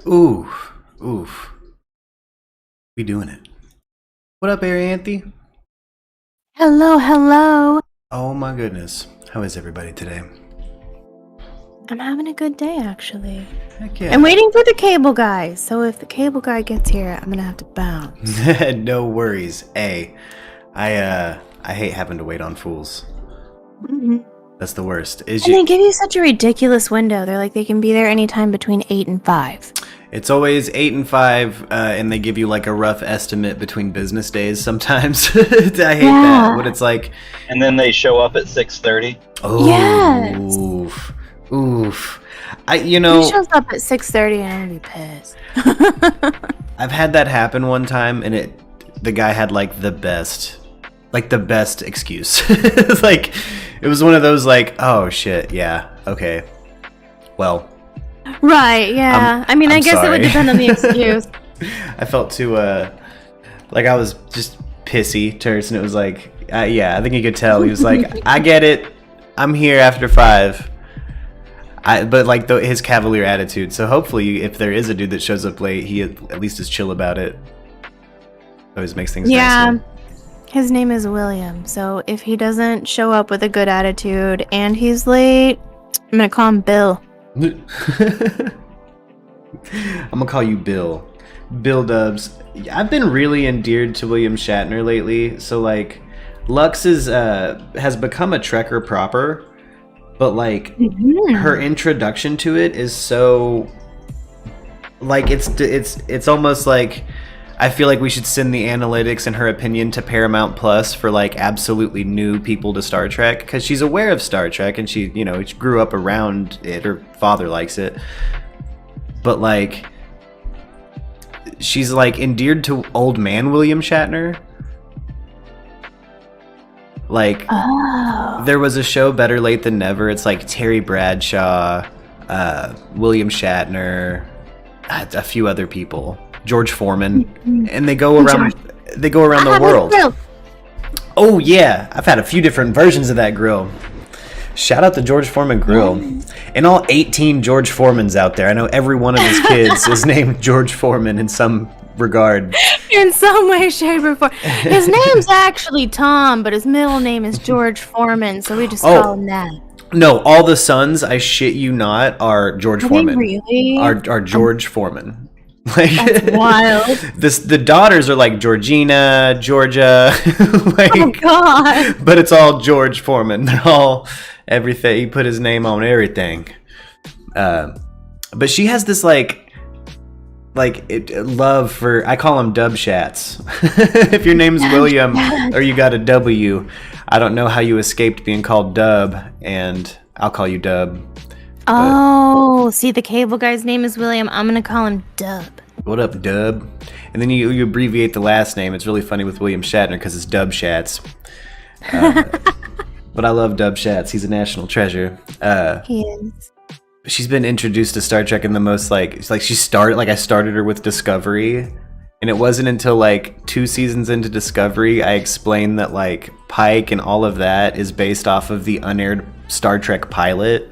Oof. Oof. We doing it. What up, Arianthe? Hello, hello. Oh my goodness. How is everybody today? I'm having a good day, actually. Heck yeah. I'm waiting for the cable guy, so if the cable guy gets here, I'm gonna have to bounce. No worries. Hey, I hate having to wait on fools. Mm-hmm. That's the worst. They give you such a ridiculous window. They're like, they can be there anytime between 8 and 5. It's always 8 and 5, and they give you like a rough estimate between business days sometimes. I hate that. What it's like. And then they show up at 6:30. Oh, yes. Oof. He shows up at 6:30 and I'm gonna be pissed. I've had that happen one time, and the guy had like the best excuse. Like, it was one of those like, oh shit, yeah, okay, well. Right, yeah. I guess sorry. It would depend on the excuse. I felt too, like I was just pissy, terse, and it was like, yeah, I think you could tell. He was like, I get it. I'm here after 5. But like his cavalier attitude. So hopefully, if there is a dude that shows up late, he at least is chill about it. Always makes things nicer. His name is William. So if he doesn't show up with a good attitude and he's late, I'm gonna call him Bill. I'm gonna call you Bill. Bill Dubs. I've been really endeared to William Shatner lately. So like, Lux has become a Trekker proper. But like, her introduction to it is so, like, it's almost like I feel like we should send the analytics and her opinion to Paramount Plus for like absolutely new people to Star Trek, because she's aware of Star Trek and she grew up around it. Her father likes it, but like, she's like endeared to old man William Shatner. Like, there was a show, Better Late Than Never. It's like Terry Bradshaw, William Shatner, a few other people, George Foreman, and they go around the world. Oh yeah, I've had a few different versions of that grill. Shout out to George Foreman Grill. And all 18 George Foremans out there. I know every one of his kids is named George Foreman in some regard. In some way, shape, or form. His name's actually Tom, but his middle name is George Foreman, so we just call him that. No, all the sons, I shit you not, are George Foreman. Really? Are George Foreman. Like, that's wild. The daughters are like Georgina, Georgia. Like, oh God. But it's all George Foreman. They're all everything. He put his name on everything. But she has this love for, I call them dub shats. If your name's William or you got a W, I don't know how you escaped being called Dub, and I'll call you Dub. Oh, see, the cable guy's name is William. I'm gonna call him Dub. What up, Dub? And then you abbreviate the last name. It's really funny with William Shatner because it's Dub Shats. But I love Dub Shats. He's a national treasure. He is. She's been introduced to Star Trek in the most I started her with Discovery, and it wasn't until like 2 seasons into Discovery I explained that like Pike and all of that is based off of the unaired Star Trek pilot.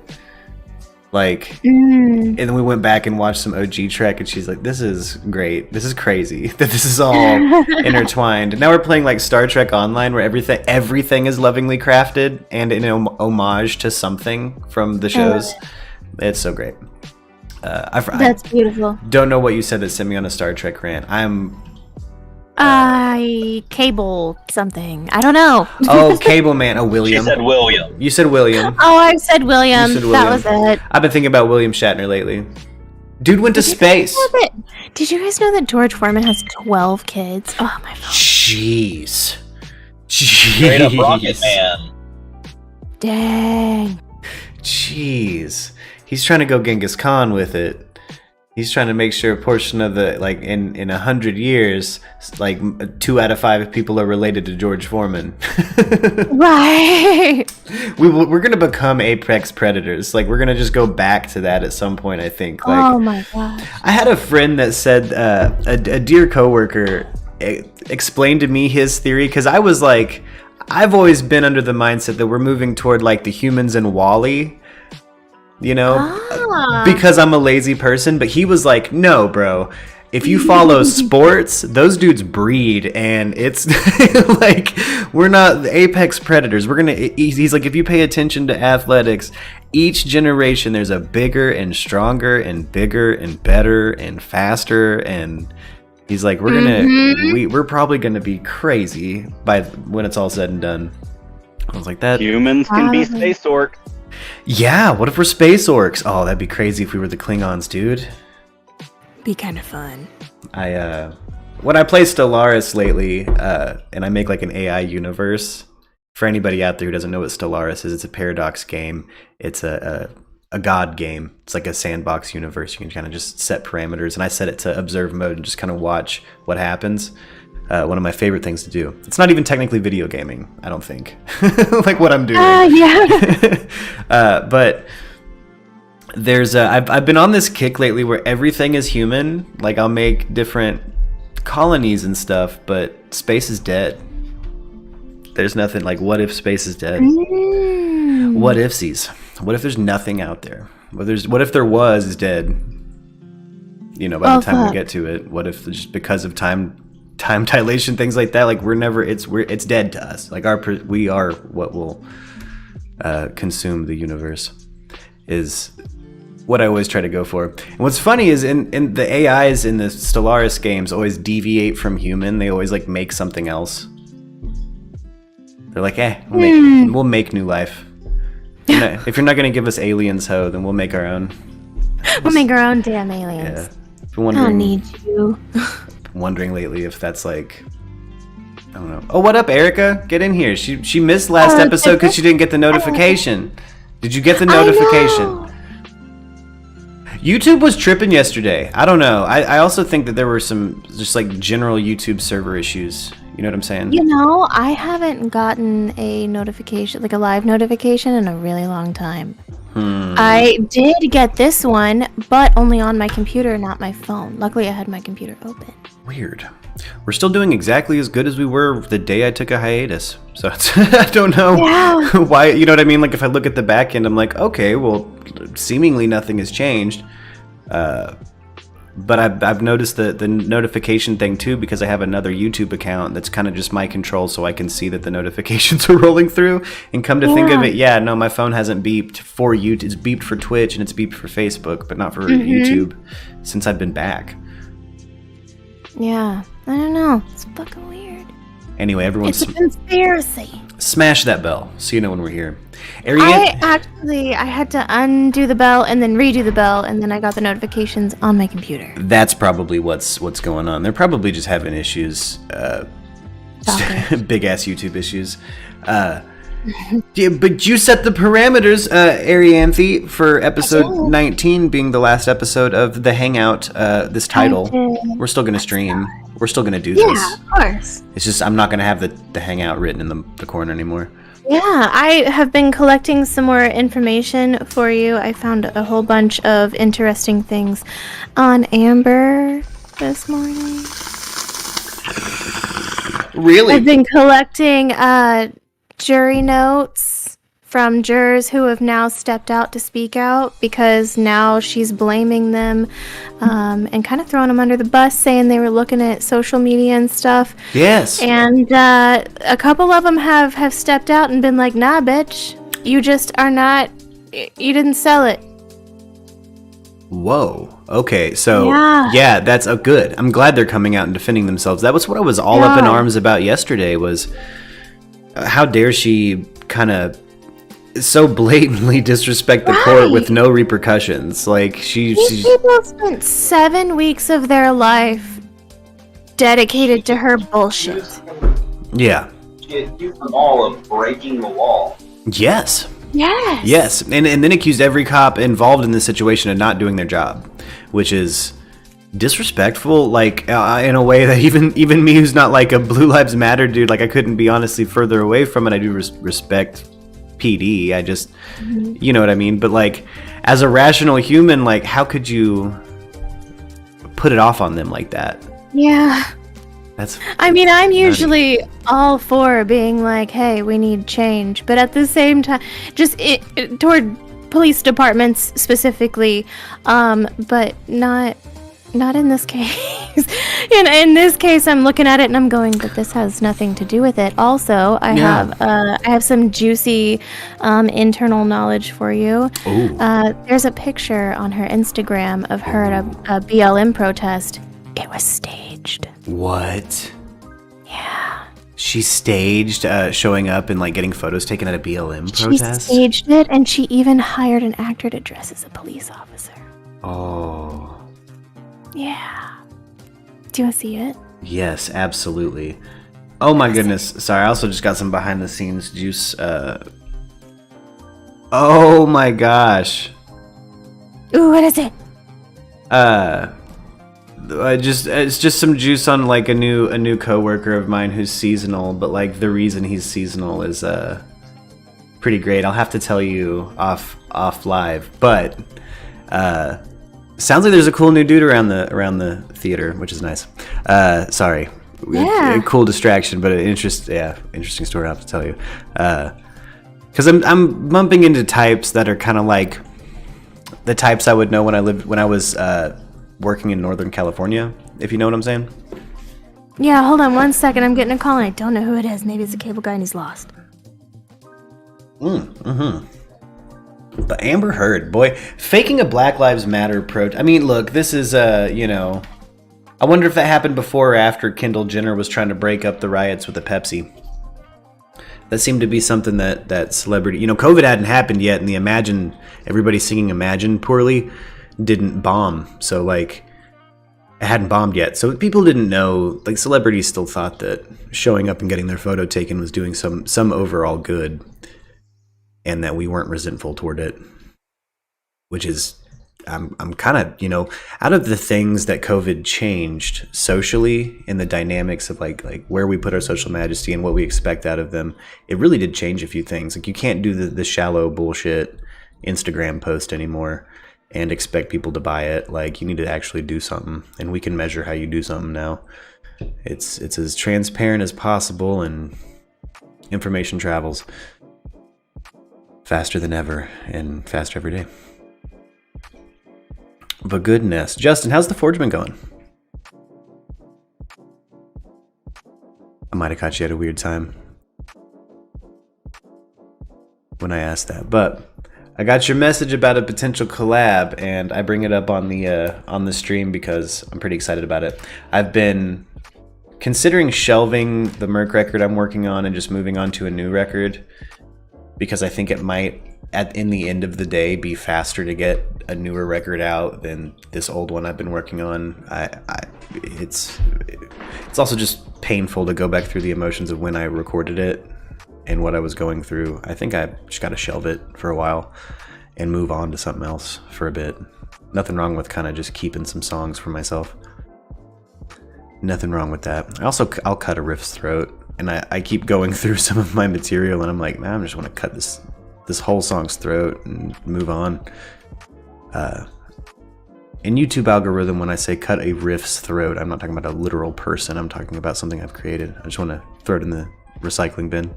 Like, and then we went back and watched some OG Trek, and she's like, "This is great. This is crazy that this is all intertwined." And now we're playing like Star Trek Online, where everything is lovingly crafted and in homage to something from the shows. It's so great. That's beautiful. Don't know what you said that sent me on a Star Trek rant. Cable something. I don't know. Oh, Cable Man. Oh, William. She said William. You said William. Oh, I said William. That was it. I've been thinking about William Shatner lately. Dude went to space. Did you guys know that George Foreman has 12 kids? Oh, my God. Jeez. Straight up Rocket Man. Dang. Jeez. He's trying to go Genghis Khan with it. He's trying to make sure a portion of the, like, in 100 years, like, 2 out of 5 people are related to George Foreman. Right. We're going to become apex predators. Like, we're going to just go back to that at some point, I think. Like, oh, my gosh. I had a friend that said, a dear coworker explained to me his theory, because I was like, I've always been under the mindset that we're moving toward, like, the humans in WALL-E. because I'm a lazy person. But he was like, no, bro. If you follow sports, those dudes breed, and it's like we're not the apex predators. He's like, if you pay attention to athletics, each generation there's a bigger and stronger and bigger and better and faster, and he's like, we're probably gonna be crazy by when it's all said and done. I was like, that humans can be space orcs. Yeah, what if we're space orcs? Oh, that'd be crazy if we were the Klingons, dude. Be kind of fun. When I play Stellaris lately, and I make like an AI universe, for anybody out there who doesn't know what Stellaris is, it's a Paradox game. It's a god game. It's like a sandbox universe. You can kind of just set parameters, and I set it to observe mode and just kind of watch what happens. One of my favorite things to do. It's not even technically video gaming, I don't think. Like what I'm doing. But there's I've been on this kick lately where everything is human. Like I'll make different colonies and stuff, but space is dead. There's nothing. Like, what if space is dead? What ifsies? What if there's nothing out there? What if there was is dead? By the time we get to it, what if just because of time dilation, things like that, like it's dead to us. Like we are what will consume the universe is what I always try to go for. And what's funny is in the AIs in the Stellaris games always deviate from human. They always like make something else. They're like, we'll make new life. If you're not gonna give us aliens, then we'll make our own. We'll make our own damn aliens. Yeah. I don't need you. Wondering lately if that's like, I don't know. Oh, what up, Erica? Get in here. She missed last episode because she didn't get the notification. Did you get the notification? YouTube was tripping yesterday. I don't know. I also think that there were some just like general YouTube server issues. You know what I'm saying? I haven't gotten a notification, like a live notification, in a really long time. I did get this one, but only on my computer, not my phone. Luckily, I had my computer open. Weird. We're still doing exactly as good as we were the day I took a hiatus. So I don't know why. You know what I mean? Like if I look at the back end, I'm like, okay, well, seemingly nothing has changed. But I've noticed the notification thing too, because I have another YouTube account that's kind of just my control, so I can see that the notifications are rolling through. And come to think of it, no, my phone hasn't beeped for YouTube. It's beeped for Twitch and it's beeped for Facebook, but not for YouTube since I've been back. Yeah, I don't know. It's fucking weird. Anyway, everyone, it's a conspiracy. Smash that bell so you know when we're here. I had to undo the bell and then redo the bell, and then I got the notifications on my computer. That's probably what's going on. They're probably just having issues, big ass YouTube issues. Yeah, but you set the parameters, Arianthe, for episode 19 being the last episode of the Hangout. This title, we're still gonna stream. We're still gonna do this. Yeah, of course. It's just I'm not gonna have the Hangout written in the corner anymore. Yeah, I have been collecting some more information for you. I found a whole bunch of interesting things on Amber this morning. Really? I've been collecting jury notes from jurors who have now stepped out to speak out, because now she's blaming them and kind of throwing them under the bus, saying they were looking at social media and stuff. Yes. And a couple of them have stepped out and been like, nah, bitch, you just are not, you didn't sell it. Whoa. Okay, so yeah, that's good. I'm glad they're coming out and defending themselves. That was what I was all up in arms about yesterday, was how dare she kind of so blatantly disrespect the court with no repercussions. Like these people spent 7 weeks of their life dedicated to her bullshit. Yeah. She accused them all of breaking the law. Yes. Yes. Yes, and then accused every cop involved in this situation of not doing their job, which is disrespectful, like in a way that even me, who's not like a Blue Lives Matter dude, like I couldn't be honestly further away from it. I do respect PD. I just, you know what I mean? But like, as a rational human, like, how could you put it off on them like that? Yeah. I mean, I'm usually all for being like, hey, we need change. But at the same time, just toward police departments specifically, but not in this case. in this case, I'm looking at it and I'm going, but this has nothing to do with it. Also, I have some juicy internal knowledge for you. There's a picture on her Instagram of her at a BLM protest. It was staged. What? Yeah. She staged showing up and like getting photos taken at a BLM protest? She staged it, and she even hired an actor to dress as a police officer. Oh. Yeah. Do you want to see it? Yes, absolutely. Oh my goodness. Sorry, I also just got some behind the scenes juice. Oh my gosh. Ooh, what is it? It's just some juice on like a new coworker of mine who's seasonal, but like the reason he's seasonal is pretty great. I'll have to tell you off live, but sounds like there's a cool new dude around the theater, which is nice. Sorry. Yeah. A cool distraction, but an interesting story I'll have to tell you. Because I'm bumping into types that are kind of like the types I would know when I was working in Northern California, if you know what I'm saying. Yeah, hold on 1 second. I'm getting a call and I don't know who it is. Maybe it's a cable guy and he's lost. The Amber Heard, boy, faking a Black Lives Matter I mean, look, this is I wonder if that happened before or after Kendall Jenner was trying to break up the riots with a Pepsi. That seemed to be something that celebrity, COVID hadn't happened yet, and the Imagine, everybody singing Imagine poorly didn't bomb. So like, it hadn't bombed yet. So people didn't know, like celebrities still thought that showing up and getting their photo taken was doing some overall good, and that we weren't resentful toward it, which is, I'm kind of, out of the things that COVID changed socially in the dynamics of like where we put our social majesty and what we expect out of them, it really did change a few things. Like you can't do the shallow bullshit Instagram post anymore and expect people to buy it. Like you need to actually do something, and we can measure how you do something now. It's as transparent as possible, and information travels faster than ever and faster every day. But goodness. Justin, how's the Forge been going? I might have caught you at a weird time when I asked that, but I got your message about a potential collab, and I bring it up on the stream because I'm pretty excited about it. I've been considering shelving the Merc record I'm working on and just moving on to a new record, because I think it might, in the end of the day, be faster to get a newer record out than this old one I've been working on. It's also just painful to go back through the emotions of when I recorded it and what I was going through. I think I just got to shelve it for a while and move on to something else for a bit. Nothing wrong with kind of just keeping some songs for myself. Nothing wrong with that. I'll cut a riff's throat. And I keep going through some of my material, and I'm like, man, I just want to cut this whole song's throat and move on. In YouTube algorithm, when I say cut a riff's throat, I'm not talking about a literal person. I'm talking about something I've created. I just want to throw it in the recycling bin.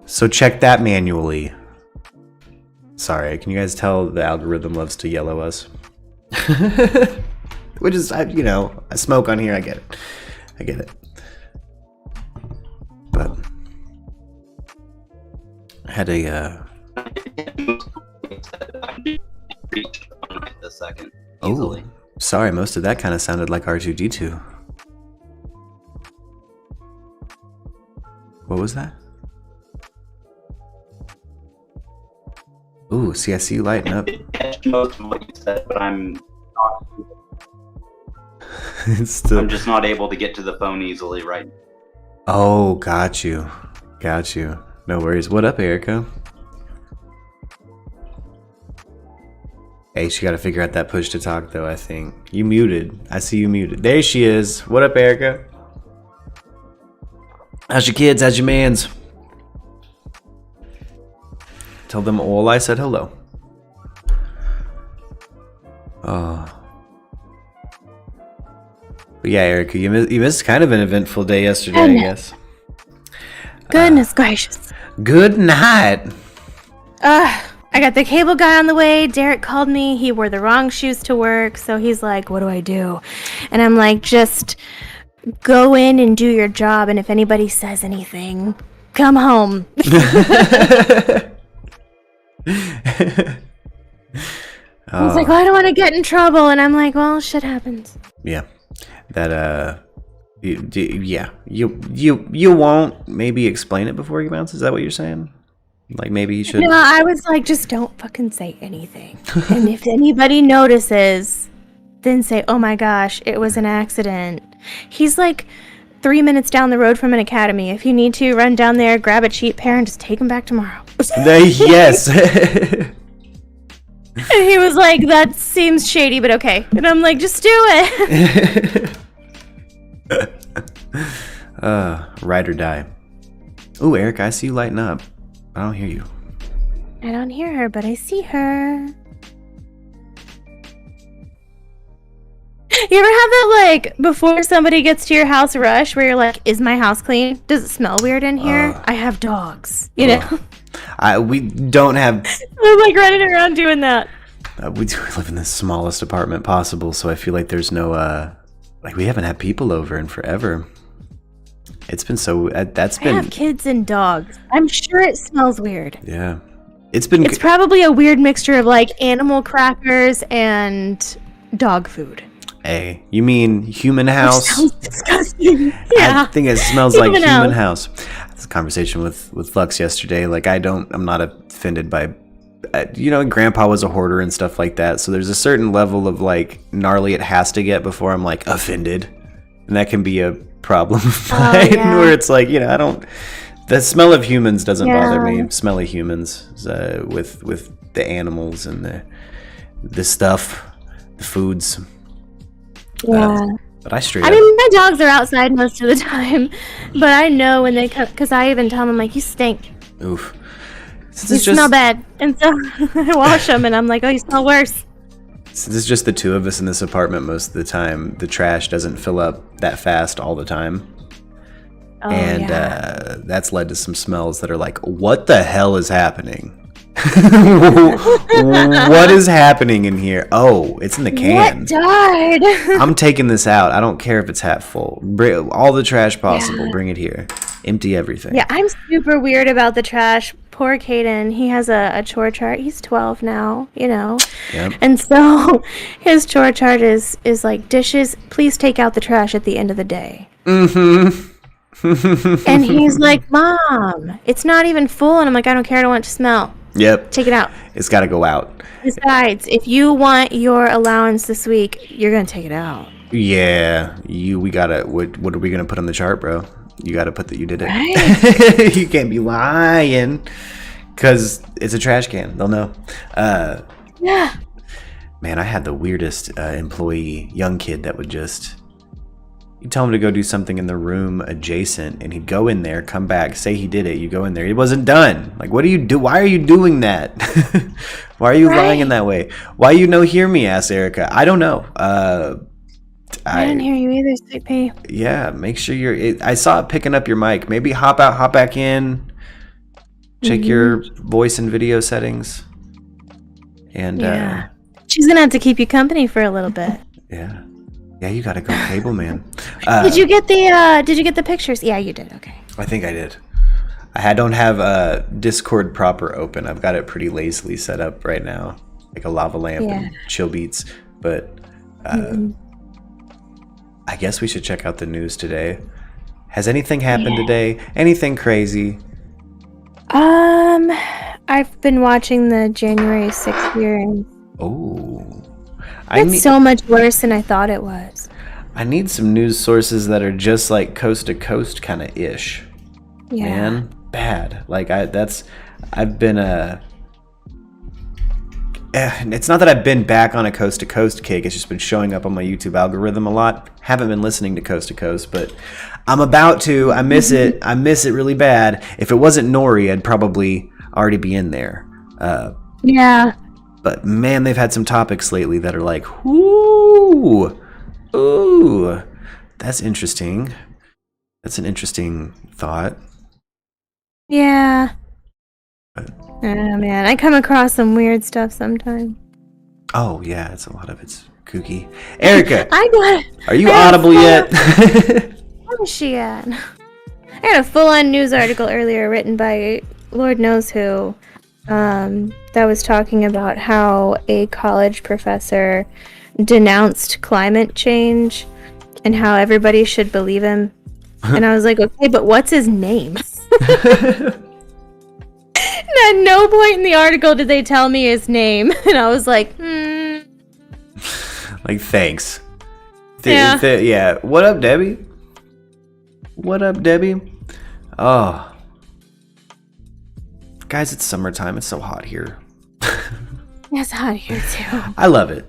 So check that manually. Sorry, can you guys tell the algorithm loves to yellow us? Which is, I smoke on here. I get it. But I had a the second. Oh, sorry, most of that kind of sounded like R2D2. What was that? Ooh, see, I see you lighting up. Catch most of what you said, but I'm just not able to get to the phone easily right now. Oh, got you. No worries. What up, Erica? Hey, she got to figure out that push to talk, though, I think. You muted. I see you muted. There she is. What up, Erica? How's your kids? How's your mans? Tell them all I said hello. Oh. But yeah, Erica, you missed kind of an eventful day yesterday, I guess. Goodness gracious. Good night. I got the cable guy on the way. Derek called me. He wore the wrong shoes to work. So he's like, what do I do? And I'm like, just go in and do your job. And if anybody says anything, come home. I was like, well, I don't want to get in trouble. And I'm like, well, shit happens. Yeah. That, you won't maybe explain it before he bounces? Is that what you're saying? Like maybe he should. No, I was like, just don't fucking say anything. And if anybody notices, then say, oh my gosh, it was an accident. He's like 3 minutes down the road from an academy. If you need to, run down there, grab a cheap pair, and just take him back tomorrow. Yes. And he was like, that seems shady, but okay. And I'm like, just do it. Ride or die. Ooh, Eric, I see you lighting up. I don't hear you. I don't hear her, but I see her. You ever have that, like, before somebody gets to your house rush where you're like, is my house clean? Does it smell weird in here? I have dogs, you know? We don't have... I'm like running around doing that. We live in the smallest apartment possible, so I feel like there's no, like, we haven't had people over in forever. It's been so... I have kids and dogs. I'm sure it smells weird. Yeah. It's probably a weird mixture of, like, animal crackers and dog food. Hey, you mean human house? Which sounds disgusting. Yeah. I think it smells like human house. I had this conversation with Lux yesterday. Like, I'm not offended by... Grandpa was a hoarder and stuff like that, so there's a certain level of, like, gnarly it has to get before I'm, like, offended. And that can be a problem of mine, where it's like, the smell of humans doesn't bother me. Smelly humans with the animals and the stuff, the foods. Yeah. But I mean, my dogs are outside most of the time, but I know when they come, because I even tell them, like, you stink. Oof. You smell bad. And so I wash them, and I'm like, oh, you smell worse. Since it's just the two of us in this apartment most of the time, the trash doesn't fill up that fast all the time. Oh, and that's led to some smells that are like, what the hell is happening? What is happening in here? Oh, it's in the can. What died? I'm taking this out. I don't care if it's half full. Bring all the trash possible. Bring it here. Empty everything. Yeah, I'm super weird about the trash. Poor Caden, he has a chore chart. He's 12 now, Yep. And so his chore chart is like dishes. Please take out the trash at the end of the day. Mm-hmm. And he's like, Mom, it's not even full. And I'm like, I don't care. I don't want it to smell. Yep. Take it out. It's got to go out. Besides, if you want your allowance this week, you're going to take it out. Yeah. We got to, what are we going to put on the chart, bro? You got to put that you did it. Right. You can't be lying because it's a trash can. They'll know. Yeah. Man, I had the weirdest employee, young kid that would just... You tell him to go do something in the room adjacent, and he'd go in there, come back, say he did it. You go in there, it wasn't done. Like, what do you do? Why are you doing that? Why are you lying in that way? Why hear me? Asked Erica. I don't know. I didn't hear you either, Sweet Pea. Yeah, make sure I saw it picking up your mic. Maybe hop out, hop back in. Check your voice and video settings. And she's gonna have to keep you company for a little bit. Yeah. Yeah, you gotta go cable man. Did you get the pictures? Yeah, you did. Okay. I think I did. I don't have Discord proper open. I've got it pretty lazily set up right now, like a lava lamp and chill beats. But I guess we should check out the news today. Has anything happened today? Anything crazy? I've been watching the January 6th hearing. Oh. It's so much worse than I thought it was. I need some news sources that are just like coast to coast kind of ish. Yeah. Man, bad. Like I've been it's not that I've been back on a coast to coast kick. It's just been showing up on my YouTube algorithm a lot. Haven't been listening to coast to coast, but I'm about to. I miss it. I miss it really bad. If it wasn't Nori, I'd probably already be in there. Yeah. But man, they've had some topics lately that are like, ooh, that's interesting. That's an interesting thought. Yeah. Oh man, I come across some weird stuff sometimes. Oh yeah, it's a lot of it's kooky. Erica, I are you audible yet? Where is she at? I got a full-on news article earlier written by Lord knows who, that was talking about how a college professor denounced climate change and how everybody should believe him. And I was like, okay, but what's his name? And at no point in the article did they tell me his name. And I was like, Like, thanks. Yeah. Yeah. What up, Debbie? What up, Debbie? Oh. Guys, it's summertime. It's so hot here. It's hot here too. I love it.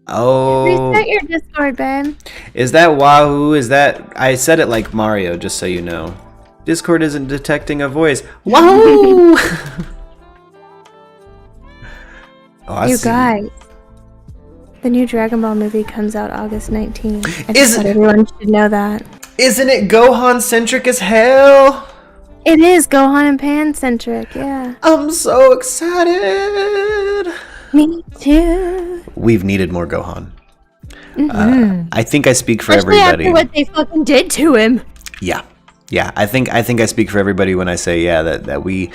Oh. Reset your Discord, babe. Is that Wahoo? Is that... I said it like Mario, just so you know. Discord isn't detecting a voice. Wahoo! Oh, You guys, the new Dragon Ball movie comes out August 19th. I Is just thought it- everyone should know that. Isn't it Gohan-centric as hell? It is Gohan and Pan centric, yeah. I'm so excited. Me too. We've needed more Gohan. Mhm. I think I speak for Especially everybody. after what they fucking did to him. Yeah. I think I speak for everybody when I say that we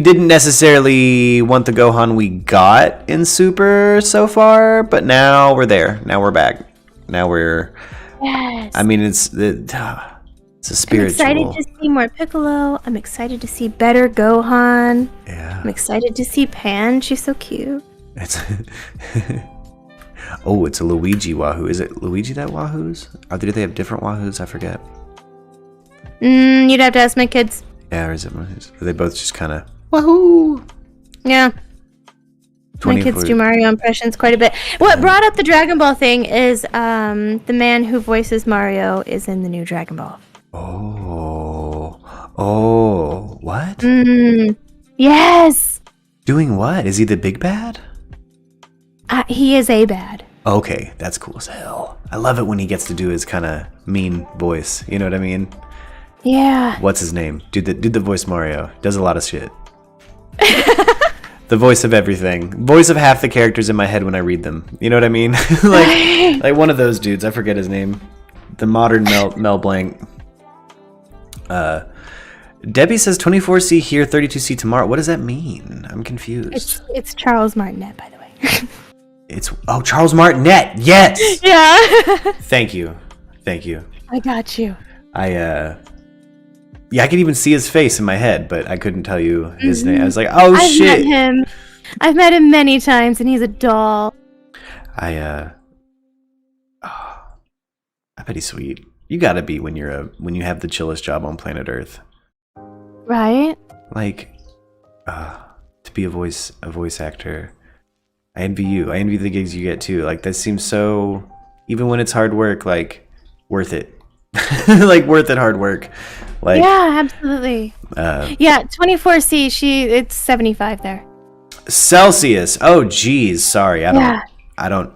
didn't necessarily want the Gohan we got in Super so far, but now we're there. Now we're back. Now we're. Yes. I mean, it's a I'm spiritual. excited to see more Piccolo. I'm excited to see better Gohan. Yeah. I'm excited to see Pan. She's so cute. It's. Oh, it's a Luigi Wahoo. Is it Luigi that Wahoos? Or do they have different Wahoos? I forget. You'd have to ask my kids. Yeah, or is it? Are they both just kind of Wahoo? Yeah. My kids do Mario impressions quite a bit. What brought up the Dragon Ball thing is the man who voices Mario is in the new Dragon Ball. Oh, what? Yes. Doing what? Is he the big bad? He is a bad. Okay, that's cool as hell. I love it when he gets to do his kind of mean voice. You know what I mean? Yeah. What's his name? Dude, the voice Mario does a lot of shit. The voice of everything. Voice of half the characters in my head when I read them. You know what I mean? like one of those dudes. I forget his name. The modern Mel Blanc. Debbie says 24C here, 32C tomorrow. What does that mean? I'm confused. It's Charles Martinet, by the way. It's Charles Martinet. Yes. Yeah. Thank you. I got you. Yeah, I could even see his face in my head, but I couldn't tell you his name. I was like, oh shit. I've met him many times, and he's a doll. I bet he's sweet. You gotta be when you have the chillest job on planet Earth. Right? Like, to be a voice actor. I envy you. I envy the gigs you get too. Like, that seems so, even when it's hard work, like, worth it. Like, worth it hard work. Like, yeah, absolutely. Yeah, 24C, it's 75 there. Celsius. Oh geez, sorry. I don't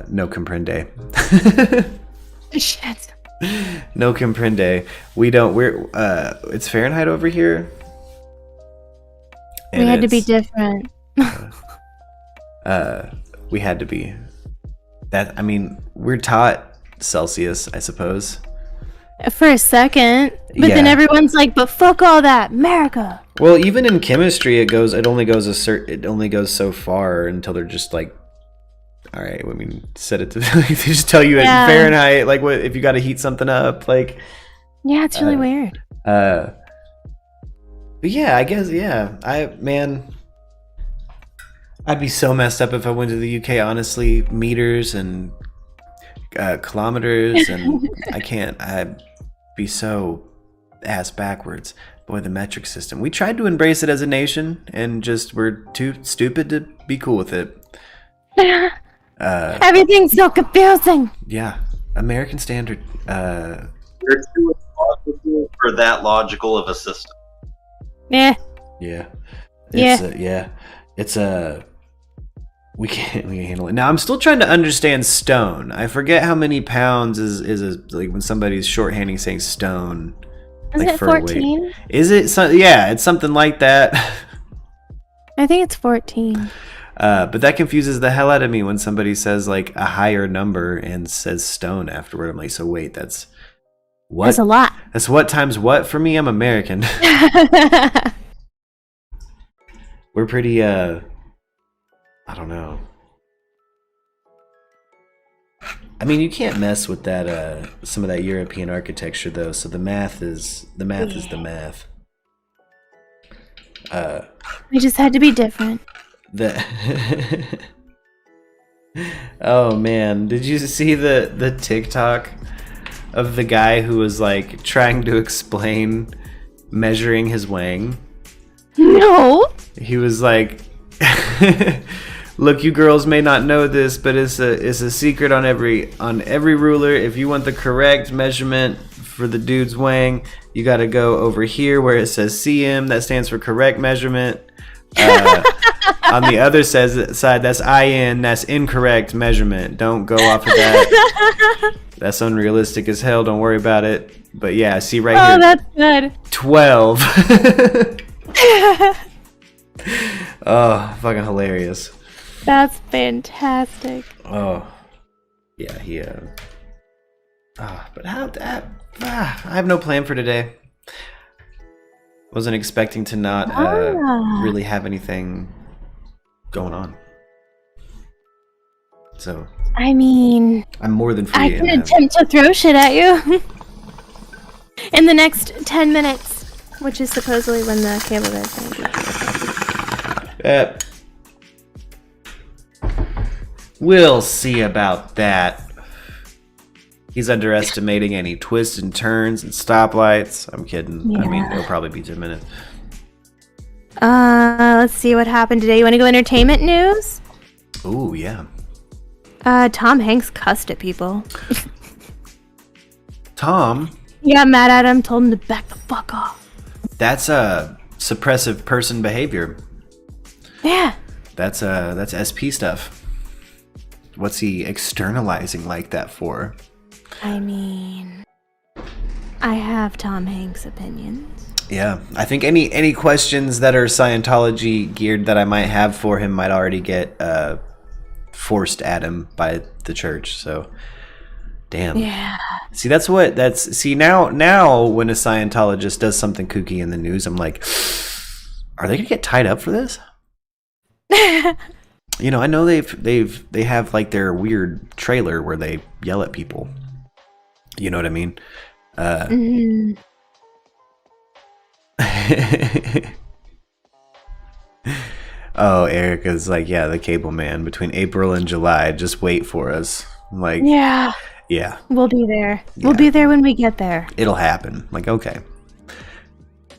no comprende. Shit. No comprende. It's Fahrenheit over here. We had to be different. We had to be. We're taught Celsius, I suppose. For a second. But then everyone's like, but fuck all that, America. Well, even in chemistry it only goes so far until they're just like, all right, set it to they just tell you in Fahrenheit, like what if you got to heat something up, like. Yeah, it's really weird. But yeah, I guess I'd be so messed up if I went to the UK, honestly. Meters and kilometers, and I'd be so ass backwards. Boy, the metric system. We tried to embrace it as a nation, and just we're too stupid to be cool with it. Everything's so confusing. Yeah, American Standard. You're too logical for that logical of a system. Yeah. It's we can't handle it. Now I'm still trying to understand stone. I forget how many pounds is like when somebody's shorthanding saying stone. Is like it for a weight. 14? Is it? Yeah, it's something like that. I think it's 14. But that confuses the hell out of me when somebody says like a higher number and says stone afterward. I'm like, so wait, that's what? That's a lot. That's what times what for me? I'm American. We're pretty, I don't know. I mean, you can't mess with that, some of that European architecture though. So the math is the math. We just had to be different. Oh man, did you see the TikTok of the guy who was like trying to explain measuring his wang? No. He was like, look, you girls may not know this, but it's a secret on every ruler. If you want the correct measurement for the dude's wang, you got to go over here where it says CM. That stands for correct measurement. On the other side, that's IN. That's incorrect measurement. Don't go off of that. That's unrealistic as hell. Don't worry about it. But yeah, see right here. Oh, that's good. 12. Oh, fucking hilarious. That's fantastic. Oh, yeah, but I have no plan for today. Wasn't expecting to not really have anything going on. So I mean, I'm more than free. I could attempt to throw shit at you in the next 10 minutes, which is supposedly when the cable guy's going to be. We'll see about that. He's underestimating any twists and turns and stoplights. I'm kidding. Yeah. I mean, it'll probably be 10 minutes. Let's see what happened today. You want to go entertainment news? Ooh, yeah. Tom Hanks cussed at people. Tom? He got mad at him, told him to back the fuck off. That's suppressive person behavior. Yeah. That's SP stuff. What's he externalizing like that for? I mean, I have Tom Hanks' opinions. Yeah, I think any questions that are Scientology geared that I might have for him might already get forced at him by the church. So, damn. Yeah. See, now when a Scientologist does something kooky in the news, I'm like, are they gonna get tied up for this? You know, I know they have like their weird trailer where they yell at people. You know what I mean? Oh, Erica's like, yeah, the cable man between April and July. Just wait for us. I'm like, yeah. We'll be there. Yeah. We'll be there when we get there. It'll happen. Like, okay.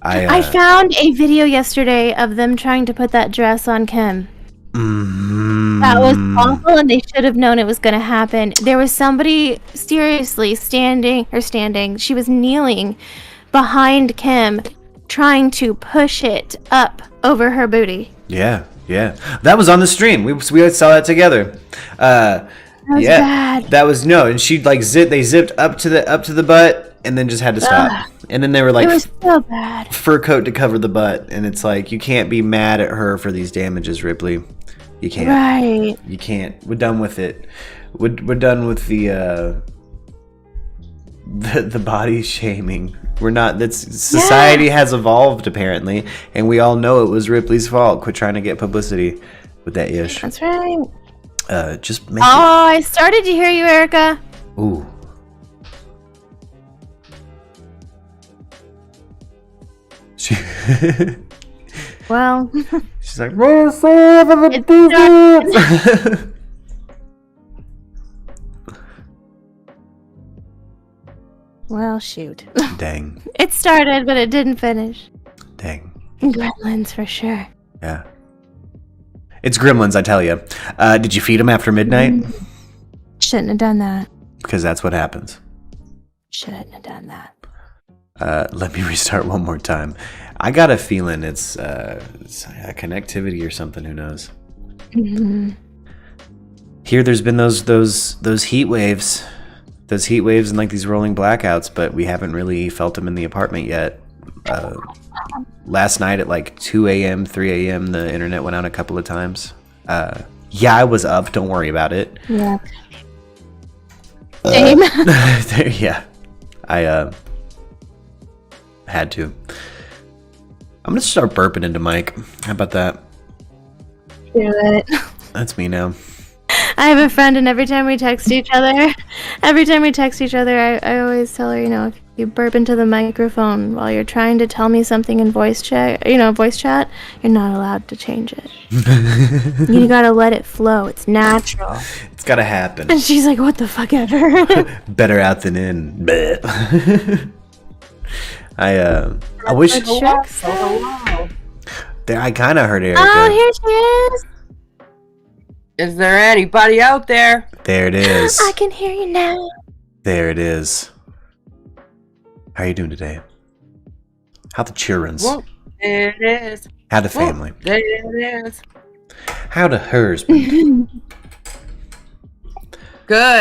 I found a video yesterday of them trying to put that dress on Kim. That was awful, and they should have known it was going to happen. There was somebody seriously standing. She was kneeling behind Kim, trying to push it up over her booty. Yeah. That was on the stream. We saw that together. That was bad. That was and she like they zipped up to the butt and then just had to stop. And then they were like, it was so bad. Fur coat to cover the butt, and it's like you can't be mad at her for these damages, Ripley. You can't. Right. You can't. We're done with it. We're done with the body shaming. We're not. Society has evolved apparently, and we all know it was Ripley's fault. Quit trying to get publicity with that ish. That's right. Just make I started to hear you, Erica. Ooh. Well, she's like, well, shoot. Dang. It started, but it didn't finish. Dang. Gremlins for sure. Yeah. It's gremlins, I tell you. Did you feed them after midnight? Shouldn't have done that. Because that's what happens. Shouldn't have done that. Let me restart one more time. I got a feeling it's a connectivity or something. Who knows? Mm-hmm. Here, there's been those heat waves. those heat waves and like these rolling blackouts, but we haven't really felt them in the apartment yet. Last night at like 2 a.m., 3 a.m., the internet went out a couple of times. Yeah, I was up. Don't worry about it. Yeah. Same. Yeah. I had to. I'm going to start burping into Mike. How about that? Do it. That's me now. I have a friend, and every time we text each other, I always tell her, if you burp into the microphone while you're trying to tell me something in voice chat, you're not allowed to change it. You gotta let it flow. It's natural. It's gotta happen. And she's like, what the fuck ever? Better out than in. I wish. I kind of heard Erica. Oh, here she is. Is there anybody out there? There it is. I can hear you now. There it is. How are you doing today? How the children's? Well, there it is. How the family? Well, there it is. How the hers? Good.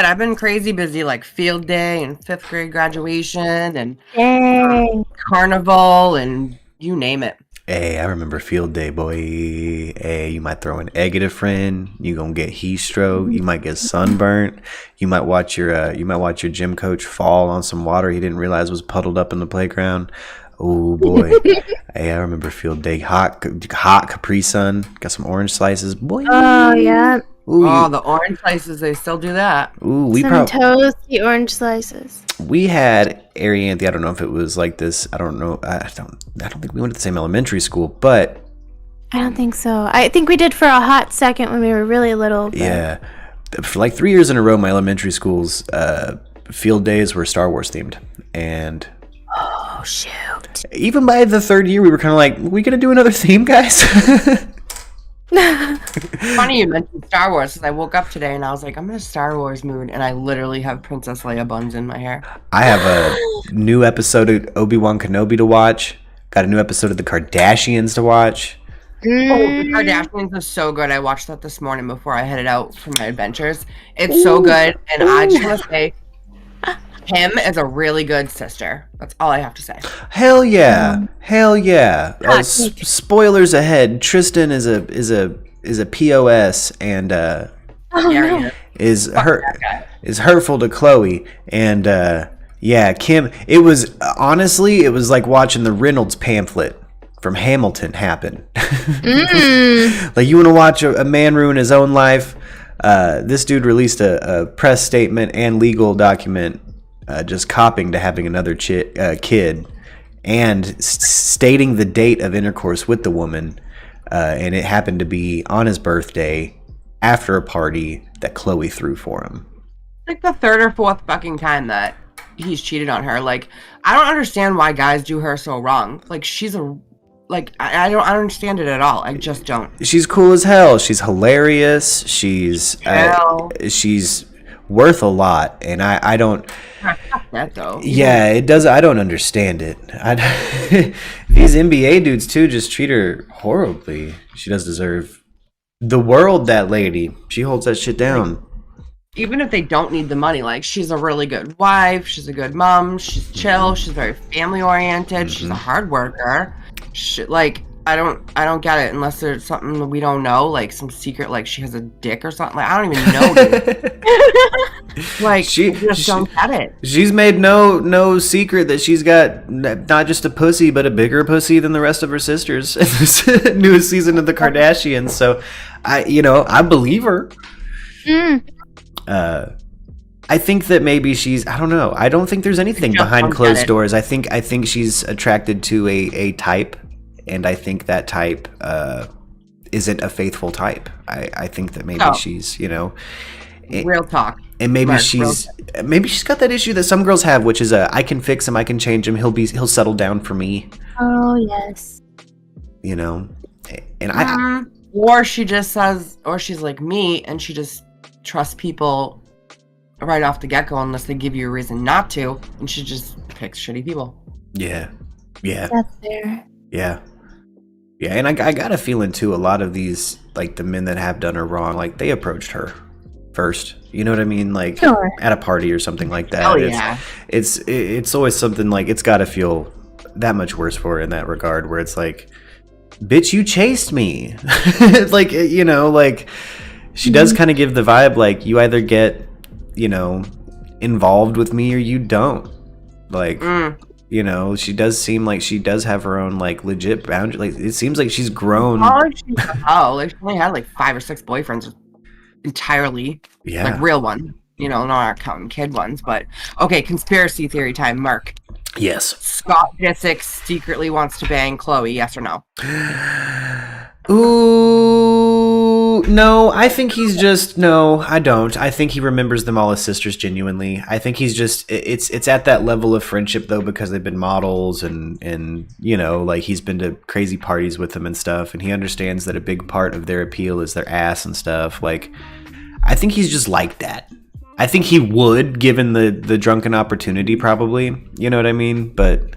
I've been crazy busy, like field day and 5th grade graduation and carnival and you name it. Hey, I remember field day, boy. Hey, you might throw an egg at a friend. You gonna get heat stroke. You might get sunburnt. You might watch your gym coach fall on some water he didn't realize was puddled up in the playground. Oh boy. Hey, I remember field day. Hot Capri Sun. Got some orange slices, boy. Oh yeah. Ooh, The orange slices, they still do that. Ooh, Some toasty orange slices. We had Arianthe. I don't know if it was like this. I don't know. I don't think we went to the same elementary school, but I don't think so. I think we did for a hot second when we were really little. But... yeah, for like 3 years in a row, my elementary school's field days were Star Wars themed, and oh shoot! Even by the 3rd year, we were kind of like, "We gonna do another theme, guys?" Funny you mentioned Star Wars because I woke up today and I was like, I'm in a Star Wars mood, and I literally have Princess Leia buns in my hair. I have a new episode of Obi-Wan Kenobi to watch. Got a new episode of the Kardashians to watch. Oh, the Kardashians is so good. I watched that this morning before I headed out for my adventures. It's so good, and I just want to say, Kim is a really good sister. That's all I have to say. Hell yeah! Hell yeah! Spoilers ahead. Tristan is a POS and is hurtful to Chloe, and yeah, Kim. It was honestly, it was like watching the Reynolds pamphlet from Hamilton happen. Like, you want to watch a man ruin his own life? This dude released a press statement and legal document. Just copping to having another kid and stating the date of intercourse with the woman. And it happened to be on his birthday after a party that Chloe threw for him. Like the 3rd or 4th fucking time that he's cheated on her. Like, I don't understand why guys do her so wrong. Like, I don't understand it at all. I just don't. She's cool as hell. She's hilarious. She's worth a lot, and I don't. That though. Yeah, it does. I don't understand it. These NBA dudes too just treat her horribly. She does deserve the world. That lady, she holds that shit down. Even if they don't need the money, like, she's a really good wife. She's a good mom. She's chill. She's very family oriented. She's a hard worker. I don't get it unless there's something that we don't know, like some secret, like she has a dick or something. Like, I don't even know. Dude. Like, she just don't get it. She's made no secret that she's got not just a pussy, but a bigger pussy than the rest of her sisters in this newest season of the Kardashians. So, I believe her. I think that maybe I don't know. I don't think there's anything behind closed doors. I think she's attracted to a type. And I think that type isn't a faithful type. I think that maybe she's, real talk. And maybe she's got that issue that some girls have, which is I can fix him, I can change him, he'll settle down for me. Oh yes. And or she just says, or she's like me, and she just trusts people right off the get-go unless they give you a reason not to, and she just picks shitty people. Yeah. That's fair. Yeah, and I got a feeling too, a lot of these, like, the men that have done her wrong, like, they approached her first. You know what I mean? Like Sure. at a party or something like that. Oh, yeah. It's always something like it's got to feel that much worse for her in that regard, where it's like, bitch, you chased me. It's like, you know, like she does kind of give the vibe like you either get, you know, involved with me or you don't. Like, you know, she does seem like she does have her own like legit boundary. Like it seems like she's grown. Like she only had like 5 or 6 boyfriends entirely. Yeah. Like real one. You know, not counting kid ones, but okay, conspiracy theory time, Mark. Yes. Scott Disick secretly wants to bang Chloe, yes or no? Ooh, no, I think he's just, no, I don't. I think he remembers them all as sisters genuinely. I think he's just, it's at that level of friendship though, because they've been models and, you know, like he's been to crazy parties with them and stuff. And he understands that a big part of their appeal is their ass and stuff. Like, I think he's just like that. I think he would, given the drunken opportunity, probably. You know what I mean? But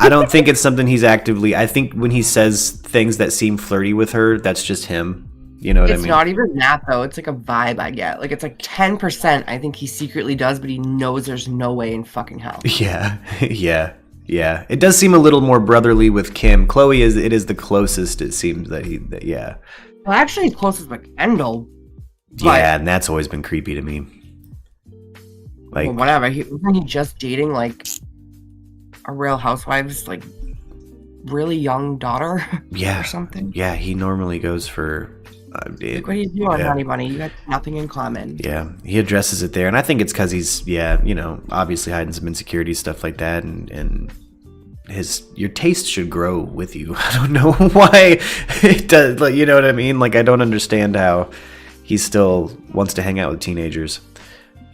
I don't think it's something he's actively... I think when he says things that seem flirty with her, that's just him. You know what I mean? It's not even that, though. It's like a vibe I get. Like, it's like 10% I think he secretly does, but he knows there's no way in fucking hell. Yeah. Yeah. It does seem a little more brotherly with Kim. Chloe is the closest, it seems, yeah. Well, actually, he's closest with Kendall. Yeah, and that's always been creepy to me. Like, well, whatever. Wasn't he just dating like a Real Housewives, like really young daughter? Yeah, or something. Yeah, he normally goes for. Like, what are you doing, honey bunny? You got nothing in common. Yeah, he addresses it there, and I think it's because he's, you know, obviously hiding some insecurities, stuff like that, and your taste should grow with you. I don't know why it does, like, you know what I mean? Like, I don't understand how he still wants to hang out with teenagers.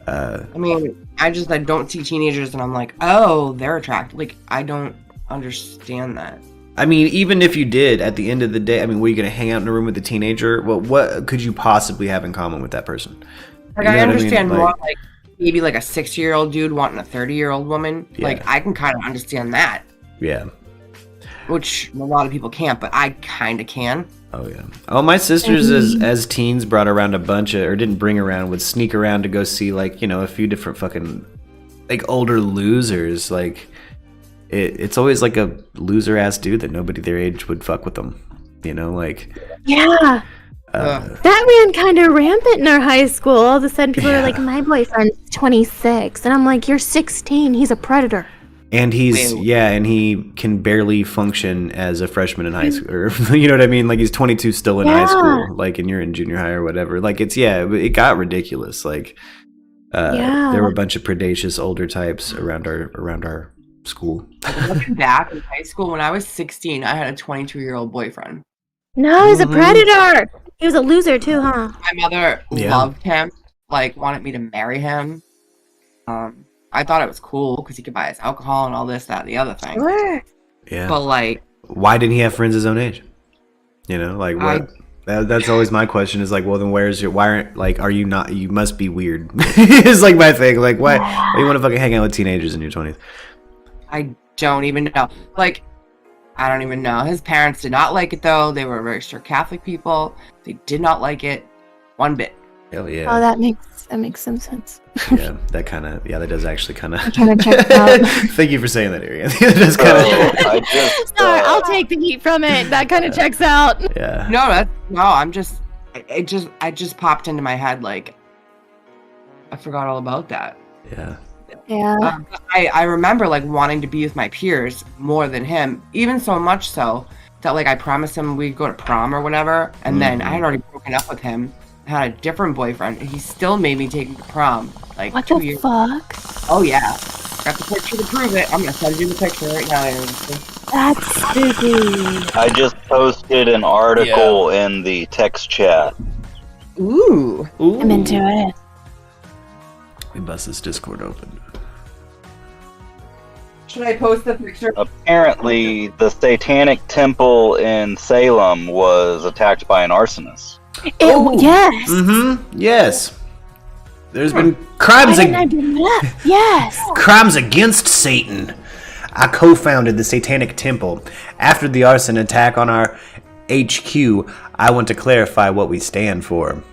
I mean, I don't see teenagers and I'm like, oh, they're attractive. Like, I don't understand that. I mean, even if you did, at the end of the day, I mean, were you going to hang out in a room with a teenager? Well, what could you possibly have in common with that person? Like, You know I what understand mean? more like maybe like a 60-year-old dude wanting a 30-year-old woman. Yeah. Like, I can kind of understand that. Yeah. Which a lot of people can't, but I kind of can. Oh, yeah. Oh, my sisters as teens brought around a bunch of, or didn't bring around, would sneak around to go see, like, you know, a few different fucking, like, older losers. Like, it's always, like, a loser-ass dude that nobody their age would fuck with them. You know, like... Yeah. That ran kind of rampant in our high school. All of a sudden, people are like, my boyfriend's 26. And I'm like, you're 16. He's a predator. And and he can barely function as a freshman in high school. Or, you know what I mean? Like, he's 22 still in high school, like, and you're in junior high or whatever. Like, it got ridiculous. Like, there were a bunch of predacious older types around our school. Looking back in high school, when I was 16, I had a 22-year-old boyfriend. No, he's a predator. He was a loser too, huh? My mother loved him, like, wanted me to marry him. I thought it was cool because he could buy us alcohol and all this, that, and the other thing. Sure. Yeah. But, like... Why didn't he have friends his own age? You know, like, what? That's always my question is, like, well, then are you not... You must be weird. It's, like, my thing. Like, why you want to fucking hang out with teenagers in your 20s? I don't even know. Like, I don't even know. His parents did not like it, though. They were very strict Catholic people. They did not like it one bit. Hell yeah. Oh, that makes some sense. Yeah, that does actually kind of... Kind of check out. Thank you for saying that, Ariane. That does kind of... Sorry, I'll take the heat from it. That kind of checks out. Yeah. It just popped into my head, like, I forgot all about that. Yeah. Yeah. I remember, like, wanting to be with my peers more than him, even so much so that, like, I promised him we'd go to prom or whatever, and then I had already broken up with him, had a different boyfriend, and he still made me take him to prom, like, What 2 the years. fuck? Oh, yeah. Got the picture to prove it. I'm gonna send you the picture right now. That's spooky. I just posted an article in the text chat. Ooh. I'm into it. We bust this Discord open. Should I post the picture? Apparently, the Satanic Temple in Salem was attacked by an arsonist. Yes. Mm-hmm. Yes. There's been Why didn't I bring that up? Yes. crimes against Satan. I co-founded the Satanic Temple. After the arson attack on our HQ, I want to clarify what we stand for.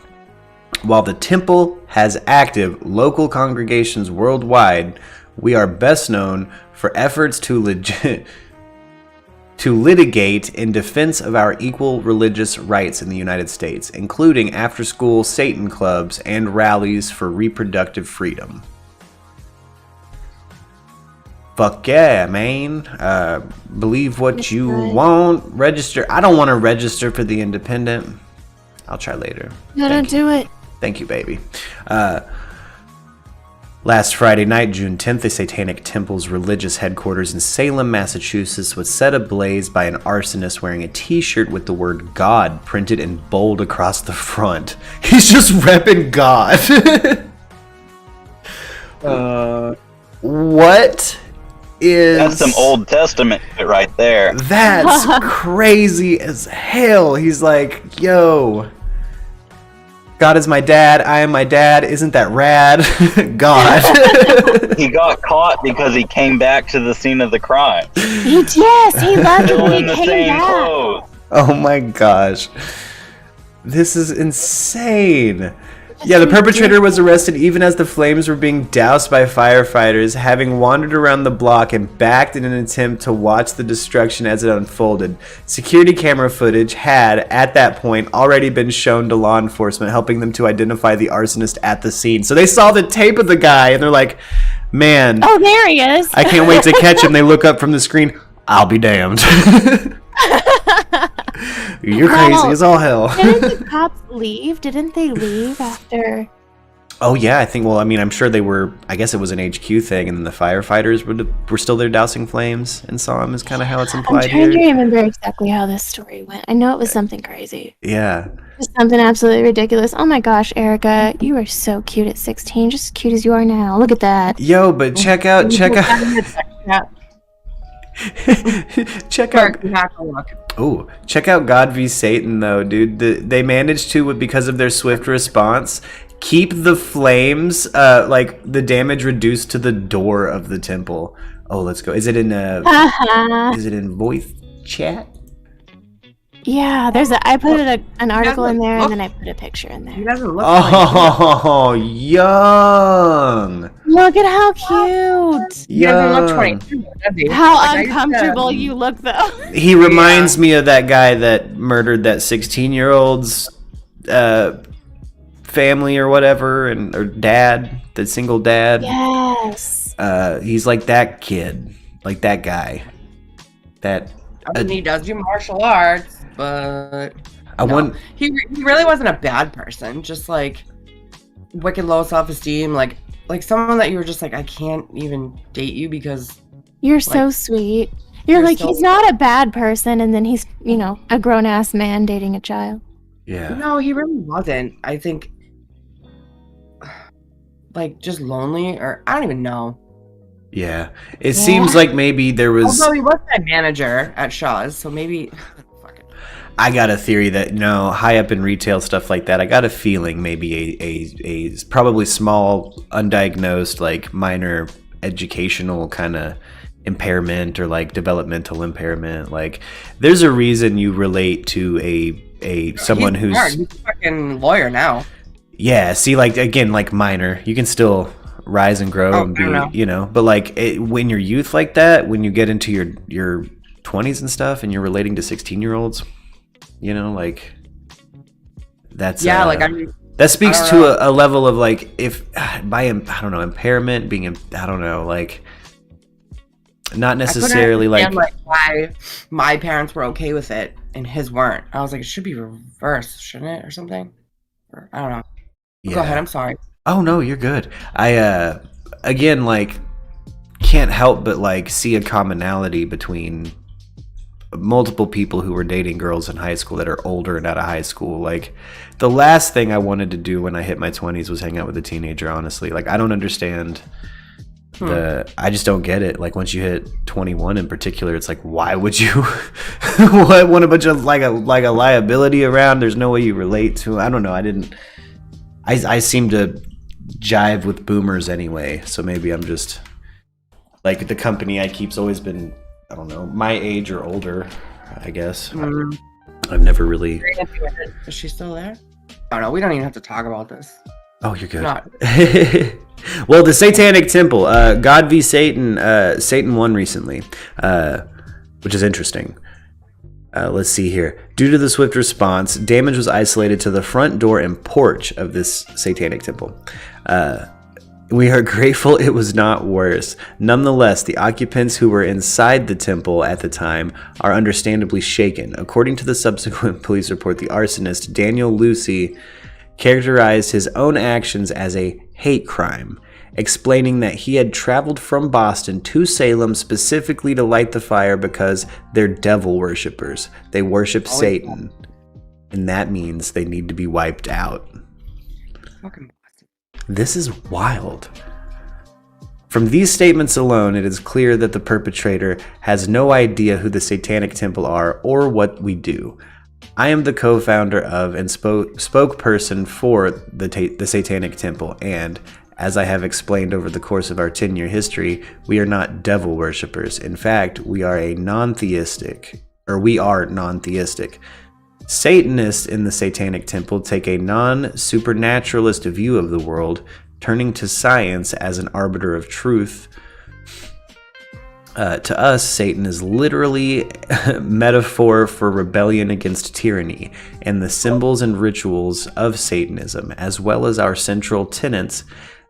While the temple has active local congregations worldwide, we are best known for efforts to litigate in defense of our equal religious rights in the United States, including after-school Satan clubs and rallies for reproductive freedom. Fuck yeah, man. Believe what you want. Register. I don't want to register for the Independent. I'll try later. No, don't do it. Thank you, baby. Last Friday night, June 10th, the Satanic Temple's religious headquarters in Salem, Massachusetts was set ablaze by an arsonist wearing a t-shirt with the word God printed in bold across the front. He's just repping God. What is... That's some Old Testament shit right there. That's crazy as hell. He's like, yo... God is my dad, I am my dad, isn't that rad? God. He got caught because he came back to the scene of the crime. Yes, he left Still when in he the came same back. clothes. Oh my gosh. This is insane. Yeah, the perpetrator was arrested even as the flames were being doused by firefighters, having wandered around the block and backed in an attempt to watch the destruction as it unfolded. Security camera footage had, at that point, already been shown to law enforcement, helping them to identify the arsonist at the scene. So they saw the tape of the guy, and they're like, man, Oh, there he is. I can't wait to catch him. They look up from the screen, I'll be damned. You're crazy as all hell. Didn't the cops leave? Didn't they leave after? Oh yeah, I think. Well, I mean, I'm sure they were. I guess it was an HQ thing, and then the firefighters were still there dousing flames and saw him. Is kind of how it's I'm implied trying to here. remember exactly how this story went. I know it was something crazy. Yeah. Just something absolutely ridiculous. Oh my gosh, Erica, you are so cute at 16, just as cute as you are now. Look at that. Yo, but check out. Oh, check out God v Satan though, dude. They managed to, because of their swift response, keep the flames, like the damage reduced to the door of the temple. Oh, let's go. Is it in is it in voice chat? Yeah, I put an article in there and then I put a picture in He there. doesn't look Oh, young. Look at how cute. He doesn't look Young. 22, does he? How Like, I used to- uncomfortable you look though. He reminds me of that guy that murdered that 16-year-old's family or whatever, or dad, the single dad. Yes. He's like that kid, like that guy. That I mean, he does do martial arts, but I want. he really wasn't a bad person. Just like wicked low self-esteem, like someone that you were just like, I can't even date you because You're so sweet. You're like, so he's not a bad person, and then he's, a grown-ass man dating a child. Yeah. no, he really wasn't. I think like just lonely, or I don't even know. Yeah. It seems like maybe there was. Although he was my manager at Shaw's, so maybe. Fuck it. I got a theory that high up in retail stuff like that. I got a feeling maybe a probably small, undiagnosed, like minor educational kind of impairment or like developmental impairment. Like, there's a reason you relate to someone He's who's smart. He's a fucking lawyer now. yeah. See, like again, like minor, you can still rise and grow and be, I know. but like when you're youth like that, when you get into your 20s and stuff, and you're relating to 16-year-olds. Like that's like that speaks to a level of like, if by I don't know, impairment being I don't know, like not necessarily like why my parents were okay with it and his weren't. I was like, it should be reversed, shouldn't it, or something? Or, I don't know. yeah. Go ahead. I'm sorry. Oh no, you're good. I again, like, can't help but like see a commonality between multiple people who were dating girls in high school that are older and out of high school. Like, the last thing I wanted to do when I hit my 20s was hang out with a teenager, honestly. Like, I don't understand I just don't get it. Like, once you hit 21 in particular, it's like, why would you want a bunch of like a liability around? There's no way you relate to. I don't know. I seem to jive with boomers anyway, so maybe I'm just like, the company I keep's always been, I don't know, my age or older, I guess. I've never really. Is she still there? I don't know. We don't even have to talk about this. Oh, you're good. Not. Well, the Satanic Temple, God v. Satan, Satan won recently, which is interesting. Let's see here. Due to the swift response, damage was isolated to the front door and porch of this Satanic Temple. We are grateful it was not worse. Nonetheless, the occupants who were inside the temple at the time are understandably shaken. According to the subsequent police report, the arsonist, Daniel Lucy, characterized his own actions as a hate crime, explaining that he had traveled from Boston to Salem specifically to light the fire because they're devil worshippers. They worship Satan, and that means they need to be wiped out. Fucking This is wild. From these statements alone, it is clear that the perpetrator has no idea who the Satanic Temple are or what we do. I am the co-founder of and spokesperson for the Satanic Temple, and as I have explained over the course of our 10-year history, we are not devil worshippers. In fact, we are non-theistic. Satanists in the Satanic Temple take a non-supernaturalist view of the world, turning to science as an arbiter of truth. To us, Satan is literally a metaphor for rebellion against tyranny, and the symbols and rituals of Satanism, as well as our central tenets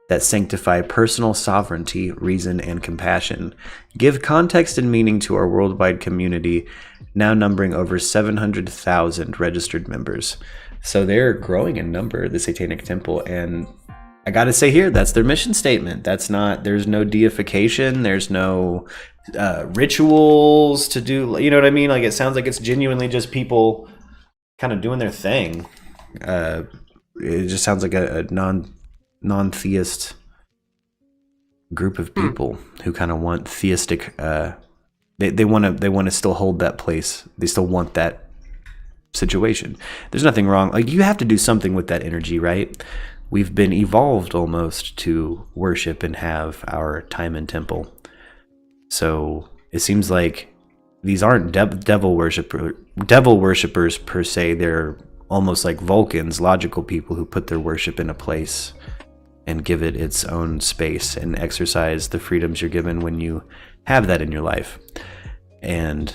that sanctify personal sovereignty, reason, and compassion, give context and meaning to our worldwide community, now numbering over 700,000 registered members. So they're growing in number, the Satanic Temple, and I gotta say here, that's their mission statement. There's no deification, there's no rituals to do, you know what I mean? Like, it sounds like it's genuinely just people kind of doing their thing. It just sounds like a non-theist group of people who kind of want theistic, they want to still hold that place. They still want that situation. There's nothing wrong. Like, you have to do something with that energy, right? We've been evolved almost to worship and have our time in temple. So it seems like these aren't devil worshippers per se. They're almost like Vulcans, logical people who put their worship in a place and give it its own space and exercise the freedoms you're given when you have that in your life. And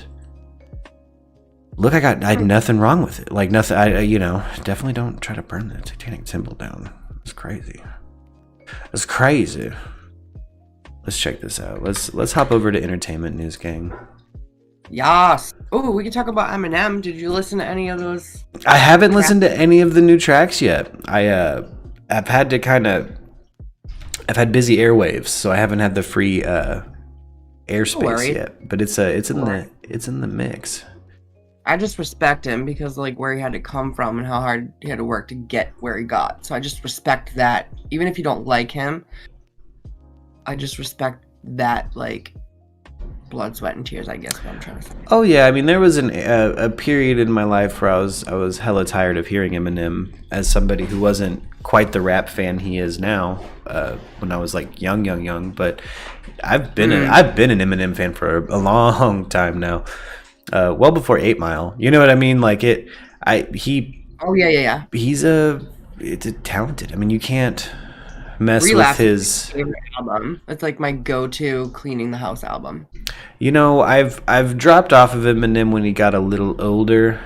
look, I had nothing wrong with it. Like, nothing. Definitely don't try to burn the Satanic Temple down. It's crazy. It's crazy. Let's check this out. Let's hop over to entertainment news, gang. Yes. Oh, we can talk about Eminem. Did you listen to any of those? I haven't listened to any of the new tracks yet. I've had busy airwaves, so I haven't had the free airspace yet. But it's in the mix. I just respect him because, like, where he had to come from and how hard he had to work to get where he got. So I just respect that. Even if you don't like him, I just respect that, like, blood, sweat, and tears, I guess, what I'm trying to say. Oh, yeah. I mean, there was a period in my life where I was hella tired of hearing Eminem as somebody who wasn't quite the rap fan he is now when I was, like, young. But I've been an Eminem fan for a long time now. Well before 8 Mile, you know what I mean? Like it's talented. I mean, you can't mess Relapse with is his my favorite album. It's like my go-to cleaning the house album. You know, I've dropped off of Eminem when he got a little older.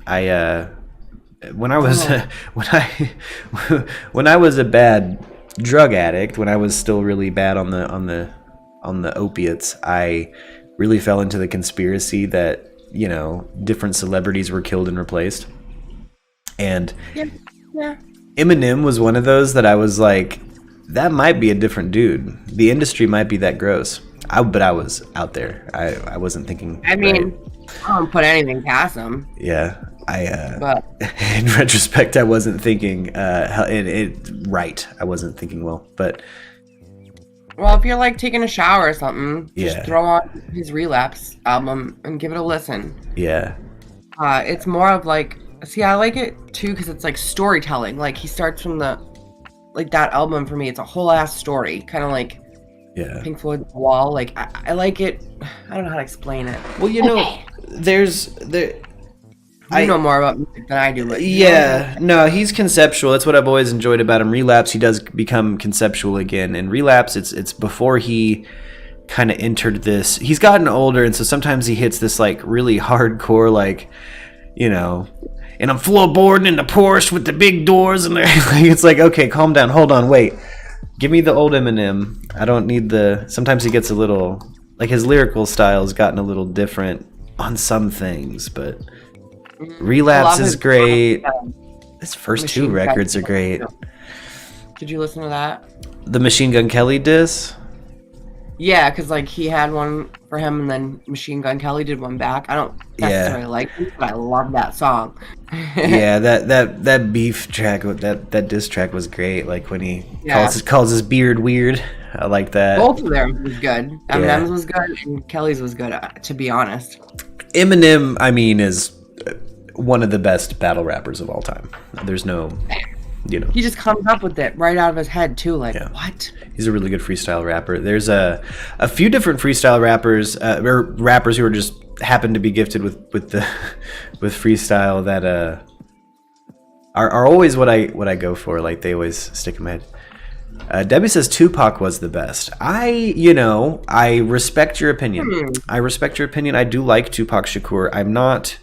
When I was a bad drug addict, when I was still really bad on the opiates, I really fell into the conspiracy that, you know, different celebrities were killed and replaced. And Yeah. Eminem was one of those that I was like, that might be a different dude. The industry might be that gross. But I was out there. I wasn't thinking. I mean, I don't put anything past him. Yeah. But In retrospect, I wasn't thinking right. I wasn't thinking well. But well, if you're like taking a shower or something, Yeah. just throw on his Relapse album and give it a listen. yeah. It's more of like, see, I like it too because it's like storytelling. Like, he starts from like that album for me. It's a whole ass story, kind of like Yeah. Pink Floyd's Wall. Like, I like it. I don't know how to explain it. Well, you know, You know more about music than I do. But yeah, no, he's conceptual. That's what I've always enjoyed about him. Relapse, he does become conceptual again. And Relapse, it's before he kind of entered this. He's gotten older, and so sometimes he hits this like really hardcore, like, you know, and I'm floorboarding in the Porsche with the big doors, and it's like, okay, calm down, hold on, wait. Give me the old Eminem. I don't need the... Sometimes he gets a little... Like, his lyrical style has gotten a little different on some things, but... Relapse is great. His first two records are great. Did you listen to that? The Machine Gun Kelly diss? Yeah, because, like, he had one for him, and then Machine Gun Kelly did one back. I don't necessarily like it, but I love that song. Yeah, that beef track, that diss track was great. Like, when he calls his beard weird. I like that. Both of them was good. Eminem's was good, and Kelly's was good, to be honest. Eminem, I mean, is one of the best battle rappers of all time. There's no... You know, he just comes up with it right out of his head too. Like, what? He's a really good freestyle rapper. There's a few different freestyle rappers, or rappers who are just happen to be gifted with freestyle that are always what I go for. Like, they always stick in my head. Debbie says Tupac was the best. I respect your opinion. I respect your opinion. I do like Tupac Shakur. I'm not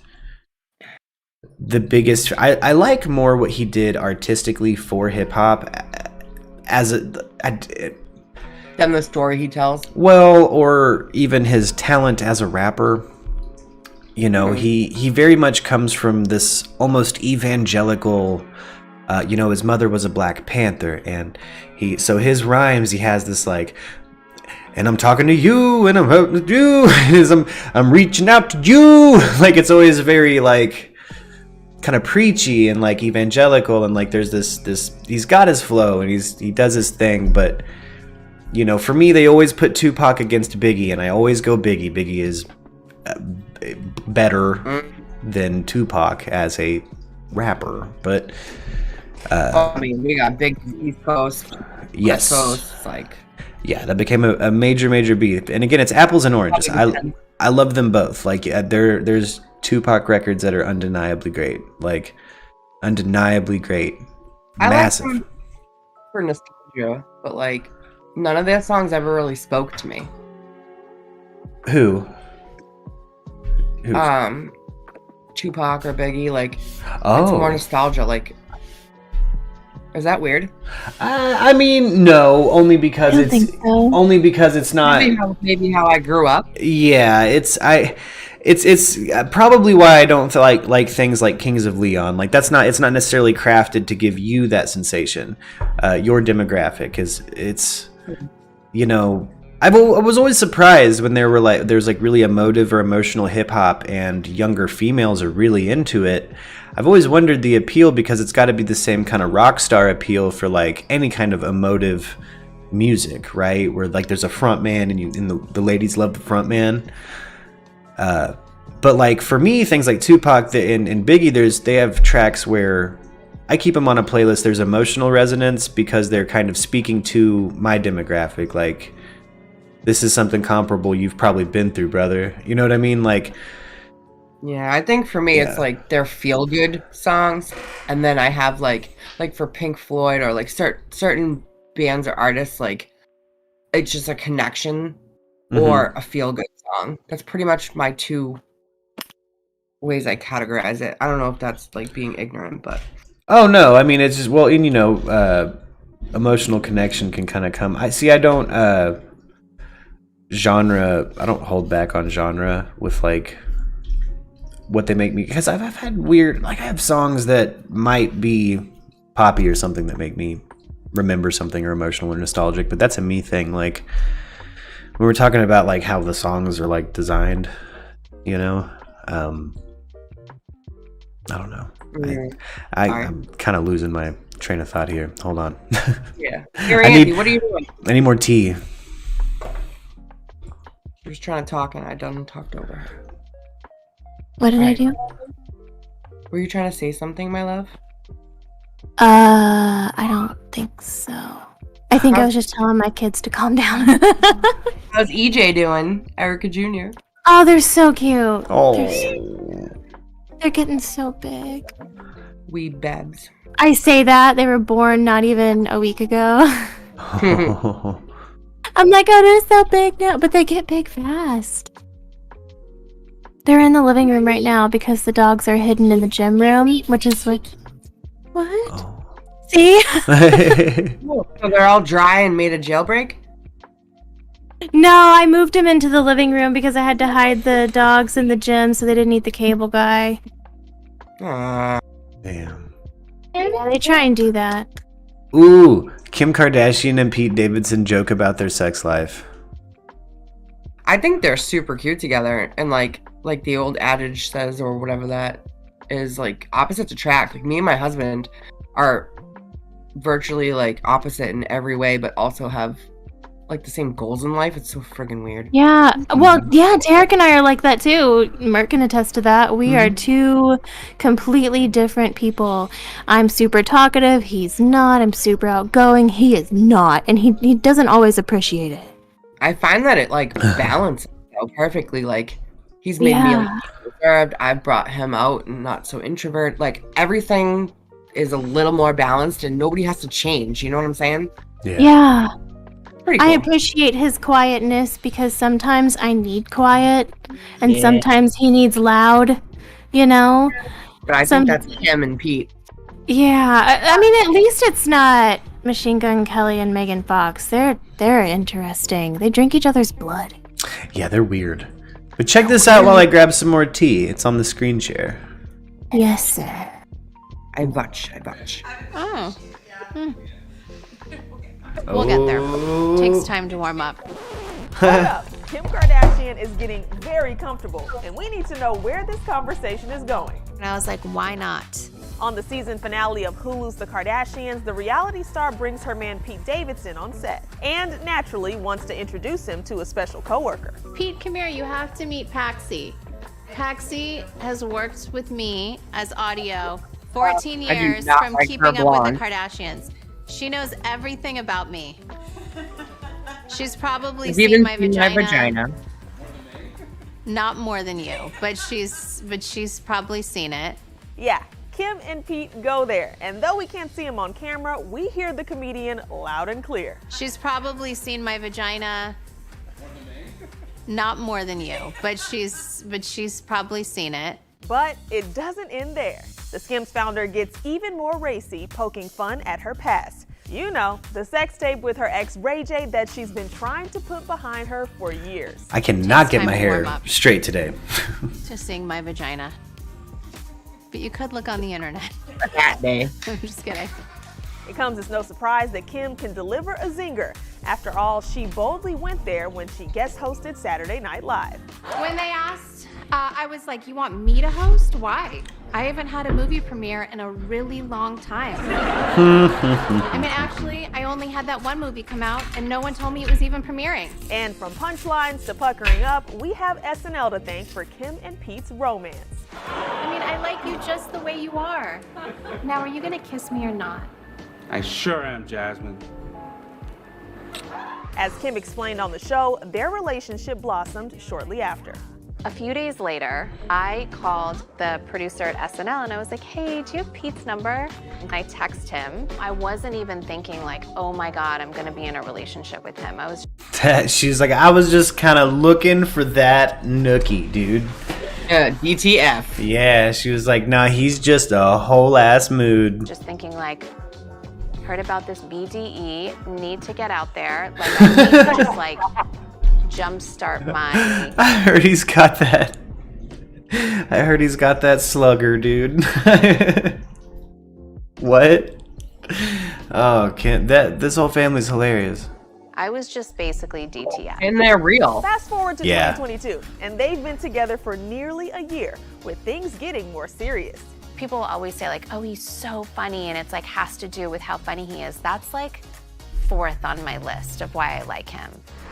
the biggest... I like more what he did artistically for hip-hop as than the story he tells. Well, or even his talent as a rapper. You know, he very much comes from this almost evangelical... you know, his mother was a Black Panther, and his rhymes, he has this like... And I'm talking to you, and I'm hoping to you, I'm reaching out to you. Like, it's always very like... kind of preachy and like evangelical, and like there's this he's got his flow and he does his thing. But you know, for me, they always put Tupac against Biggie, and I always go Biggie. Biggie is better than Tupac as a rapper. But I mean, we got big East Coast, yes, West Coast, like, yeah, that became a major beef. And again, it's apples and oranges. I love them both. Like, there's Tupac records that are undeniably great. Like, undeniably great. Massive. I like them for nostalgia, but like, none of their songs ever really spoke to me. Who? Tupac or Biggie, like, it's more nostalgia. Like, is that weird? I mean, no, only because only because it's not maybe how I grew up. Yeah, it's probably why I don't like things like Kings of Leon. Like, it's not necessarily crafted to give you that sensation. Your demographic it's you know, I was always surprised when there's like really emotive or emotional hip hop and younger females are really into it. I've always wondered the appeal, because it's got to be the same kind of rock star appeal for like any kind of emotive music, right? Where like there's a front man and the ladies love the front man. But like for me, things like Tupac and Biggie, they have tracks where I keep them on a playlist. There's emotional resonance because they're kind of speaking to my demographic. Like, this is something comparable you've probably been through, brother. You know what I mean? Like, yeah, I think for me, it's like they're feel good songs, and then I have like for Pink Floyd or like certain bands or artists, like it's just a connection or a feel good song. That's pretty much my two ways I categorize it. I don't know if that's like being ignorant, but oh no, I mean, it's just, well, and you know, emotional connection can kind of come. I don't hold back on genre with like what they make me, because I've had weird, like, I have songs that might be poppy or something that make me remember something or emotional or nostalgic, but that's a me thing. Like, when we're talking about like how the songs are like designed, you know, I don't know. I'm kind of losing my train of thought here. Hold on. Yeah. Here, Andy, what are you doing? I need more tea. She was trying to talk and I done talked over her. What did I do? Were you trying to say something, my love? I don't think so. I think I was just telling my kids to calm down. How's EJ doing? Erica Jr.? Oh, they're so cute. Oh. They're getting so big. Wee babs. I say that. They were born not even a week ago. I'm like, oh, they're so big now. But they get big fast. They're in the living room right now because the dogs are hidden in the gym room, which is what? What? Oh. See? So they're all dry and made a jailbreak? No, I moved them into the living room because I had to hide the dogs in the gym so they didn't eat the cable guy. Damn. Yeah, they try and do that. Ooh, Kim Kardashian and Pete Davidson joke about their sex life. I think they're super cute together, and like the old adage says, or whatever that is, like opposites attract. Like me and my husband are virtually like opposite in every way, but also have like the same goals in life. It's so friggin' weird. Yeah, well, yeah, Derek and I are like that too. Murk can attest to that. We are two completely different people. I'm super talkative. He's not. I'm super outgoing. He is not. And he doesn't always appreciate it. I find that it like balances out perfectly. Like he's made me a little reserved. I've brought him out and not so introvert. Like everything is a little more balanced and nobody has to change. You know what I'm saying? Yeah. Pretty cool. I appreciate his quietness because sometimes I need quiet and sometimes he needs loud, you know? But I think that's him and Pete. Yeah, I mean, at least it's not Machine Gun Kelly and Megan Fox. They're interesting. They drink each other's blood. Yeah, they're weird. But check this out while I grab some more tea. It's on the screen share. Yes, sir. I watch. Oh. We'll get there. Takes time to warm up. Hold up. Kim Kardashian is getting very comfortable, and we need to know where this conversation is going. And I was like, why not? On the season finale of Hulu's The Kardashians, the reality star brings her man Pete Davidson on set, and naturally wants to introduce him to a special coworker. Pete, come here. You have to meet Paxi. Paxi has worked with me as audio 14 years from Keeping Up with the Kardashians. She knows everything about me. She's probably seen my vagina. Not more than you, but she's probably seen it. Yeah, Kim and Pete go there, and though we can't see him on camera, we hear the comedian loud and clear. She's probably seen my vagina. Not more than you, but she's probably seen it. But it doesn't end there. The Skims founder gets even more racy, poking fun at her past. You know, the sex tape with her ex Ray J that she's been trying to put behind her for years. I cannot get my hair straight today. Just seeing my vagina. But you could look on the internet. That day. I'm just kidding. It comes as no surprise that Kim can deliver a zinger. After all, she boldly went there when she guest hosted Saturday Night Live. When they asked, I was like, you want me to host? Why? I haven't had a movie premiere in a really long time. I mean, actually, I only had that one movie come out and no one told me it was even premiering. And from punchlines to puckering up, we have SNL to thank for Kim and Pete's romance. I mean, I like you just the way you are. Now, are you gonna kiss me or not? I sure am, Jasmine. As Kim explained on the show, their relationship blossomed shortly after. A few days later, I called the producer at SNL and I was like, hey, do you have Pete's number? I text him. I wasn't even thinking like, oh my God, I'm gonna be in a relationship with him. I was She's like, I was just kind of looking for that nookie, dude. DTF. Yeah, she was like, nah, he's just a whole ass mood. just thinking like, heard about this BDE, need to get out there. Like, I need to just like jumpstart my... I heard he's got that slugger, dude. What? Oh, this whole family's hilarious. I was just basically DTF. And they're real. Fast forward to 2022, and they've been together for nearly a year, with things getting more serious. People always say like, oh, he's so funny, and it's like has to do with how funny he is. That's like 4th on my list of why I like him.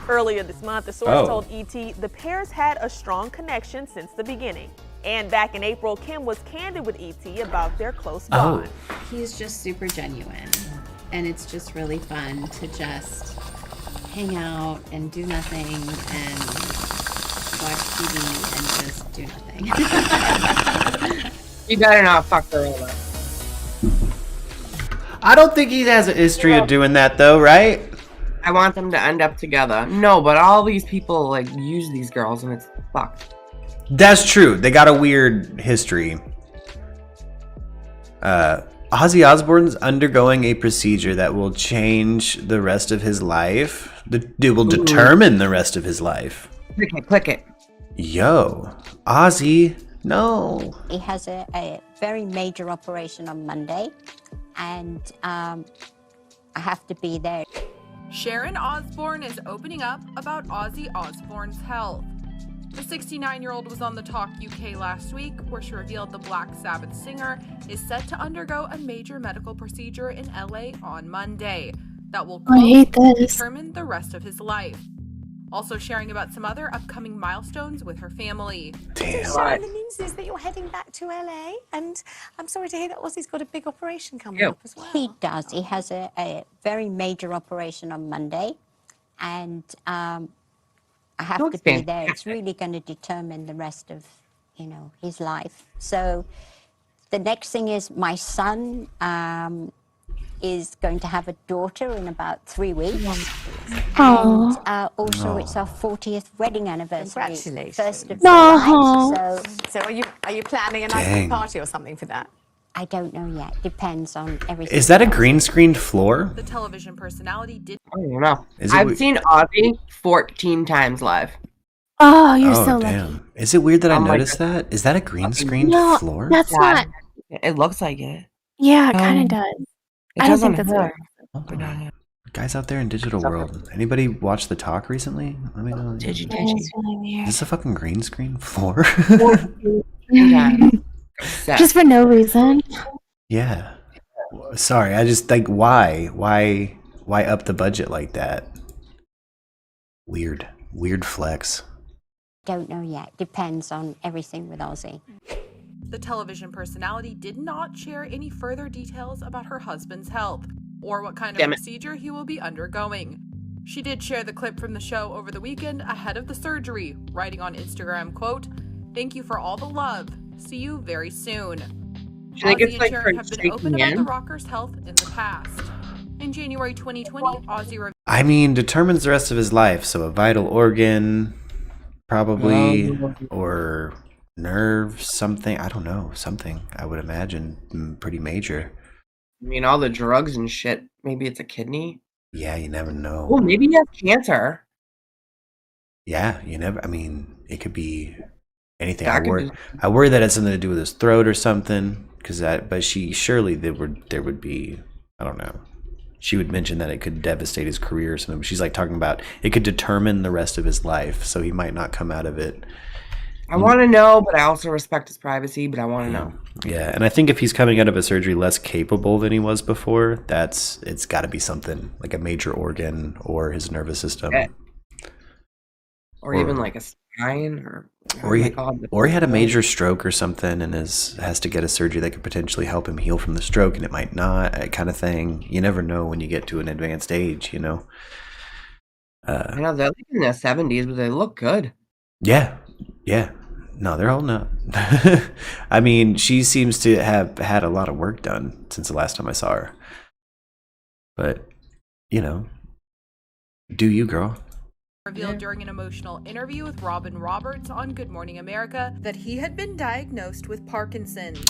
Earlier this month, the source told ET the pairs had a strong connection since the beginning. And back in April, Kim was candid with ET about their close bond. He's just super genuine. And it's just really fun to just hang out and do nothing and watch TV and just do nothing. You better not fuck her over. I don't think he has a history of doing that, though, right? I want them to end up together. No, but all these people like use these girls, and it's fucked. That's true. They got a weird history. Ozzy Osbourne's undergoing a procedure that will change the rest of his life. It will determine the rest of his life. Click it. Yo, Ozzy, no. He has a very major operation on Monday, and I have to be there. Sharon Osbourne is opening up about Ozzy Osbourne's health. The 69-year-old was on the Talk UK last week, where she revealed the Black Sabbath singer is set to undergo a major medical procedure in LA on Monday that will determine the rest of his life. Also sharing about some other upcoming milestones with her family. Damn. So the news is that you're heading back to LA, and I'm sorry to hear that Ozzy's got a big operation coming up as well. He does. He has a very major operation on Monday, and I have to be there. It's really going to determine the rest of, his life. So the next thing is my son is going to have a daughter in about 3 weeks. And also it's our 40th wedding anniversary. Congratulations. 1st of July. So are you planning a nice party or something for that? I don't know yet. Depends on everything. Is that a green screened floor? The television personality did. I don't know. I've seen Ozzy 14 times live. Oh, you're so lucky. Is it weird that I noticed that? Is that a green screened floor? That's not. It looks like it. Yeah, it kind of does. I don't think that's weird. Guys out there in digital world, anybody watch The Talk recently? Let me know. Is this a fucking green screen floor? Just for no reason. Yeah. Sorry, I just like why up the budget like that? Weird flex. Don't know yet. Depends on everything with Ozzy. The television personality did not share any further details about her husband's health or what kind of procedure he will be undergoing. She did share the clip from the show over the weekend ahead of the surgery, writing on Instagram, quote, "Thank you for all the love. See you very soon." Ozzy and Sharon have been open about the rocker's health in the past. In January 2020, Ozzy determines the rest of his life, so a vital organ, probably, or nerve, something. I don't know, something. I would imagine pretty major. I mean, all the drugs and shit. Maybe it's a kidney. Yeah, you never know. Well, maybe he has cancer. Yeah, you never. I mean, it could be anything. I worry that it's something to do with his throat or something. But there would be. I don't know. She would mention that it could devastate his career or something. She's like talking about it could determine the rest of his life, so he might not come out of it. I want to know, but I also respect his privacy, but I want to know. Yeah, and I think if he's coming out of a surgery less capable than he was before, it's got to be something like a major organ or his nervous system. Yeah. Or even like a spine or he had a major stroke or something and has to get a surgery that could potentially help him heal from the stroke, and it might not, kind of thing. You never know when you get to an advanced age, I know they're like in their 70s, but they look good. Yeah. No, they're all not. I mean, she seems to have had a lot of work done since the last time I saw her. But, do you, girl? Revealed during an emotional interview with Robin Roberts on Good Morning America that he had been diagnosed with Parkinson's.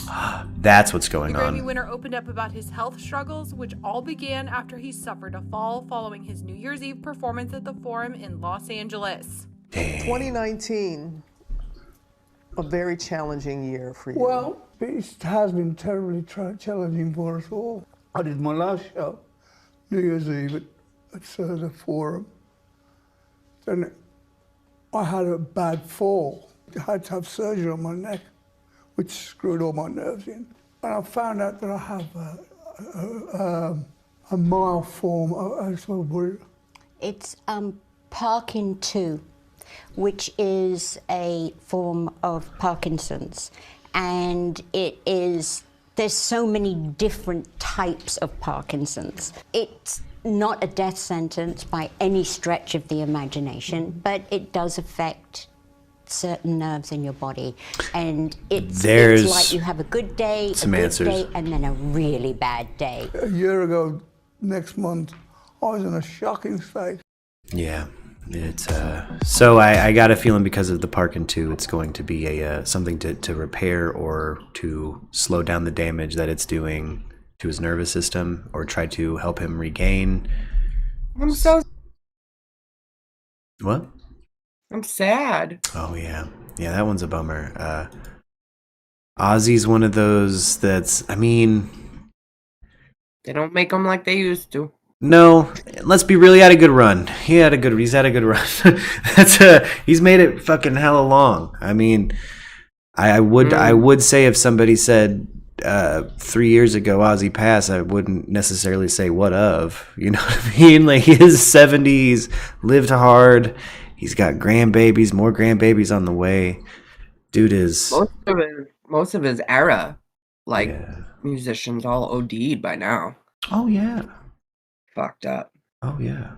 That's what's going on. The Grammy winner opened up about his health struggles, which all began after he suffered a fall following his New Year's Eve performance at the Forum in Los Angeles. Dang. 2019, a very challenging year for you. Well, it has been terribly challenging for us all. I did my last show, New Year's Eve at the Forum. Then I had a bad fall. I had to have surgery on my neck, which screwed all my nerves in. And I found out that I have a mild form. It's Parkin 2, which is a form of Parkinson's. And there's so many different types of Parkinson's. It's not a death sentence by any stretch of the imagination, but it does affect certain nerves in your body, and it's like you have a good day, day, and then a really bad day. A year ago, next month, I was in a shocking state. Yeah, it's so I got a feeling because of the Parkin 2, it's going to be a something to repair or to slow down the damage that it's doing to his nervous system, or try to help him regain. I'm so. What? I'm sad. Oh yeah, that one's a bummer. Ozzy's one of those that's, I mean, they don't make them like they used to. No, let's be real. He had a good run. He's had a good run. He's made it fucking hella long. I mean, I would say if somebody said 3 years ago Ozzy passed, I wouldn't necessarily say what of. You know what I mean? Like, his 70s, lived hard. He's got grandbabies, more grandbabies on the way. Dude is most of his era, like musicians all OD'd by now. Oh yeah. Fucked up. Oh yeah.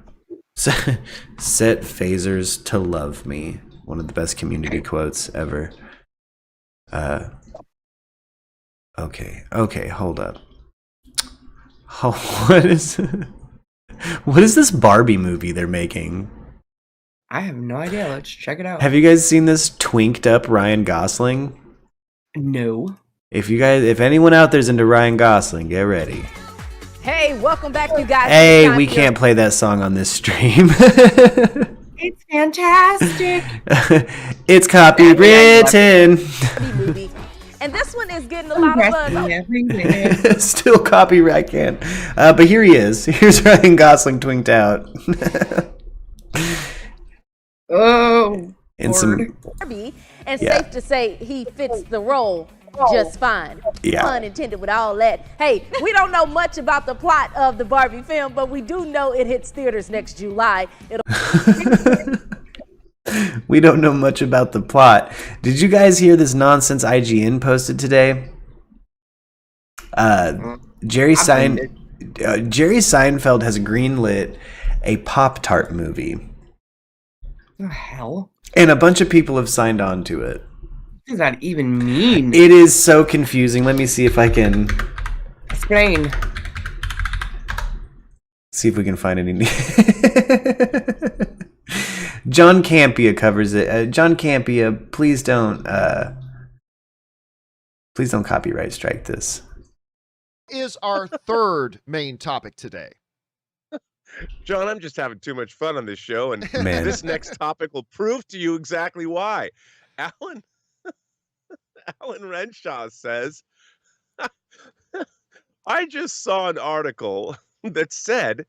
Set phasers to love me. One of the best Community quotes ever. Okay, hold up. What is this Barbie movie they're making? I have no idea. Let's check it out. Have you guys seen this twinked up Ryan Gosling? No. If anyone out there's into Ryan Gosling, get ready. Hey, welcome back, you guys. Hey, we can't play that song on this stream. It's fantastic. It's copywritten. And this one is getting a lot of buzz. Still copyright can. But here he is. Here's Ryan Gosling twinked out. Oh. And some. And safe to say he fits the role just fine. Yeah. Pun intended with all that. Hey, we don't know much about the plot of the Barbie film, but we do know it hits theaters next July. We don't know much about the plot. Did you guys hear this nonsense IGN posted today? Jerry Seinfeld has greenlit a Pop-Tart movie. The hell? And a bunch of people have signed on to it. What does that even mean? It is so confusing. Let me see if I can explain. See if we can find any. John Campea covers it. John Campea, please don't copyright strike this. Is our third main topic today. John, I'm just having too much fun on this show, and Man. This next topic will prove to you exactly why. Alan Renshaw says, I just saw an article that said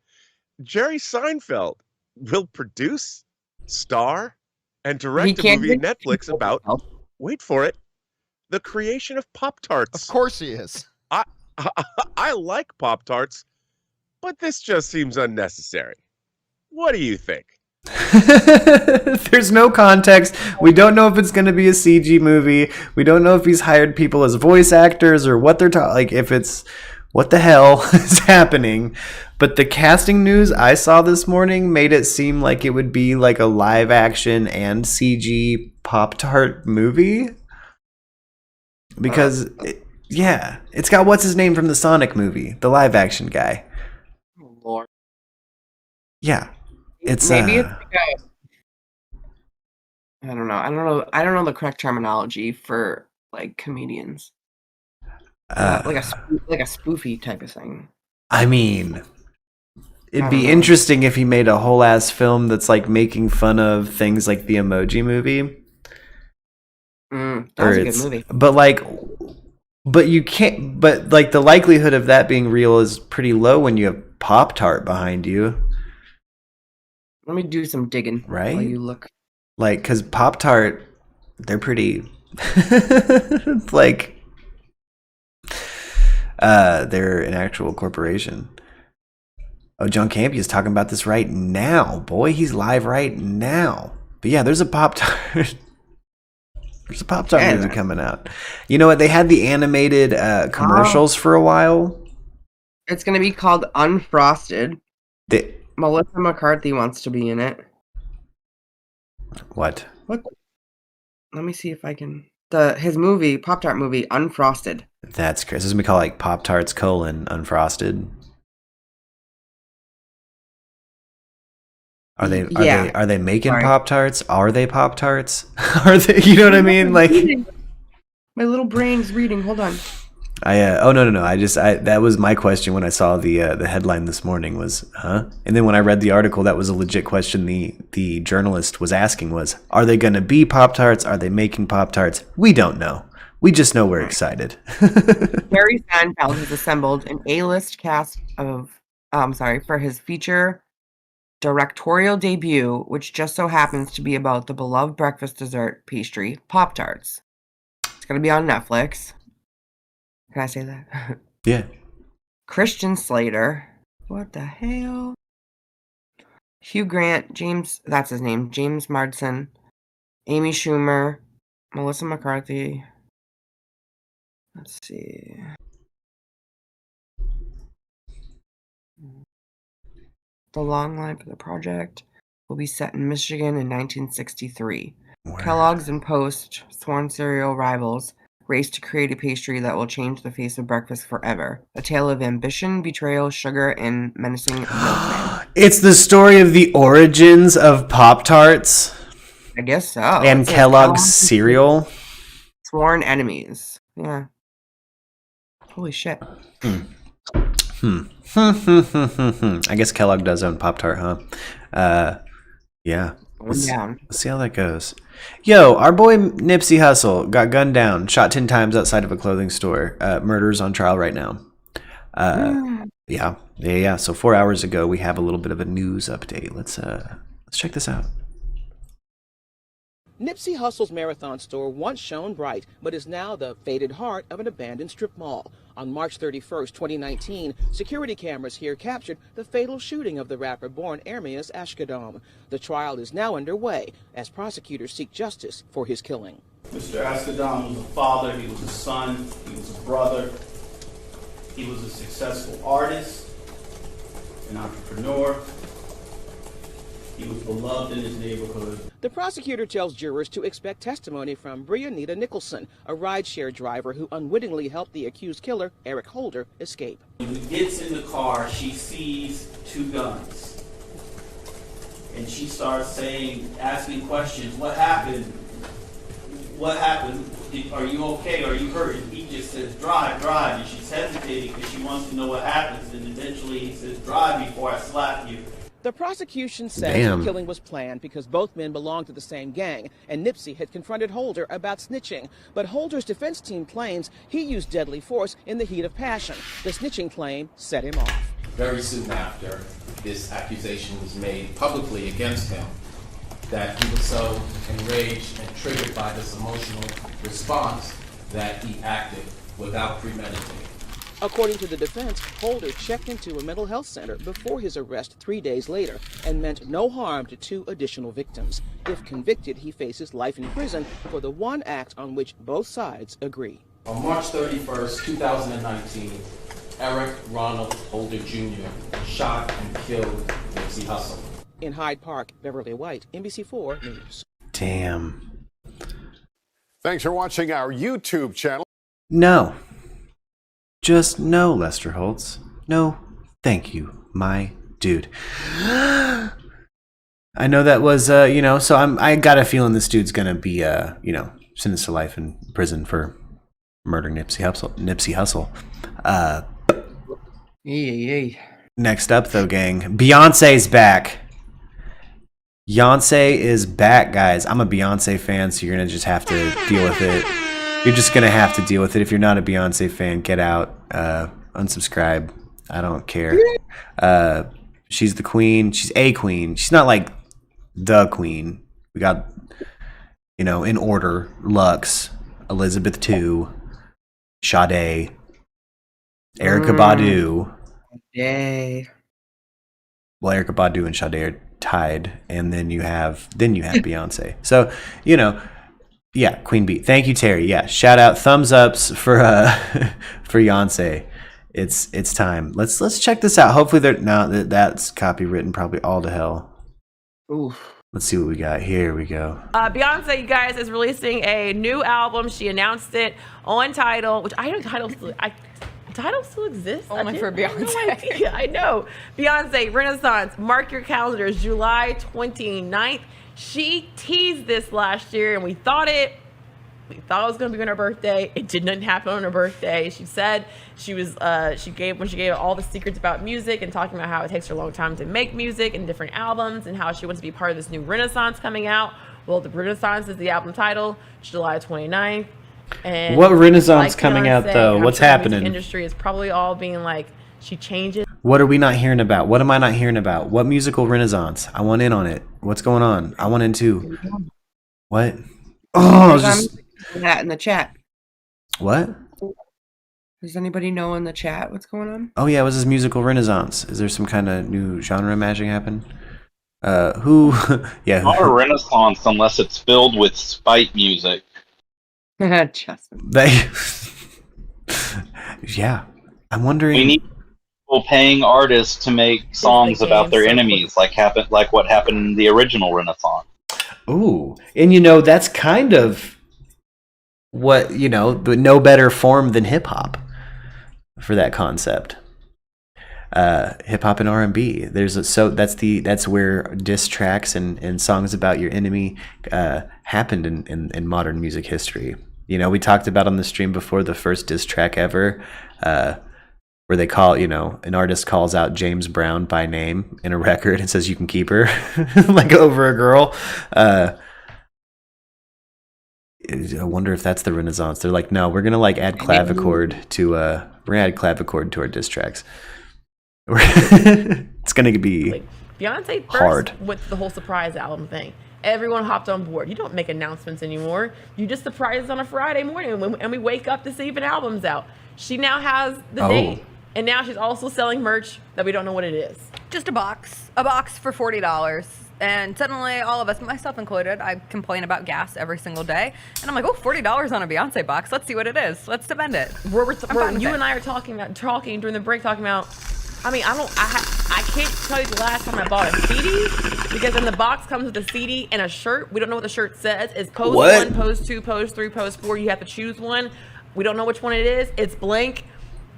Jerry Seinfeld will produce, star, and direct a movie on Netflix about, wait for it, the creation of Pop-Tarts. Of course he is. I like Pop-Tarts, but this just seems unnecessary. What do you think? There's no context. We don't know if it's going to be a CG movie. We don't know if he's hired people as voice actors or what they're talking. Like, if it's what the hell is happening. But the casting news I saw this morning made it seem like it would be like a live action and CG Pop-Tart movie. Because, it's got what's his name from the Sonic movie, the live action guy. Lord. Yeah. It's maybe it's like I don't know the correct terminology for like comedians. Like a spoofy type of thing. I mean, it'd be interesting if he made a whole ass film that's like making fun of things like the Emoji Movie. That was a good movie. But you can't. But like the likelihood of that being real is pretty low when you have Pop-Tart behind you. Let me do some digging. Right? While you look. Like, because Pop-Tart, they're pretty. like, they're an actual corporation. Oh, John Campea is talking about this right now. Boy, he's live right now. But yeah, there's a Pop-Tart. There's a Pop-Tart movie coming out. You know what? They had the animated commercials for a while. It's going to be called Unfrosted. Melissa McCarthy wants to be in it. What? Let me see if I can. His movie, Pop-Tart movie, Unfrosted. That's crazy. This is gonna be called like Pop-Tarts Unfrosted. Are they making Pop-Tarts? Are they Pop-Tarts? Are they, you know what I mean? Like, my little brain's reading. Hold on. No. That was my question when I saw the headline this morning was, huh? And then when I read the article, that was a legit question the journalist was asking was, are they going to be Pop-Tarts? Are they making Pop-Tarts? We don't know. We just know we're excited. Jerry Seinfeld has assembled an A-list cast for his feature directorial debut, which just so happens to be about the beloved breakfast dessert pastry, Pop-Tarts. It's going to be on Netflix. Can I say that? Yeah. Christian Slater. What the hell? Hugh Grant, that's his name, James Marsden, Amy Schumer, Melissa McCarthy. Let's see. The long line for the project will be set in Michigan in 1963. Wow. Kellogg's and Post, sworn cereal rivals, race to create a pastry that will change the face of breakfast forever. A tale of ambition, betrayal, sugar, and menacing milkman. It's the story of the origins of Pop-Tarts. I guess so. And Kellogg's cereal. Sworn enemies. Yeah. Holy shit. I guess Kellogg does own Pop-Tart, huh? Yeah. Let's see how that goes. Yo, our boy Nipsey Hussle got gunned down, shot 10 times outside of a clothing store. Murder's on trial right now. Yeah. So 4 hours ago, we have a little bit of a news update. Let's check this out. Nipsey Hussle's marathon store once shone bright, but is now the faded heart of an abandoned strip mall. On March 31st, 2019, security cameras here captured the fatal shooting of the rapper born Ermias Ashkadom. The trial is now underway as prosecutors seek justice for his killing. Mr. Ashkadom was a father, he was a son, he was a brother, he was a successful artist, an entrepreneur. He was beloved in his neighborhood. The prosecutor tells jurors to expect testimony from Brianita Nicholson, a rideshare driver who unwittingly helped the accused killer, Eric Holder, escape. When he gets in the car, she sees two guns. And she starts asking questions. What happened? What happened? Are you okay? Are you hurt? And he just says, drive. And she's hesitating because she wants to know what happens. And eventually he says, drive before I slap you. The prosecution says the killing was planned because both men belonged to the same gang, and Nipsey had confronted Holder about snitching. But Holder's defense team claims he used deadly force in the heat of passion. The snitching claim set him off. Very soon after this accusation was made publicly against him, that he was so enraged and triggered by this emotional response that he acted without premeditating. According to the defense, Holder checked into a mental health center before his arrest 3 days later and meant no harm to two additional victims. If convicted, he faces life in prison for the one act on which both sides agree. On March 31st, 2019, Eric Ronald Holder Jr. shot and killed Nipsey Hussle. In Hyde Park, Beverly White, NBC4 News. Damn. Thanks for watching our YouTube channel. No. Just no, Lester Holtz. No, thank you, my dude. I know that was, so I got a feeling this dude's gonna be, sentenced to life in prison for murdering Nipsey Hussle. Next up, though, gang, Beyonce's back. Beyonce is back, guys. I'm a Beyonce fan, so you're gonna just have to deal with it. You're just going to have to deal with it. If you're not a Beyonce fan, get out, unsubscribe. I don't care. She's the queen. She's a queen. She's not like the queen. We got, in order, Lux, Elizabeth II, Sade, Erykah Badu. Yay. Well, Erykah Badu and Sade are tied, and then you have Beyonce. So, yeah, Queen Bee. Thank you, Terry. Yeah, shout out, thumbs ups for Beyonce. It's time. Let's check this out. Hopefully that's copywritten probably all to hell. Oof. Let's see what we got. Here we go. Beyonce, you guys, is releasing a new album. She announced it on Tidal, which I know Tidal still exists. Only for Beyonce. I know. Beyonce Renaissance. Mark your calendars, July 29th. She teased this last year, and we thought it was going to be on her birthday. It didn't happen on her birthday. She said she gave all the secrets about music and talking about how it takes her a long time to make music and different albums and how she wants to be part of this new Renaissance coming out. Well, the Renaissance is the album title, July 29th. And what Renaissance coming out though? What's happening? The music industry is probably all being like, she changes. What are we not hearing about? What am I not hearing about? What musical Renaissance? I want in on it. What's going on? I want in too. What? Oh, just that in the chat. What? Does anybody know in the chat what's going on? Oh yeah, it was this musical Renaissance. Is there some kind of new genre magic happen? Who? Yeah. Not a Renaissance unless it's filled with spite music. Justin. Yeah, I'm wondering. We need people paying artists to make songs about their enemies, like what happened in the original Renaissance. Ooh, and that's kind of what but no better form than hip hop for that concept. Hip hop and R&B. That's where diss tracks and songs about your enemy happened in modern music history. We talked about on the stream before the first diss track ever, where they call an artist calls out James Brown by name in a record and says you can keep her like over a girl. I wonder if that's the Renaissance. They're like, no, we're gonna add clavichord to our diss tracks. It's gonna be Beyonce first hard with the whole surprise album thing. Everyone hopped on board. You don't make announcements anymore. You just surprise us on a Friday morning and we wake up to see if an album's out. She now has the date, and now she's also selling merch that we don't know what it is. Just a box for $40. And suddenly, all of us, myself included, I complain about gas every single day. And I'm like, $40 on a Beyonce box. Let's see what it is. Let's spend it. You and I are talking during the break, talking about. I can't tell you the last time I bought a CD because in the box comes with a CD and a shirt. We don't know what the shirt says. It's pose 1, pose 2, pose 3, pose 4. You have to choose one. We don't know which one it is. It's blank.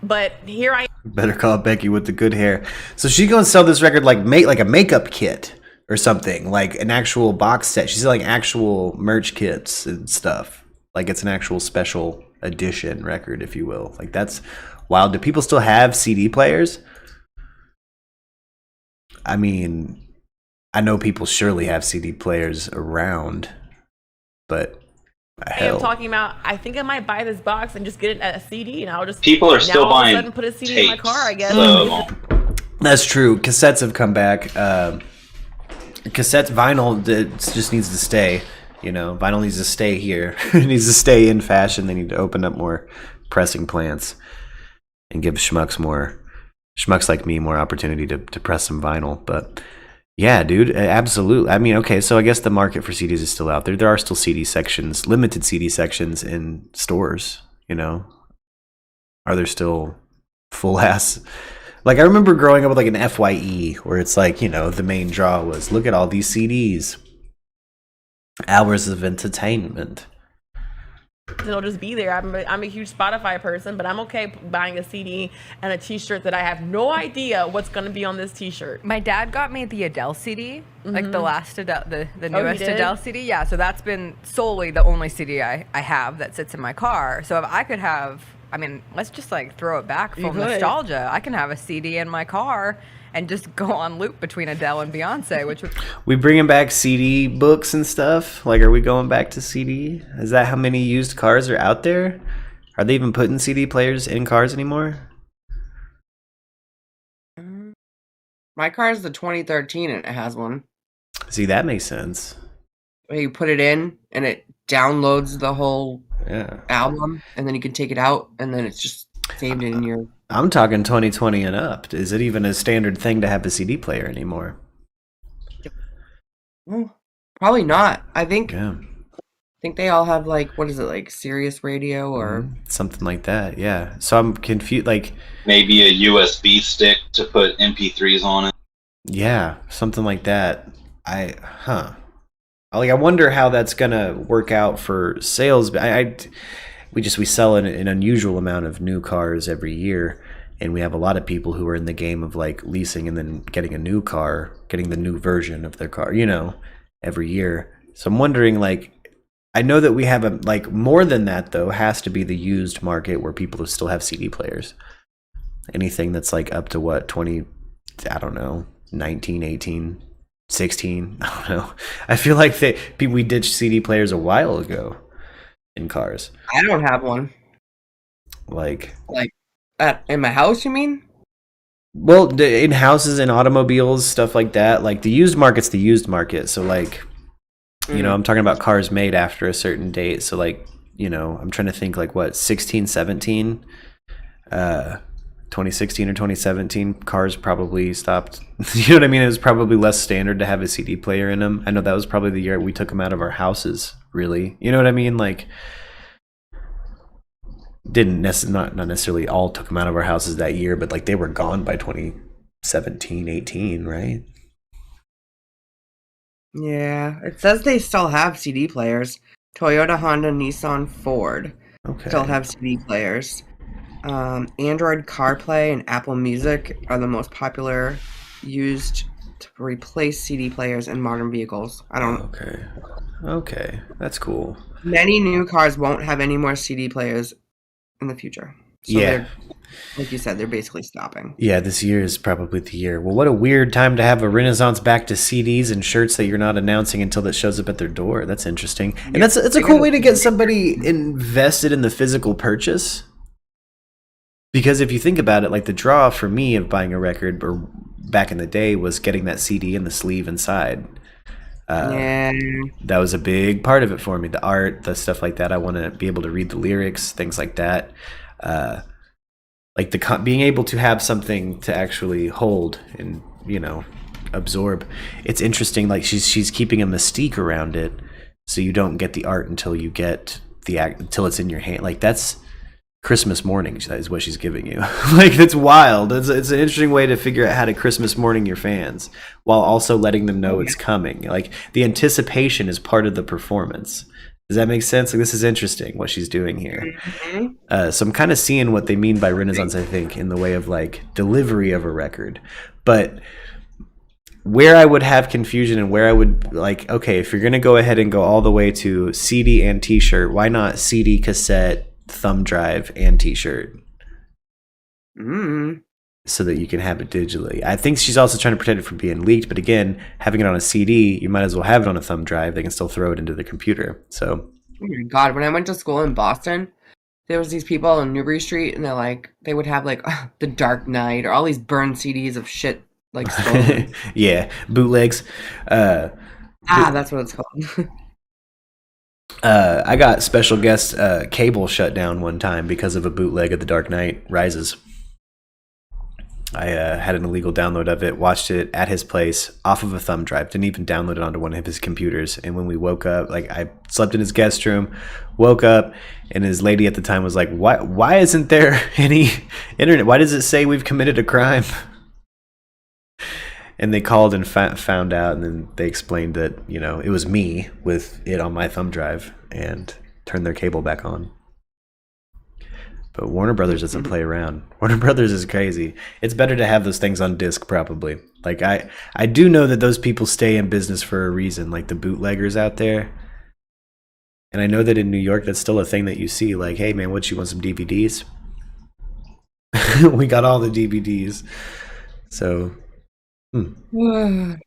But here I am. Better call Becky with the good hair. So she's gonna sell this record like a makeup kit or something, like an actual box set. She's selling actual merch kits and stuff. Like it's an actual special edition record, if you will. Like that's wild. Do people still have CD players? I mean, I know people surely have CD players around, but I am talking about. I think I might buy this box and just get it at a CD, and I'll just. People are still buying. All of a sudden put a CD in my car, I guess. So. That's true. Cassettes have come back. Vinyl just needs to stay. Vinyl needs to stay here. It needs to stay in fashion. They need to open up more pressing plants and give schmucks like me more opportunity to press some vinyl. But yeah, dude, absolutely. I mean, okay, so I guess the market for CDs is still out there. There are still CD sections, limited CD sections in stores. Are there still full ass? Like I remember growing up with like an FYE where it's like, the main draw was look at all these CDs. Hours of entertainment. It'll just be there. I'm a huge Spotify person, but I'm okay buying a CD and a T-shirt that I have no idea what's going to be on this T-shirt. My dad got me the Adele CD, like the last Adele, the newest Adele CD. Yeah, so that's been solely the only CD I have that sits in my car. So if I could have, let's just throw it back full nostalgia. I can have a CD in my car and just go on loop between Adele and Beyonce, which would... We bringing back CD books and stuff? Like, are we going back to CD? Is that how many used cars are out there? Are they even putting CD players in cars anymore? My car is the 2013 and it has one. See, that makes sense. You put it in and it downloads the whole album, and then you can take it out, and then it's just saved in your... I'm talking 2020 and up. Is it even a standard thing to have a CD player anymore? Well, probably not. I think they all have Sirius Radio or something like that. Yeah. So I'm confused. Maybe a USB stick to put MP3s on it. Yeah, something like that. I wonder how that's gonna work out for sales. We sell an unusual amount of new cars every year, and we have a lot of people who are in the game of like leasing and then getting a new car, getting the new version of their car, every year. So I'm wondering, like, I know that we have more than that though has to be the used market where people still have CD players. Anything that's like up to what 20, I don't know, 19, 18, 16, I don't know. I feel like we ditched CD players a while ago in cars. I don't have one. Like in my house, you mean? Well, in houses and automobiles, stuff like that. Like the used market's the used market. So like, I'm talking about cars made after a certain date. So like, I'm trying to think like what 16, 17, 2016 or 2017 cars probably stopped. You know what I mean? It was probably less standard to have a CD player in them. I know that was probably the year we took them out of our houses, really. You know what I mean? Like, not necessarily all took them out of our houses that year, but like they were gone by 2017, 18, right? Yeah, it says they still have CD players. Toyota, Honda, Nissan, Ford still have CD players. Android CarPlay and Apple Music are the most popular used to replace CD players in modern vehicles. Okay, that's cool. Many new cars won't have any more CD players in the future. So like you said, they're basically stopping. Yeah, this year is probably the year. Well, what a weird time to have a renaissance back to CDs and shirts that you're not announcing until that shows up at their door. That's interesting. And that's a cool way to get somebody invested in the physical purchase. Because if you think about it, like the draw for me of buying a record or back in the day was getting that CD in the sleeve inside. That was a big part of it for me. The art, the stuff like that. I want to be able to read the lyrics, things like that. Like being able to have something to actually hold and absorb. It's interesting. Like she's keeping a mystique around it, so you don't get the art until you get until it's in your hand. Like that's Christmas morning is what she's giving you. Like that's wild. It's an interesting way to figure out how to Christmas morning your fans while also letting them know it's coming. Like the anticipation is part of the performance. Does that make sense? Like this is interesting what she's doing here. So I'm kind of seeing what they mean by Renaissance, I think, in the way of like delivery of a record. But where I would have confusion and where I would like, okay, if you're going to go ahead and go all the way to CD and t-shirt, why not CD, cassette, thumb drive, and t-shirt? So that you can have it digitally. I think she's also trying to protect it from being leaked, but again, having it on a CD, you might as well have it on a thumb drive. They can still throw it into the computer. So, oh my god, when I went to school in Boston, there was these people on Newbury Street, and they would have like The Dark Knight or all these burned CDs of shit like stolen. Yeah, bootlegs. That's what it's called. I got special guest cable shut down one time because of a bootleg of The Dark Knight Rises. I had an illegal download of it, watched it at his place off of a thumb drive, didn't even download it onto one of his computers. And when we woke up, like I slept in his guest room, woke up, and his lady at the time was like, why isn't there any internet? Why does it say we've committed a crime? And they called and found out, and then they explained that, it was me with it on my thumb drive and turned their cable back on. But Warner Brothers doesn't play around. Warner Brothers is crazy. It's better to have those things on disc, probably. Like, I do know that those people stay in business for a reason, like the bootleggers out there. And I know that in New York, that's still a thing that you see. Like, hey, man, you want some DVDs? We got all the DVDs. So... I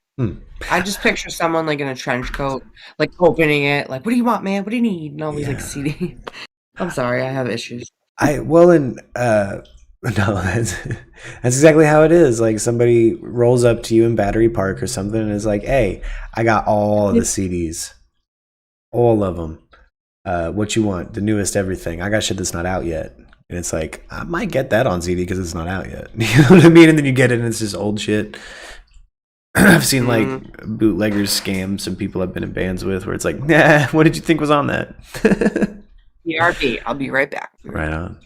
just picture someone like in a trench coat, like opening it, like, what do you want, man? What do you need? And all these like CD. I'm sorry, I have issues. No, that's exactly how it is. Like somebody rolls up to you in Battery Park or something and is like, hey, I got all of the CDs. All of them. What you want? The newest everything. I got shit that's not out yet. And it's like, I might get that on CD because it's not out yet. You know what I mean? And then you get it and it's just old shit. I've seen like bootleggers scam some people I've been in bands with where it's like, nah, what did you think was on that? BRB, I'll be right back. Right on.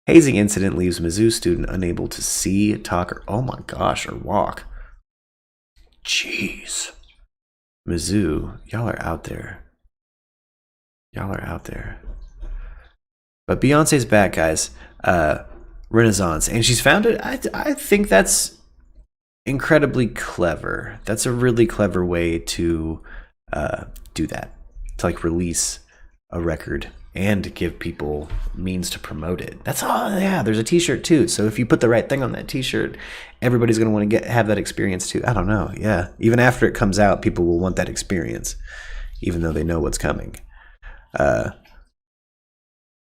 Hazing incident leaves Mizzou student unable to see, talk, or walk. Jeez. Mizzou, y'all are out there. Y'all are out there. But Beyonce's back, guys. Renaissance. And she's found it. I think that's incredibly clever. That's a really clever way to do that. To like release a record and give people means to promote it. That's all. Yeah, there's a t-shirt too. So if you put the right thing on that t-shirt, everybody's going to want to have that experience too. I don't know. Yeah. Even after it comes out, people will want that experience, even though they know what's coming.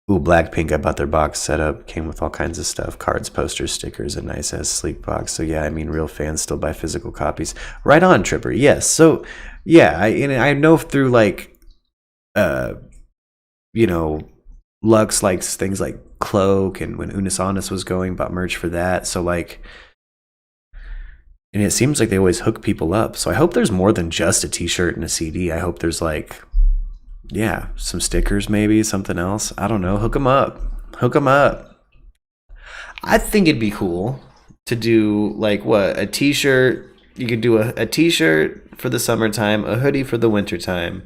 Blackpink, I bought their box set up. Came with all kinds of stuff. Cards, posters, stickers, a nice ass sleek box. So yeah, I mean, real fans still buy physical copies. Right on, Tripper. Yes. So yeah, I know through like, Lux likes things like Cloak, and when Unis Honest was going, bought merch for that. So like, and it seems like they always hook people up. So I hope there's more than just a t-shirt and a CD. I hope there's like, yeah, some stickers, maybe something else. I don't know. Hook them up. Hook them up. I think it'd be cool to do like what? A t-shirt. You could do a t-shirt for the summertime, a hoodie for the wintertime.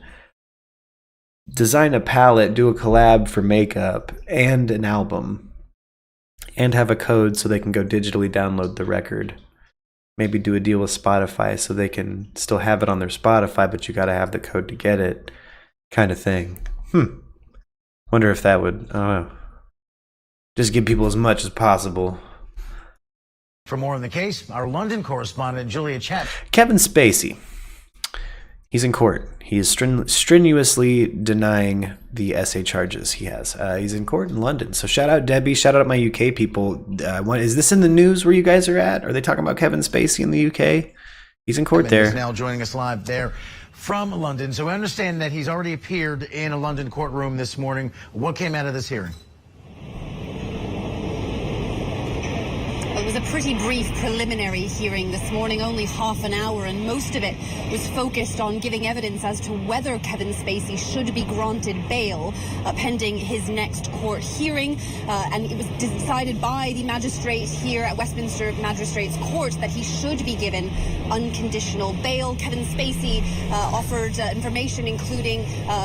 Design a palette, do a collab for makeup and an album. And have a code so they can go digitally download the record. Maybe do a deal with Spotify so they can still have it on their Spotify, but you got to have the code to get it. Kind of thing. Wonder if that would, I don't know, just give people as much as possible. For more on the case, our London correspondent, Julia Chat. Kevin Spacey. He's in court. He is strenuously denying the essay charges he has. He's in court in London. So shout out Debbie. Shout out my UK people. Is this in the news where you guys are at? Are they talking about Kevin Spacey in the UK? He's in court there. He's now joining us live there from London. So I understand that he's already appeared in a London courtroom this morning. What came out of this hearing? It was a pretty brief preliminary hearing this morning, only half an hour, and most of it was focused on giving evidence as to whether Kevin Spacey should be granted bail pending his next court hearing. And it was decided by the magistrate here at Westminster Magistrates Court that he should be given unconditional bail. Kevin Spacey offered information including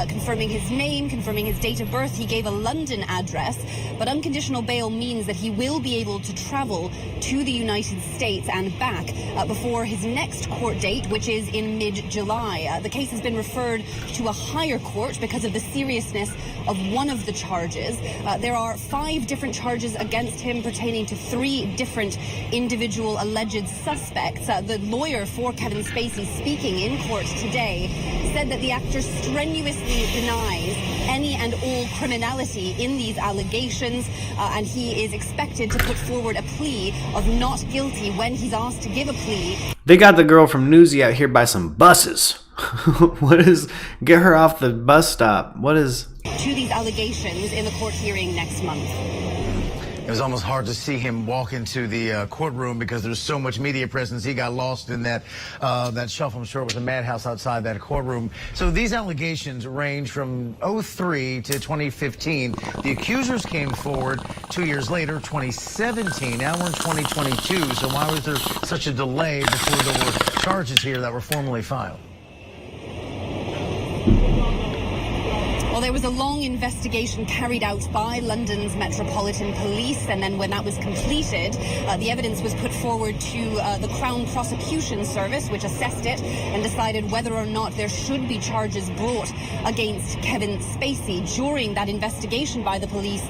confirming his name, confirming his date of birth. He gave a London address, but unconditional bail means that he will be able to travel to the United States and back before his next court date, which is in mid-July. The case has been referred to a higher court because of the seriousness of one of the charges. There are 5 different charges against him pertaining to 3 different individual alleged suspects. The lawyer for Kevin Spacey, speaking in court today, said that the actor strenuously denies any and all criminality in these allegations, and he is expected to put forward a plea of not guilty when he's asked to give a plea. They got the girl from Newsy out here by some buses. What is, get her off the bus stop. What is? To these allegations in the court hearing next month. It was almost hard to see him walk into the courtroom because there's so much media presence. He got lost in that shuffle. I'm sure it was a madhouse outside that courtroom. So these allegations range from 2003 to 2015. The accusers came forward 2 years later, 2017. Now we're in 2022. So why was there such a delay before there were charges here that were formally filed? Well, there was a long investigation carried out by London's Metropolitan Police, and then when that was completed, the evidence was put forward to the Crown Prosecution Service, which assessed it and decided whether or not there should be charges brought against Kevin Spacey. During that investigation by the police,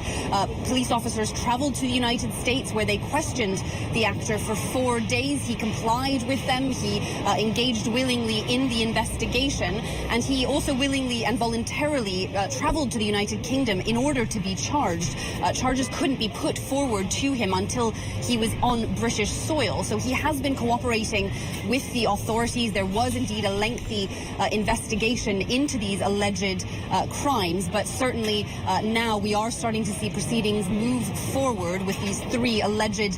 police officers traveled to the United States where they questioned the actor for 4 days. He complied with them. He engaged willingly in the investigation, and he also willingly and voluntarily traveled to the United Kingdom in order to be charged. Charges couldn't be put forward to him until he was on British soil. So he has been cooperating with the authorities. There was indeed a lengthy investigation into these alleged crimes, but certainly now we are starting to see proceedings move forward with these 3 alleged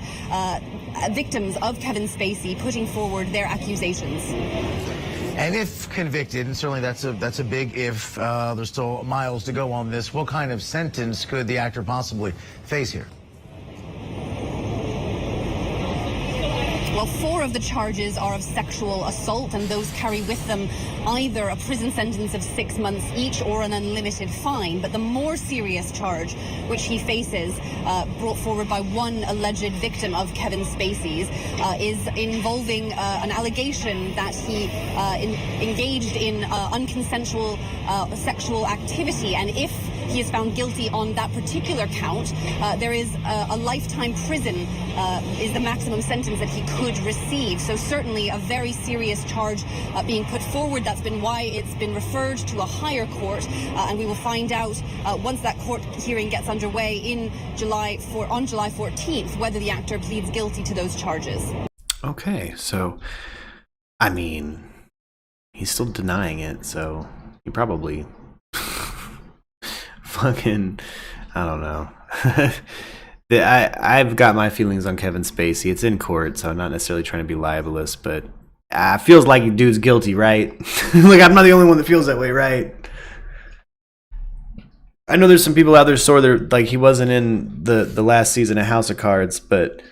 victims of Kevin Spacey putting forward their accusations. And if convicted, and certainly that's a big if, there's still miles to go on this, what kind of sentence could the actor possibly face here? Well, 4 of the charges are of sexual assault, and those carry with them either a prison sentence of 6 months each or an unlimited fine. But the more serious charge, which he faces, brought forward by one alleged victim of Kevin Spacey's, is involving an allegation that he engaged in unconsensual sexual activity. And if he is found guilty on that particular count, there is a lifetime prison is the maximum sentence that he could receive. So certainly a very serious charge being put forward. That's been why it's been referred to a higher court, and we will find out once that court hearing gets underway on July 14th whether the actor pleads guilty to those charges. Okay, so I mean, he's still denying it, so he probably fucking, I don't know. I've got my feelings on Kevin Spacey. It's in court, so I'm not necessarily trying to be libelous, but feels like dude's guilty, right? Like, I'm not the only one that feels that way, right? I know there's some people out there sore they're like he wasn't in the last season of House of Cards, but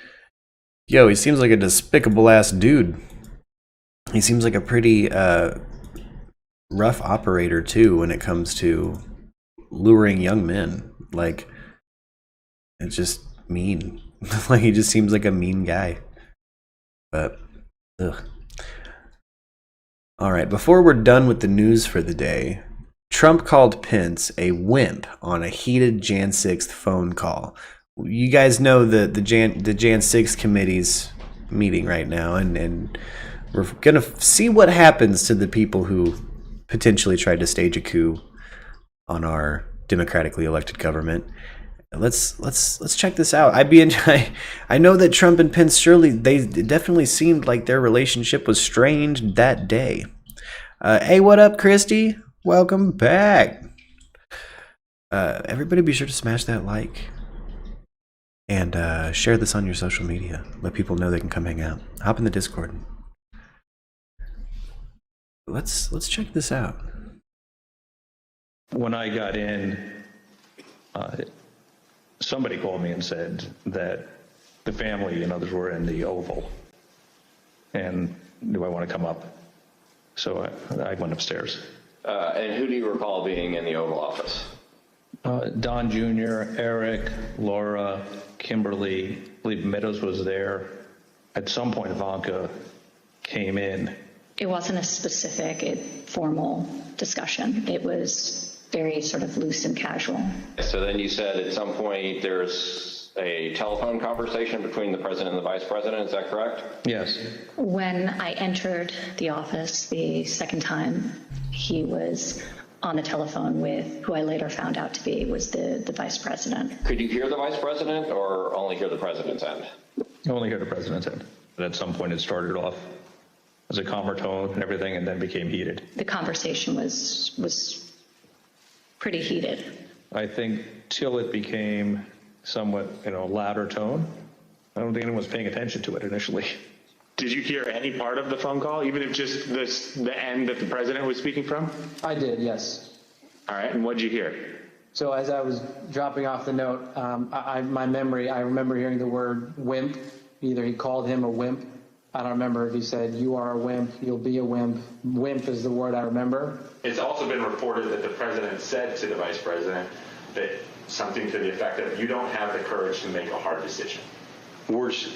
yo, he seems like a despicable ass dude. He seems like a pretty rough operator too when it comes to luring young men. Like, it's just mean. Like, he just seems like a mean guy. But ugh. All right, before we're done with the news for the day, Trump called Pence a wimp on a heated Jan 6th phone call. You guys know the Jan 6th committee's meeting right now, and we're gonna see what happens to the people who potentially tried to stage a coup on our democratically elected government. Let's check this out. I know that Trump and Pence, surely it definitely seemed like their relationship was strained that day. Hey, what up, Christy? Welcome back. Everybody be sure to smash that like and share this on your social media. Let people know they can come hang out. Hop in the Discord. Let's check this out. When I got in, somebody called me and said that the family and others were in the Oval, and do I want to come up? So I went upstairs. And who do you recall being in the Oval Office? Don Jr., Eric, Laura, Kimberly, I believe Meadows was there. At some point, Ivanka came in. It wasn't a specific, formal discussion. It was very sort of loose and casual. So then you said at some point there's a telephone conversation between the president and the vice president. Is that correct? Yes. When I entered the office the second time, he was on the telephone with who I later found out to be was the vice president. Could you hear the vice president or only hear the president's end? Only hear the president's end. But at some point it started off as a calmer tone and everything, and then became heated. The conversation was pretty heated. I think till it became somewhat, louder tone. I don't think anyone was paying attention to it initially. Did you hear any part of the phone call, even if just the end that the president was speaking from? I did, yes. All right, and what did you hear? So as I was dropping off the note, I remember hearing the word wimp. Either he called him a wimp. I don't remember if he said, you are a wimp, you'll be a wimp. Wimp is the word I remember. It's also been reported that the president said to the vice president that something to the effect of, you don't have the courage to make a hard decision. Worse,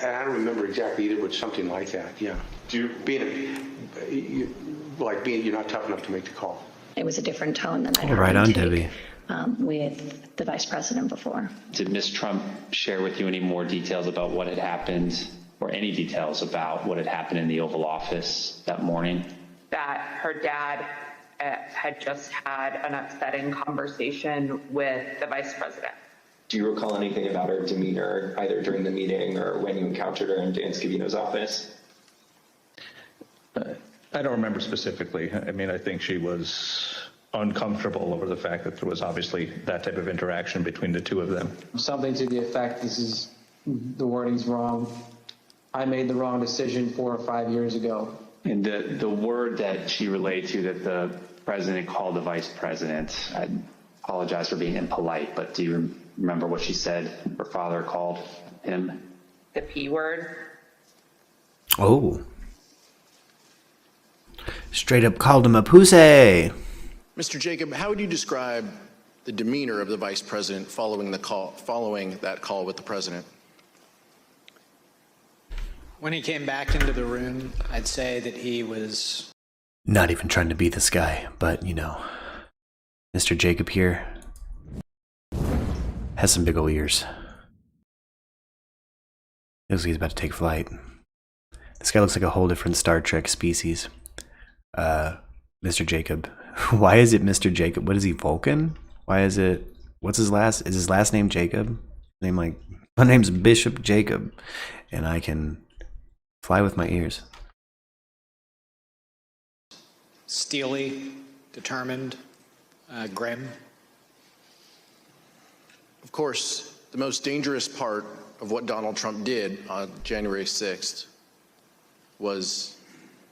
I don't remember exactly either, but something like that, yeah. You're not tough enough to make the call. It was a different tone than I'd Right on, take, Debbie. with the vice president before. Did Ms. Trump share with you any more details about what had happened, or any details about what had happened in the Oval Office that morning? That her dad had just had an upsetting conversation with the vice president. Do you recall anything about her demeanor, either during the meeting or when you encountered her in Dan Scavino's office? I don't remember specifically. I mean, I think she was uncomfortable over the fact that there was obviously that type of interaction between the two of them. Something to the effect, the wording's wrong. I made the wrong decision 4 or 5 years ago. And the word that she relayed to that the president called the vice president, I apologize for being impolite, but do you remember what she said her father called him? The P word? Oh. Straight up called him a pussy. Mr. Jacob, how would you describe the demeanor of the vice president following that call with the president? When he came back into the room, I'd say that he was not even trying to be this guy, but Mr. Jacob here has some big ol' ears. Looks like he's about to take flight. This guy looks like a whole different Star Trek species. Mr. Jacob. Why is it Mr. Jacob? What is he, Vulcan? Why is it... Is his last name Jacob? My name's Bishop Jacob, and I can fly with my ears. steely, determined, grim. Of course, the most dangerous part of what Donald Trump did on January 6th was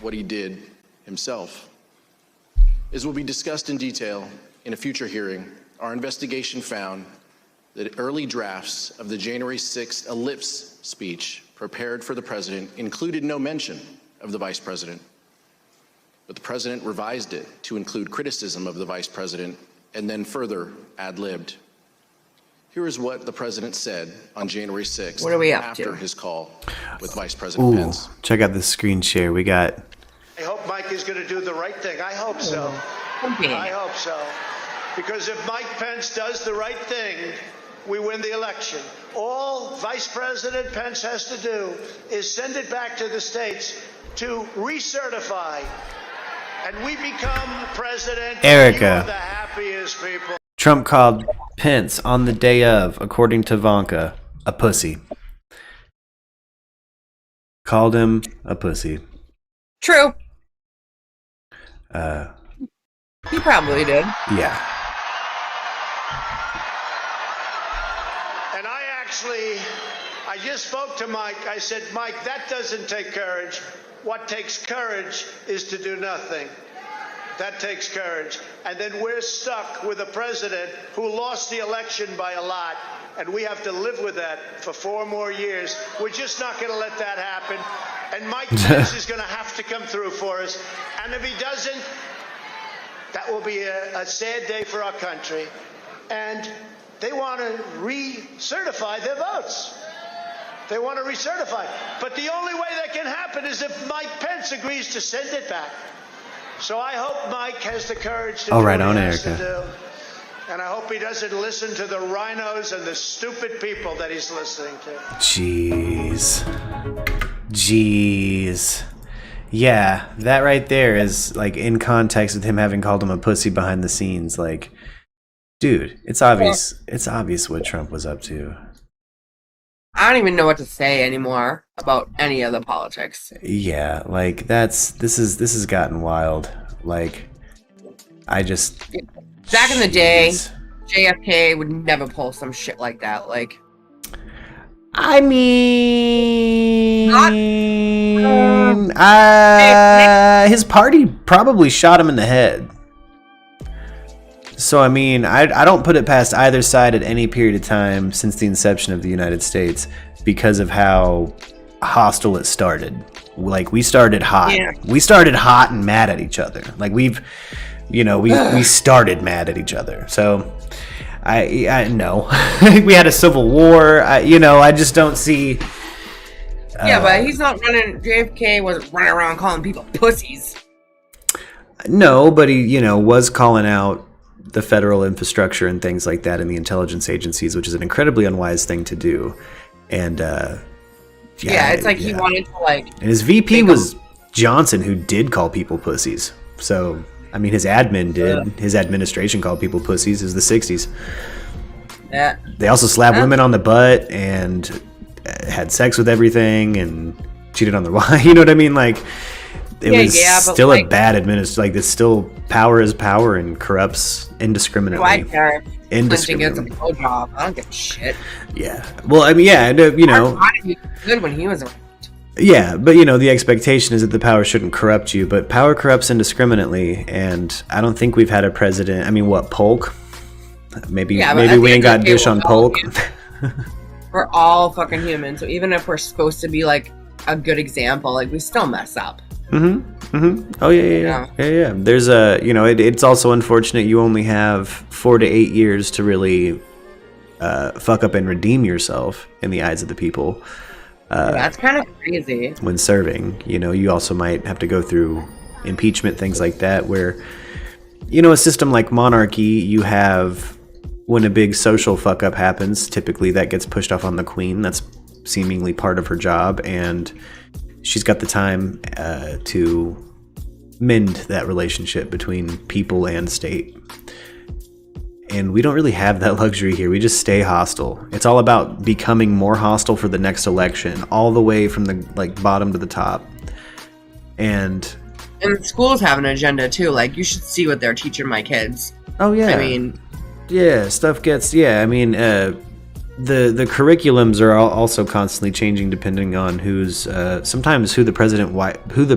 what he did himself. As will be discussed in detail in a future hearing, our investigation found that early drafts of the January 6th ellipse speech prepared for the president included no mention of the vice president. But the president revised it to include criticism of the vice president and then further ad-libbed. Here is what the president said on January 6th What are we up after to? his call with Vice President Pence. Check out the screen share. We got... I hope Mike is going to do the right thing. I hope so. I hope so. Because if Mike Pence does the right thing, we win the election. All Vice President Pence has to do is send it back to the states to recertify, and we become president. Erica. You are the happiest people. Trump called Pence on the day of, according to Ivanka, a pussy. Called him a pussy. True. He probably did. Yeah. And I just spoke to Mike. I said, Mike, that doesn't take courage. What takes courage is to do nothing. That takes courage. And then we're stuck with a president who lost the election by a lot, and we have to live with that for 4 more years. We're just not going to let that happen. And Mike Pence is going to have to come through for us. And if he doesn't, that will be a sad day for our country. And they want to recertify their votes. They want to recertify. But the only way that can happen is if Mike Pence agrees to send it back. So I hope Mike has the courage to do right what on, he has Erica. to do. And I hope he doesn't listen to the rhinos and the stupid people that he's listening to. Jeez. Yeah, that right there is like in context with him having called him a pussy behind the scenes. Like, dude, it's obvious. It's obvious what Trump was up to. I don't even know what to say anymore about any of the politics. Yeah, like this has gotten wild. Like, I just Back in the day, JFK would never pull some shit like that. Like, I mean, his party probably shot him in the head. So, I mean, I don't put it past either side at any period of time since the inception of the United States because of how hostile it started. Like, we started hot. Yeah. We started hot and mad at each other. Like, we started mad at each other. So, I know. We had a civil war. I just don't see... yeah, but he's not running... JFK wasn't running around calling people pussies. No, but he, was calling out the federal infrastructure and things like that in the intelligence agencies, which is an incredibly unwise thing to do. And it's like he wanted to and his VP was Johnson, who did call people pussies. So I mean, his admin did. His administration called people pussies. It was the 60s. Yeah. They also slapped women on the butt and had sex with everything and cheated on their wife. You know what I mean? Like, it was still a bad administration. Like, it's still power is power and corrupts indiscriminately. I care. Indiscriminately. Gets a blowjob. I don't give a shit. Yeah. Well, I mean, yeah, He was good when he was around. Yeah, but the expectation is that the power shouldn't corrupt you, but power corrupts indiscriminately, and I don't think we've had a president. I mean, what, Polk? Maybe we ain't got dish on Polk. We're all fucking human, so even if we're supposed to be like a good example. Like, we still mess up. Oh yeah. There's it's also unfortunate you only have 4 to 8 years to really fuck up and redeem yourself in the eyes of the people. That's kind of crazy. When serving, you also might have to go through impeachment, things like that, where, a system like monarchy, you have, when a big social fuck up happens, typically that gets pushed off on the queen. That's seemingly part of her job, and she's got the time to mend that relationship between people and state. And we don't really have that luxury here. We just stay hostile. It's all about becoming more hostile for the next election, all the way from the bottom to the top. And schools have an agenda too. Like, you should see what they're teaching my kids. Oh yeah. I mean, yeah, stuff gets. Yeah, I mean, the curriculums are also constantly changing depending on sometimes who the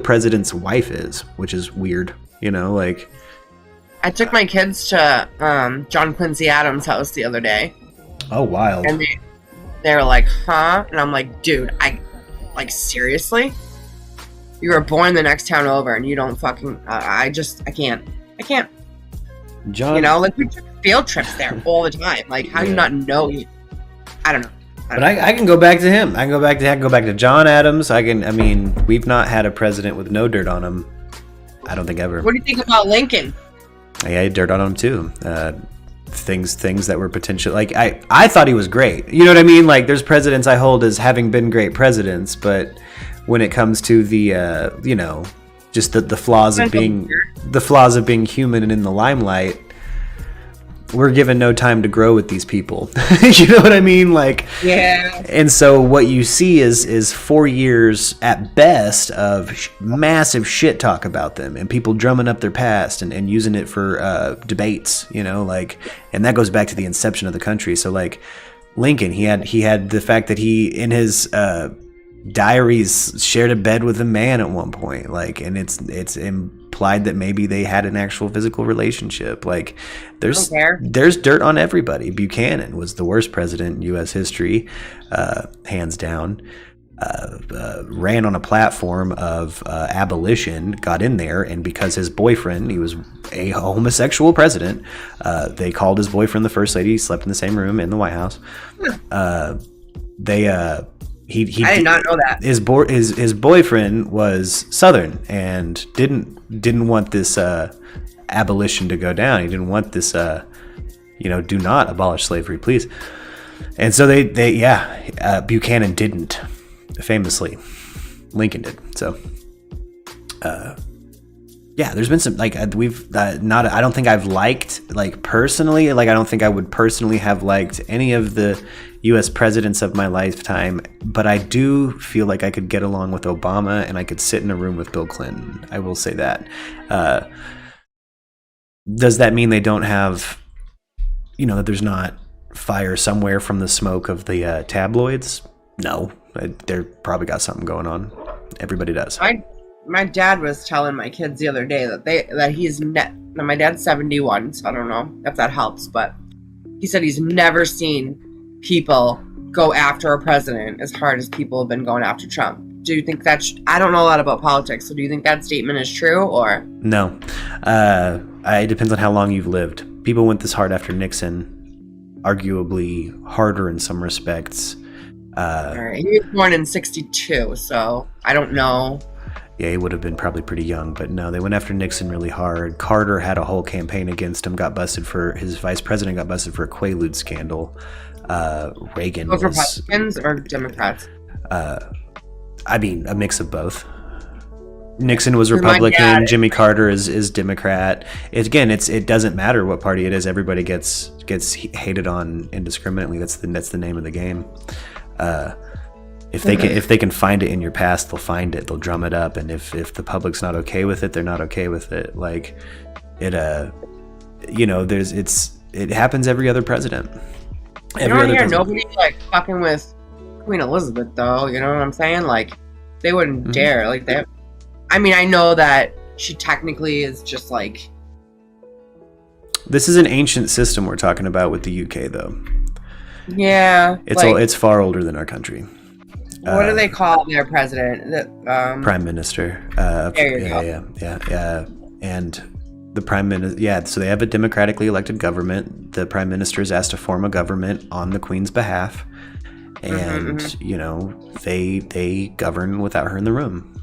president's wife is, which is weird. I took my kids to John Quincy Adams' house the other day. Oh, wild. And they were like, huh? And I'm like, dude, seriously? You were born the next town over and you don't fucking... I can't. John... we took field trips there all the time. Like, how do you not know? I don't know. But I can go back to him. I can go back to John Adams. We've not had a president with no dirt on him. I don't think ever. What do you think about Lincoln? I had dirt on him too. Things that were potential. I thought he was great. You know what I mean? Like, there's presidents I hold as having been great presidents, but when it comes to the just the flaws of being human and in the limelight, we're given no time to grow with these people. You know what I mean? Yeah. And so what you see is 4 years at best of massive shit talk about them and people drumming up their past and using it for debates, and that goes back to the inception of the country. So Lincoln, he had the fact that he in his diaries shared a bed with a man at one point, and it's implied that maybe they had an actual physical relationship. There's dirt on everybody. Buchanan was the worst president in U.S. history, hands down. Ran on a platform of abolition, got in there, and because his boyfriend, he was a homosexual president, they called his boyfriend the first lady, slept in the same room in the White House. He I did not know that. His boyfriend was Southern and didn't want this abolition to go down. He didn't want this do not abolish slavery, please. And so Buchanan didn't, famously. Lincoln did. So there's been some we've not. I don't think I've liked personally. I don't think I would personally have liked any of the U.S. presidents of my lifetime, but I do feel like I could get along with Obama and I could sit in a room with Bill Clinton. I will say that. Does that mean they don't have, that there's not fire somewhere from the smoke of the tabloids? No, they're probably got something going on. Everybody does. My dad was telling my kids the other day that he's now my dad's 71, so I don't know if that helps, but he said he's never seen people go after a president as hard as people have been going after Trump. Do you think that's... I don't know a lot about politics, so do you think that statement is true, or... No. It depends on how long you've lived. People went this hard after Nixon, arguably harder in some respects. All right. He was born in 1962, so I don't know. Yeah, he would have been probably pretty young, but no, they went after Nixon really hard. Carter had a whole campaign against him, his vice president got busted for a Quaalude scandal. Reagan was Republicans or Democrats? A mix of both. Nixon was Republican. Jimmy Carter is Democrat. It doesn't matter what party it is. Everybody gets hated on indiscriminately. That's the name of the game. If they can find it in your past, they'll find it. They'll drum it up. And if the public's not okay with it, they're not okay with it. It happens every other president. You don't hear nobody fucking with Queen Elizabeth, though. You know what I'm saying? They wouldn't dare. I know that she technically is just This is an ancient system we're talking about with the UK, though. Yeah. It's far older than our country. What do they call their president? Prime Minister. There you go. Yeah. And the prime minister, so they have a democratically elected government. The prime minister is asked to form a government on the Queen's behalf. And, they govern without her in the room.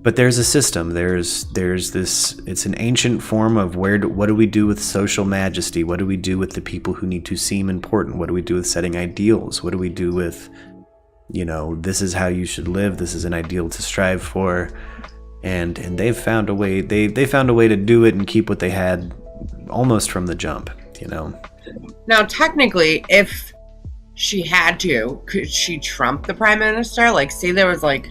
But there's a system. There's this, it's an ancient form of what do we do with social majesty? What do we do with the people who need to seem important? What do we do with setting ideals? What do we do with, this is how you should live. This is an ideal to strive for. And they've found a way, they found a way to do it and keep what they had almost from the jump, Now, technically, if she had to, could she trump the prime minister? Like, say there was like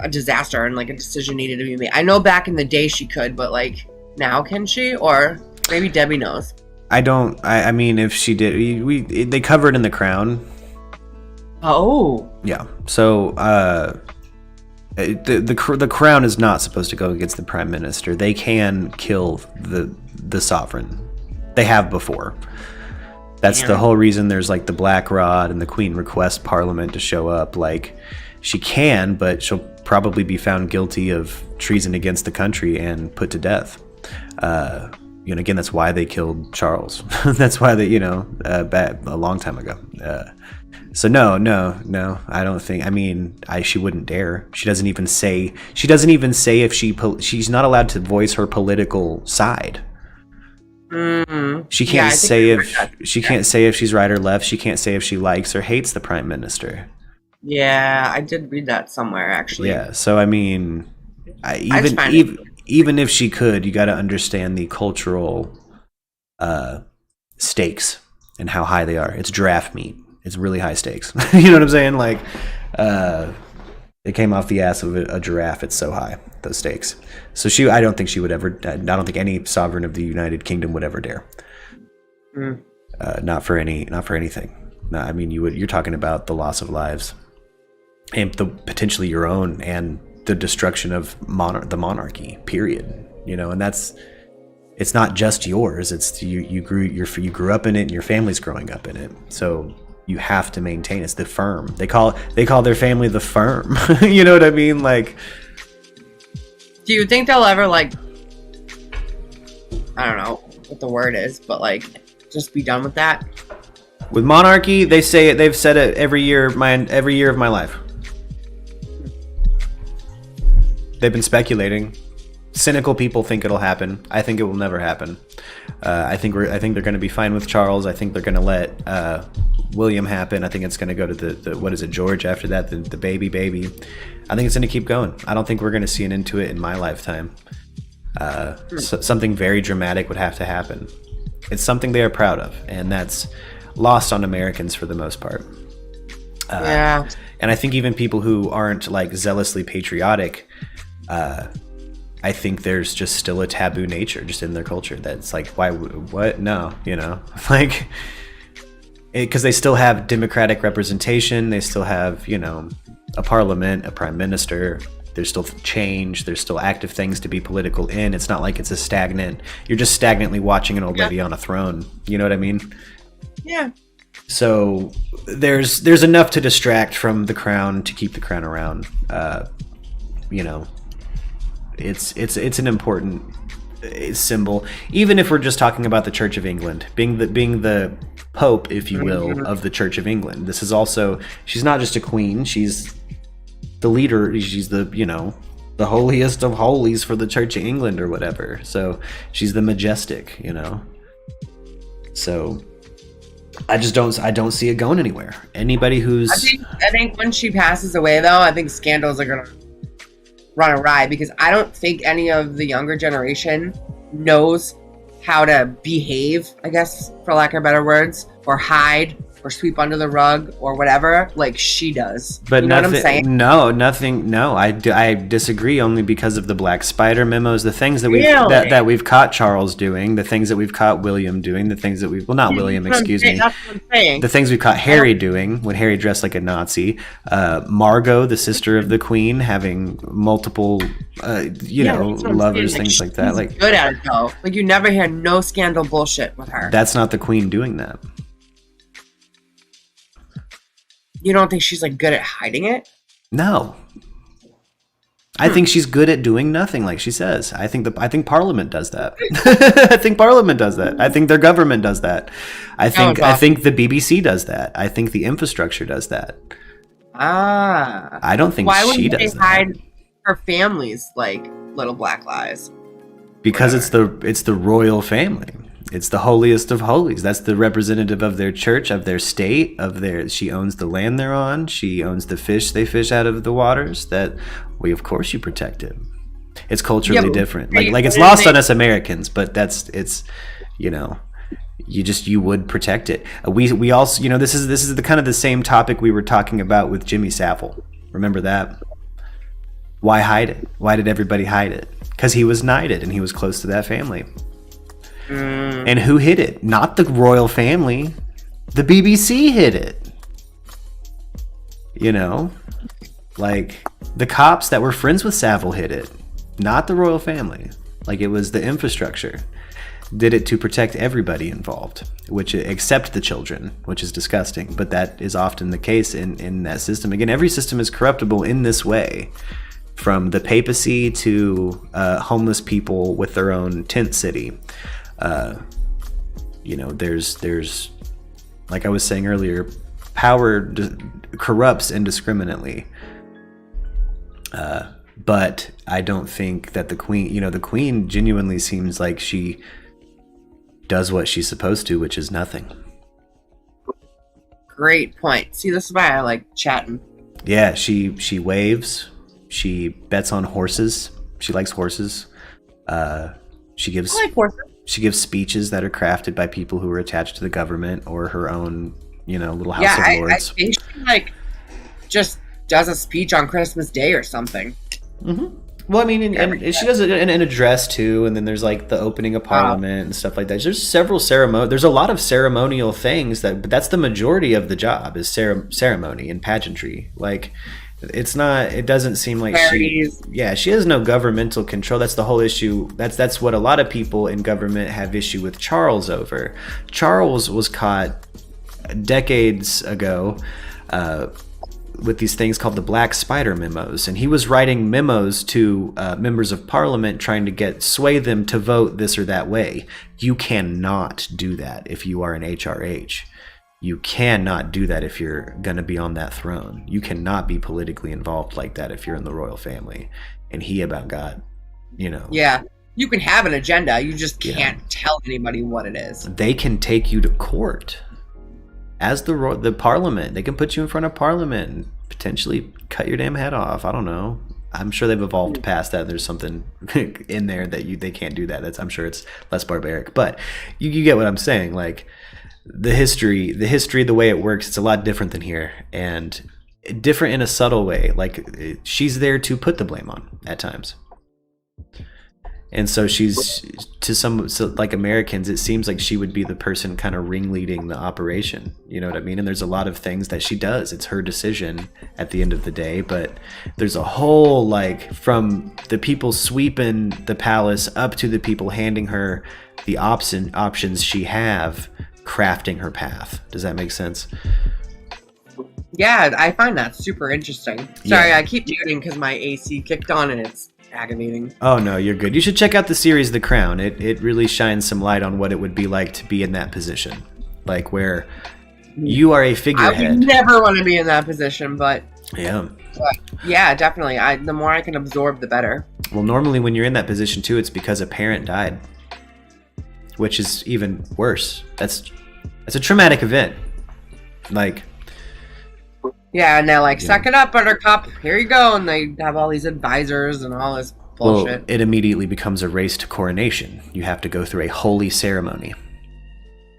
a disaster and like a decision needed to be made. I know back in the day she could, but like now can she? Or maybe Debbie knows. I mean, if she did, they covered in The Crown. Oh. Yeah. So, the Crown is not supposed to go against the prime minister. They can kill the sovereign. They have before. That's the whole reason there's like the Black Rod and the Queen requests Parliament to show up. Like, she can, but she'll probably be found guilty of treason against the country and put to death. Again, that's why they killed Charles. That's why they, a long time ago. So no, I don't think. I mean, she wouldn't dare. She doesn't even say if she's not allowed to voice her political side. She can't say if she's right or left. She can't say if she likes or hates the prime minister. Yeah, I did read that somewhere actually. Yeah, so I mean, even if she could, you got to understand the cultural stakes and how high they are. It's giraffe meat. It's really high stakes. You know what I'm saying? Like, it came off the ass of a giraffe. It's so high, those stakes. So I don't think she would ever. I don't think any sovereign of the United Kingdom would ever dare. Not for anything. No, I mean, you're talking about the loss of lives, and potentially your own, and the destruction of the monarchy. Period. And it's not just yours. It's you grew up in it, and your family's growing up in it. So you have to maintain. It's the firm. They call their family the firm. You know what I mean? Like, do you think they'll ever like? I don't know what the word is, but like, just be done with that. With monarchy, they say it. They've said it every year of my life. They've been speculating. Cynical people think it'll happen. I think it will never happen. I think they're going to be fine with Charles. I think they're going to let William happen. I think it's going to go to the what is it, George after that, the baby. I think it's going to keep going. I don't think we're going to see an end to it in my lifetime. Something very dramatic would have to happen. It's something they are proud of, and that's lost on Americans for the most part. Yeah. And I think even people who aren't like zealously patriotic, I think there's just still a taboo nature just in their culture that's like, why, what? No, like, because they still have democratic representation. They still have, a parliament, a prime minister. There's still change. There's still active things to be political in. It's not like it's you're just stagnantly watching an old lady on a throne. You know what I mean? Yeah. So there's enough to distract from the crown to keep the crown around. It's an important symbol, even if we're just talking about the Church of England being the Pope, if you will, of the Church of England. This is also, she's not just a queen, she's the leader, she's the the holiest of holies for the Church of England or whatever. So she's the majestic, So I don't see it going anywhere. Anybody who's I think when she passes away though, I think scandals are gonna run awry, because I don't think any of the younger generation knows how to behave, I guess, for lack of better words, or hide or sweep under the rug or whatever, like she does. But you know what I'm saying? No, I disagree, only because of the Black Spider memos, the things that Really? we've caught Charles doing, the things that we've caught William doing, the things that not William, excuse me. That's what I'm saying. The things we've caught Harry doing when Harry dressed like a Nazi, Margot, the sister of the Queen, having multiple, lovers, things like that. Like, good at it though. Like, you never hear no scandal bullshit with her. That's not the Queen doing that. You don't think she's like good at hiding it? No. I think she's good at doing nothing, like she says. I think Parliament does that. I think Parliament does that. I think their government does that. I think the BBC does that. I think the infrastructure does that. I don't think she does that. Why would they hide her family's like little black lies? Because it's the royal family. It's the holiest of holies. That's the representative of their church, of their state, she owns the land they're on. She owns the fish they fish out of the waters. That of course you protect it. It's culturally different. Like it's lost on us Americans, but you would protect it. We also, this is the kind of the same topic we were talking about with Jimmy Savile. Remember that? Why hide it? Why did everybody hide it? Because he was knighted and he was close to that family. And who hid it? Not the royal family. The BBC hid it. Like the cops that were friends with Savile hid it. Not the royal family. Like it was the infrastructure. Did it to protect everybody involved, except the children, which is disgusting. But that is often the case in that system. Again, every system is corruptible in this way. From the papacy to homeless people with their own tent city. There's like I was saying earlier, power corrupts indiscriminately. But I don't think that the queen genuinely seems like she does what she's supposed to, which is nothing. Great point. See, this is why I like chatting. Yeah, she waves. She bets on horses. She likes horses. She gives. I like horses. She gives speeches that are crafted by people who are attached to the government or her own, little House of Lords. I think she just does a speech on Christmas Day or something. Mm-hmm. Well, I mean, and she does an address too, and then there's like the opening of Parliament and stuff like that. There's several there's a lot of ceremonial things but that's the majority of the job is ceremony and pageantry. Like. It doesn't seem like she has no governmental control. That's the whole issue. That's what a lot of people in government have issue with Charles over. Charles was caught decades ago with these things called the Black Spider memos, and he was writing memos to members of Parliament trying to sway them to vote this or that way. You cannot do that if you are an HRH. You cannot do that if you're going to be on that throne. You cannot be politically involved like that if you're in the royal family. And he about got, Yeah, you can have an agenda. You just can't tell anybody what it is. They can take you to court as the Parliament. They can put you in front of Parliament and potentially cut your damn head off. I don't know. I'm sure they've evolved past that. There's something in there that they can't do that. I'm sure it's less barbaric. But you get what I'm saying. Like, the history, the way it works, it's a lot different than here, and different in a subtle way. Like she's there to put the blame on at times, and so she's like Americans. It seems like she would be the person kind of ringleading the operation. You know what I mean? And there's a lot of things that she does. It's her decision at the end of the day. But there's a whole from the people sweeping the palace up to the people handing her the options she have. Crafting her path. Does that make sense? Yeah, I find that super interesting. Sorry, I keep muting because my AC kicked on and it's aggravating. Oh no, you're good. You should check out the series The Crown. It really shines some light on what it would be like to be in that position. Like where you are a figurehead. I would never want to be in that position, but yeah. Yeah, definitely. The more I can absorb, the better. Well, normally when you're in that position too, it's because a parent died. Which is even worse. That's a traumatic event. Yeah, and they're suck it up, Buttercup. Here you go. And they have all these advisors and all this bullshit. Well, it immediately becomes a race to coronation. You have to go through a holy ceremony.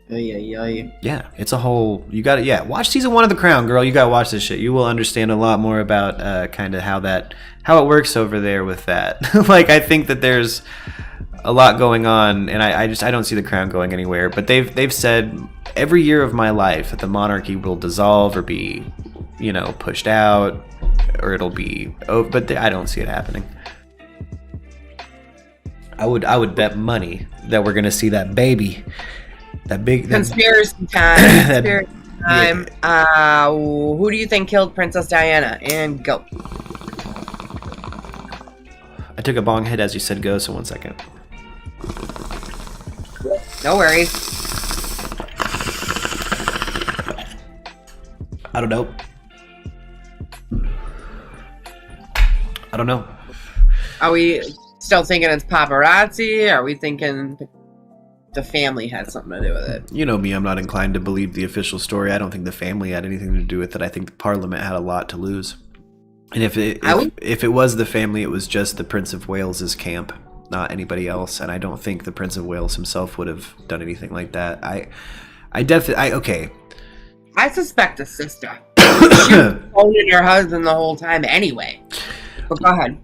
Yeah, it's a whole... You got to... watch season 1 of The Crown, girl. You got to watch this shit. You will understand a lot more about kind of how it works over there with that. I think that there's a lot going on, and I don't see The Crown going anywhere. But they've said every year of my life that the monarchy will dissolve or be, pushed out, or it'll be. But I don't see it happening. I would bet money that we're gonna see that baby, that big conspiracy time. time. Who do you think killed Princess Diana? And go. I took a bong hit as you said go, so 1 second. No worries. I don't know. I don't know. Are we still thinking it's paparazzi? Are we thinking the family had something to do with it? You know me, I'm not inclined to believe the official story. I don't think the family had anything to do with it. I think the Parliament had a lot to lose. And if it was the family, it was just the Prince of Wales's camp, not anybody else. And I don't think the Prince of Wales himself would have done anything like that. Okay. I suspect a sister. She was owning her husband the whole time anyway. But go ahead.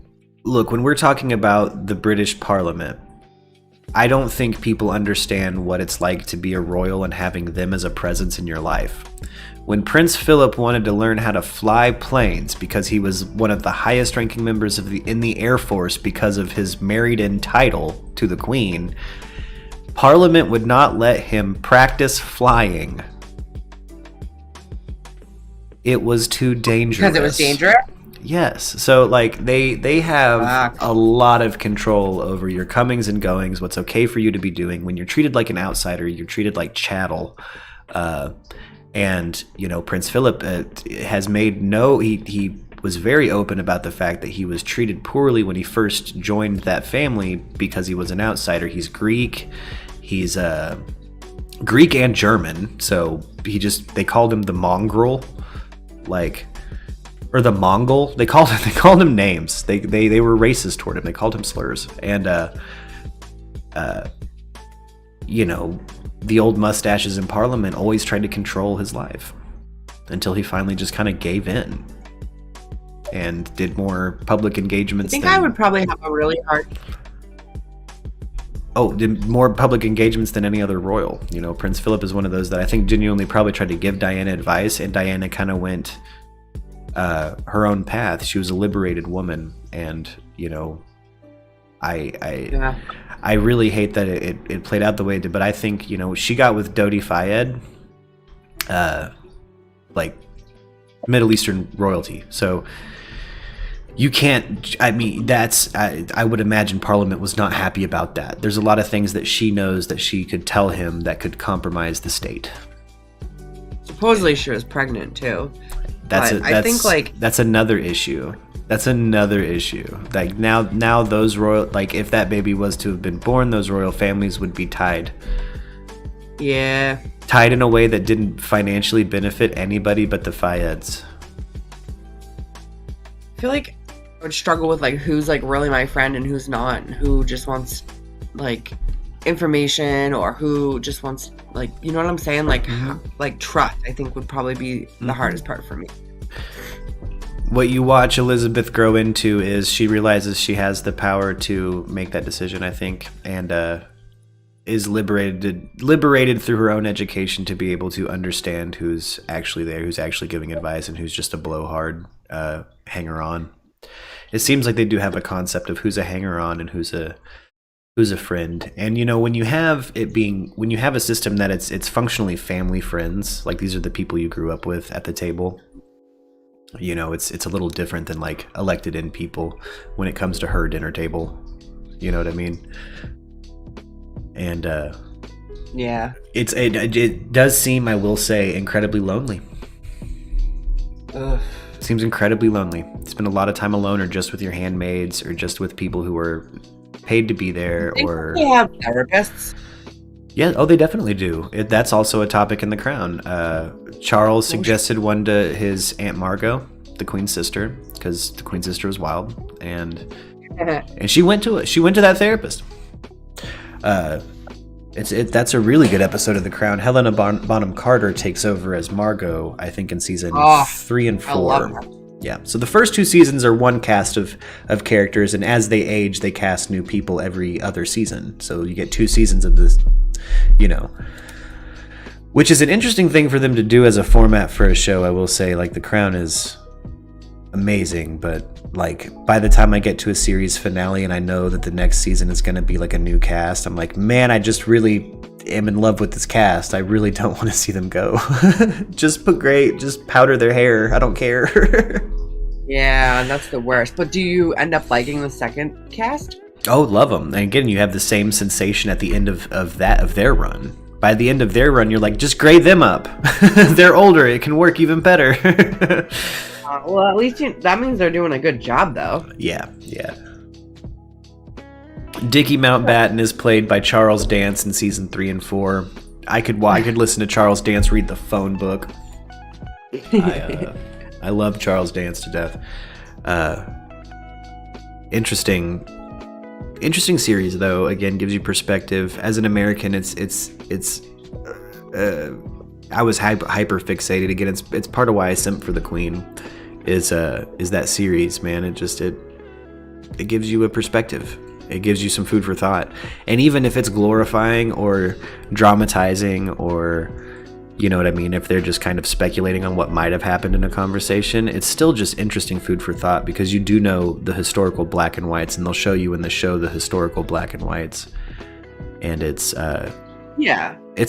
Look, when we're talking about the British Parliament, I don't think people understand what it's like to be a royal and having them as a presence in your life. When Prince Philip wanted to learn how to fly planes because he was one of the highest ranking members in the Air Force because of his married-in title to the Queen, Parliament would not let him practice flying. It was too dangerous. Because it was dangerous? Yes. So, like, they have a lot of control over your comings and goings, what's okay for you to be doing. When you're treated like an outsider, you're treated like chattel. And, you know, Prince Philip has made he was very open about the fact that he was treated poorly when he first joined that family because he was an outsider. He's Greek. He's Greek and German. So they called him the mongrel. Or the Mongol. They called him names. They were racist toward him. They called him slurs. And you know, the old mustaches in Parliament always tried to control his life until he finally just kind of gave in and did more public engagements. I would probably have a really hard. Did more public engagements than any other royal. You know, Prince Philip is one of those that I think genuinely probably tried to give Diana advice, and Diana kind of went her own path. She was a liberated woman, and you know, I really hate that it played out the way it did, but I think, you know, she got with Dodi Fayed, like Middle Eastern royalty. So you can't, I mean, I would imagine Parliament was not happy about that. There's a lot of things that she knows that she could tell him that could compromise the state. Supposedly she was pregnant too. I think that's another issue. That's another issue. Like now those royal, like if that baby was to have been born, those royal families would be tied. Yeah. Tied in a way that didn't financially benefit anybody but the Fayeds. I feel like I would struggle with like who's like really my friend and who's not, and who just wants like information, or who just wants, like, you know what I'm saying? Like, like trust, I think would probably be the hardest part for me. What you watch Elizabeth grow into is she realizes she has the power to make that decision, I think, and is liberated through her own education to be able to understand who's actually there, who's actually giving advice, and who's just a blowhard hanger-on. It seems like they do have a concept of who's a hanger-on and who's a friend. And you know, when you have a system that it's functionally family friends, like these are the people you grew up with at the table, you know, it's a little different than like elected in people when it comes to her dinner table. You know what I mean? And yeah, it does seem, I will say, incredibly lonely. Ugh. It seems incredibly lonely. Spend a lot of time alone, or just with your handmaids, or just with people who are paid to be there. Or they have therapists. Yeah, they definitely do. That's also a topic in The Crown. Charles suggested one to his Aunt Margot, the Queen's sister, because the Queen's sister was wild, and she went to it. She went to that therapist. That's a really good episode of The Crown. Helena Bonham Carter takes over as Margot, I think, in season 3 and 4. I love her. Yeah, so the first 2 seasons are one cast of characters, and as they age, they cast new people every other season. So you get 2 seasons of this, you know, which is an interesting thing for them to do as a format for a show. I will say, like, The Crown is amazing, but like by the time I get to a series finale and I know that the next season is going to be like a new cast, I'm like, man, I just really, am in love with this cast. I really don't want to see them go. Just powder their hair. I don't care. Yeah, that's the worst. But do you end up liking the second cast? Oh, love them. And again, you have the same sensation at the end of their run. By the end of their run, you're like, just grade them up. They're older. It can work even better. Well, at least that means they're doing a good job, though. Yeah. Dickie Mountbatten is played by Charles Dance in season 3 and 4. I could listen to Charles Dance read the phone book. I love Charles Dance to death. Interesting series, though. Again, gives you perspective. As an American, it's I was hyper fixated. Again, it's part of why I simp for the Queen. Is that series, man? It gives you a perspective. It gives you some food for thought. And even if it's glorifying or dramatizing, or you know what I mean, if they're just kind of speculating on what might have happened in a conversation, it's still just interesting food for thought, because you do know the historical black and whites, and they'll show you in the show the historical black and whites. And it's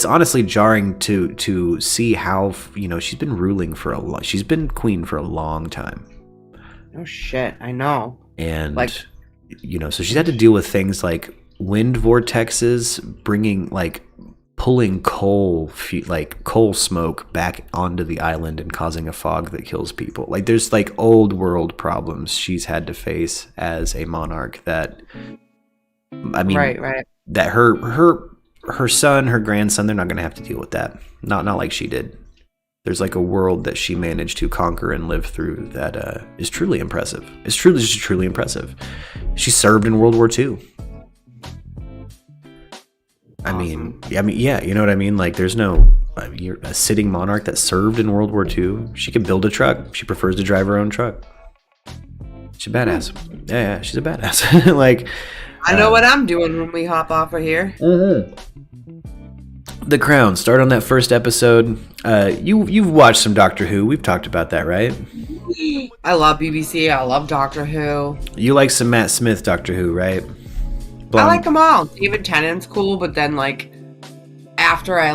honestly jarring to see how, she's been ruling she's been queen for a long time. Oh shit, I know. And so she's had to deal with things like wind vortexes, pulling coal smoke back onto the island and causing a fog that kills people. Like, there's old world problems she's had to face as a monarch that, I mean, right. that her son, her grandson, they're not going to have to deal with that. Not like she did. There's a world that she managed to conquer and live through that is truly impressive. It's truly impressive. She served in World War II. I mean, yeah, you know what I mean? There's you're a sitting monarch that served in World War II. She can build a truck. She prefers to drive her own truck. She's a badass. Yeah, she's a badass. I know what I'm doing when we hop off of here. Mm-hmm. The Crown. Start on that first episode. You've watched some Doctor Who. We've talked about that, right? I love BBC. I love Doctor Who. You like some Matt Smith Doctor Who, right? I like them all. David Tennant's cool, but then after I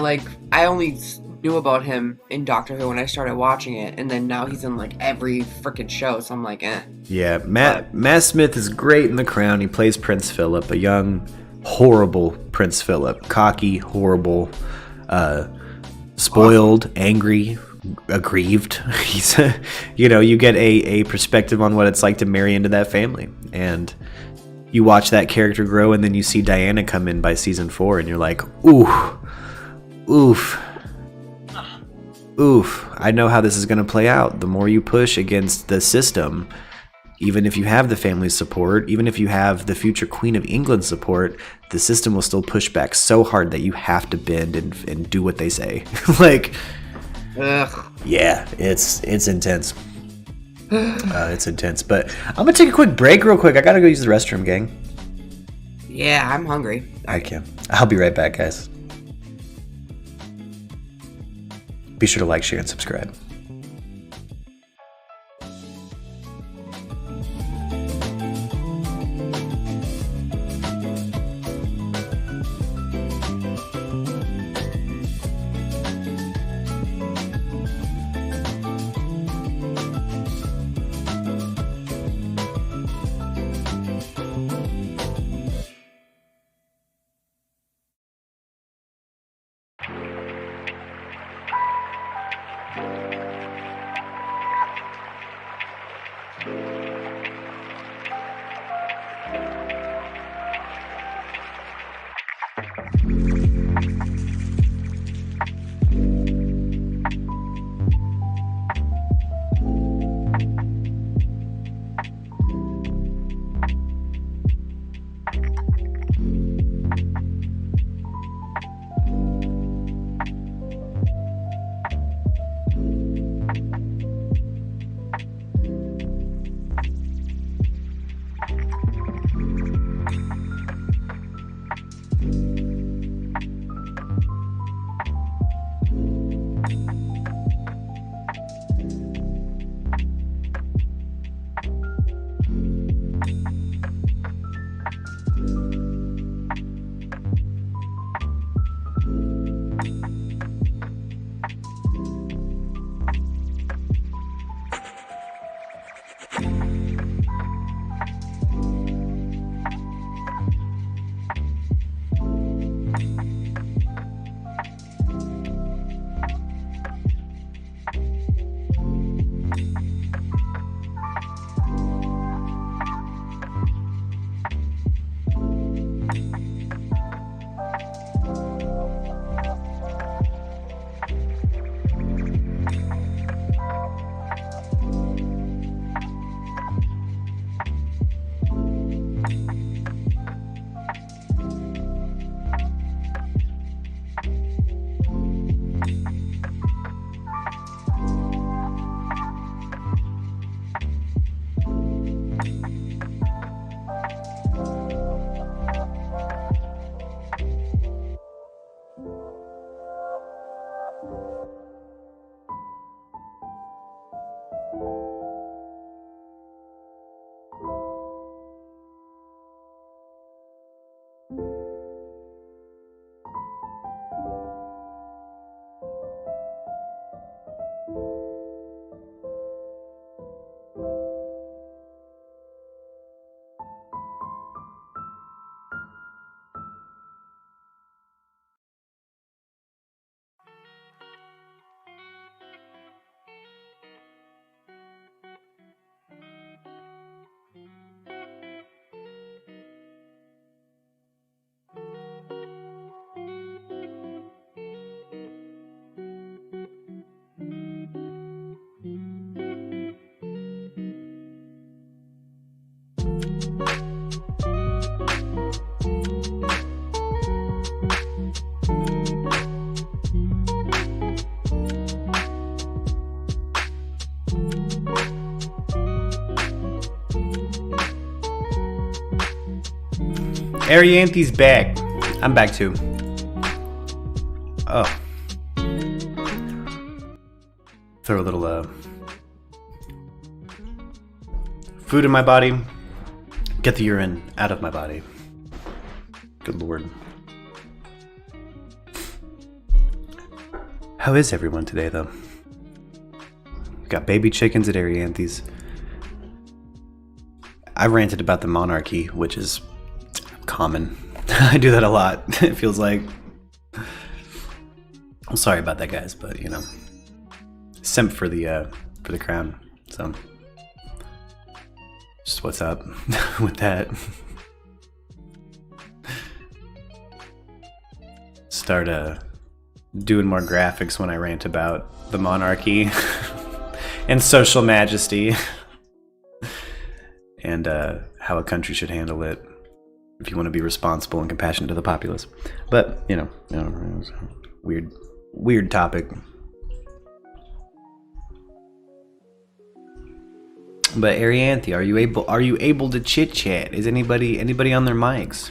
only knew about him in Doctor Who when I started watching it, and then now he's in every freaking show, so I'm like, eh. Yeah, Matt Smith is great in The Crown. He plays Prince Philip, a young, horrible Prince Philip. Cocky, horrible, spoiled, angry, aggrieved. He's you get a perspective on what it's like to marry into that family, and you watch that character grow, and then you see Diana come in by season 4, and you're like, oof. I know how this is going to play out. The more you push against the system, even if you have the family's support, even if you have the future Queen of England support, the system will still push back so hard that you have to bend and do what they say. Yeah, it's intense. It's intense, but I'm gonna take a quick break real quick. I gotta go use the restroom, gang. Yeah, I'm hungry. I'll be right back, guys. Be sure to like, share, and subscribe. Arianthe's back. I'm back too. Oh. Throw a little food in my body. Get the urine out of my body. Good Lord. How is everyone today, though? Got baby chickens at Arianthe's. I ranted about the monarchy, which is common. I do that a lot, it feels like. I'm sorry about that, guys, but you know, simp for the crown. So, just what's up with that? Start doing more graphics when I rant about the monarchy and social majesty and how a country should handle it if you want to be responsible and compassionate to the populace. But you know, weird topic. But Arianthe, are you able to chit chat? Is anybody on their mics?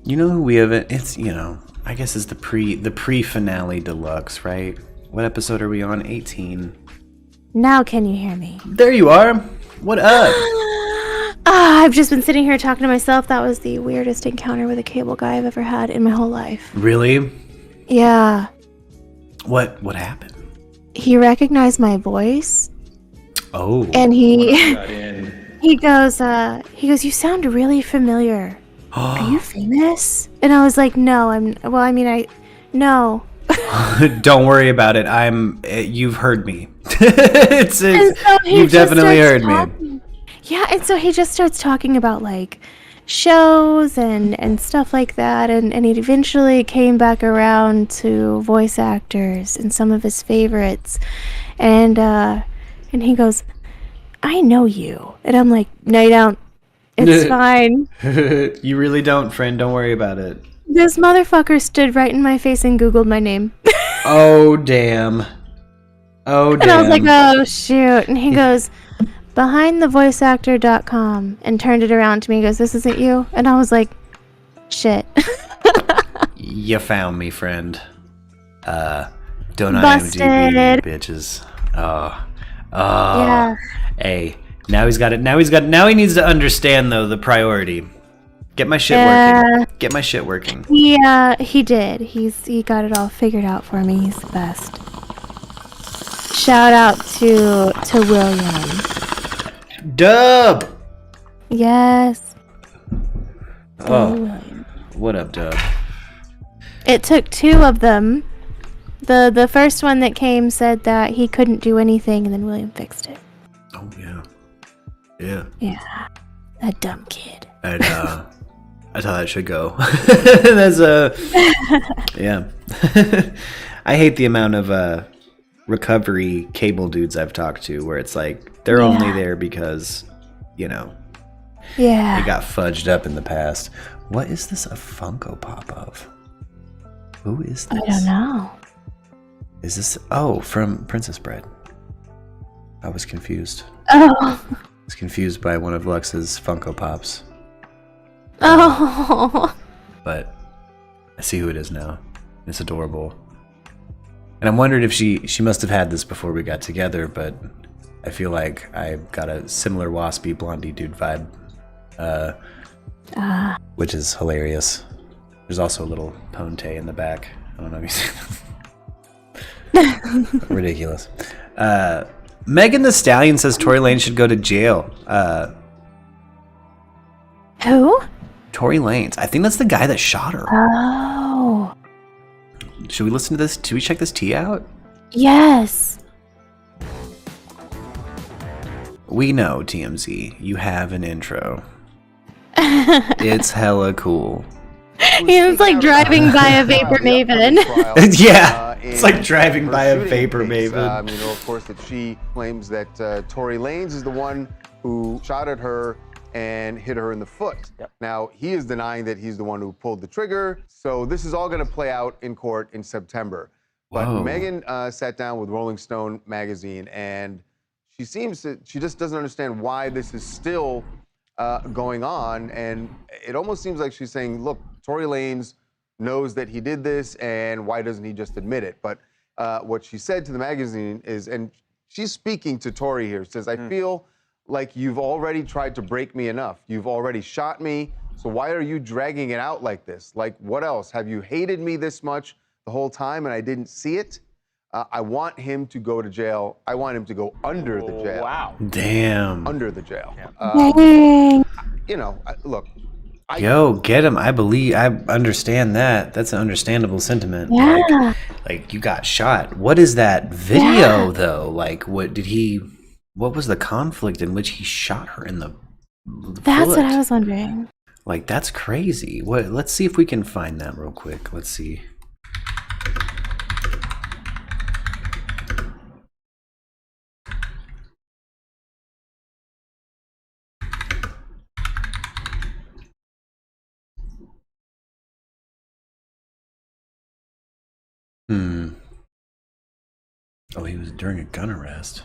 You know who we haven't? It's, you know, I guess it's the pre-finale deluxe, right? What episode are we on? 18. Now can you hear me? There you are. What up? I've just been sitting here talking to myself. That was the weirdest encounter with a cable guy I've ever had in my whole life. Really? Yeah. What happened? He recognized my voice. Oh. And he goes, you sound really familiar. Are you famous? And I was like, no, no. Don't worry about it. You've heard me. You've definitely heard me. Yeah, and so he just starts talking about like shows and stuff like that, and he eventually came back around to voice actors and some of his favorites, and he goes, I know you. And I'm like, no, you don't. It's fine. You really don't, friend. Don't worry about it. This motherfucker stood right in my face and Googled my name. Oh, damn. Oh, damn. And I was like, oh, shoot. And he goes, behindthevoiceactor.com, and turned it around to me. He goes, this isn't you? And I was like, shit. You found me, friend. Don't Busted. IMDb, bitches. Oh. Yeah. Hey. Now he needs to understand though the priority. Get my shit working. Get my shit working. Yeah, he did. He got it all figured out for me. He's the best. Shout out to William. Dub. Yes. Oh. William. What up, Dub? It took two of them. The first one that came said that he couldn't do anything, and then William fixed it. Oh yeah. Yeah. Yeah. That dumb kid. And that's how that should go. That's yeah. I hate the amount of recovery cable dudes I've talked to where it's like they're only there because, you know, they got fudged up in the past. What is this a Funko Pop of? Who is this? I don't know. Is this from Princess Bride? I was confused. Oh. I was confused by one of Lux's Funko Pops. Oh. But I see who it is now. It's adorable. And I'm wondering if she must have had this before we got together, but I feel like I got a similar waspy blondie dude vibe. Which is hilarious. There's also a little ponte in the back. I don't know if you see that. Ridiculous. Megan Thee Stallion says Tory Lanez should go to jail. Who? Tory Lanez. I think that's the guy that shot her. Oh. Should we listen to this? Should we check this tea out? Yes. We know, TMZ, you have an intro. It's hella cool. He was like driving by a vapor maven. Yeah, it's like driving by a vapor maven. You know, of course, that she claims that Tory Lanez is the one who shot at her and hit her in the foot. Now, he is denying that he's the one who pulled the trigger. So this is all going to play out in court in September. But Whoa. Megan sat down with Rolling Stone magazine, and she just doesn't understand why this is still going on. And it almost seems like she's saying, look, Tory Lanez knows that he did this, and why doesn't he just admit it? But what she said to the magazine is, and she's speaking to Tory here, says, I feel like you've already tried to break me enough. You've already shot me, so why are you dragging it out like this? Like, what else? Have you hated me this much the whole time and I didn't see it? I want him to go to jail. I want him to go under the jail. Wow. Damn. Under the jail. Dang. You know, look. Yo, get him. I understand that. That's an understandable sentiment. Yeah. Like you got shot. What is that video though? Like what was the conflict in which he shot her in the That's foot? what I was wondering. Like that's crazy. Let's see if we can find that real quick. Let's see. Oh, he was during a gun arrest.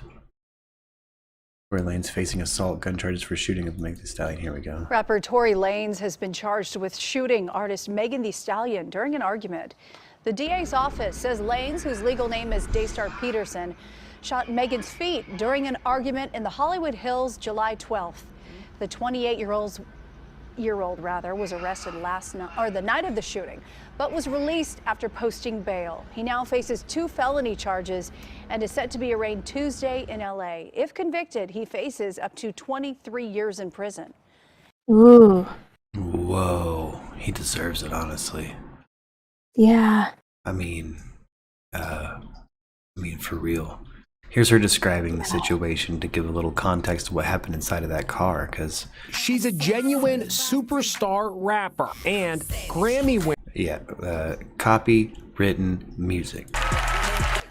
Tory Lanez facing assault, gun charges for shooting of Megan Thee Stallion. Here we go. Rapper Tory Lanez has been charged with shooting artist Megan Thee Stallion during an argument. The DA's office says Lanez, whose legal name is Daystar Peterson, shot Megan's feet during an argument in the Hollywood Hills July 12th. The 28-year-old was arrested the night of the shooting, but was released after posting bail. He now faces 2 felony charges and is set to be arraigned Tuesday in LA. If convicted, he faces up to 23 years in prison. Ooh. Whoa, he deserves it, honestly. Yeah. I mean, for real. Here's her describing the situation to give a little context to what happened inside of that car, because she's a genuine superstar rapper and Grammy winner. Yeah, copywritten music.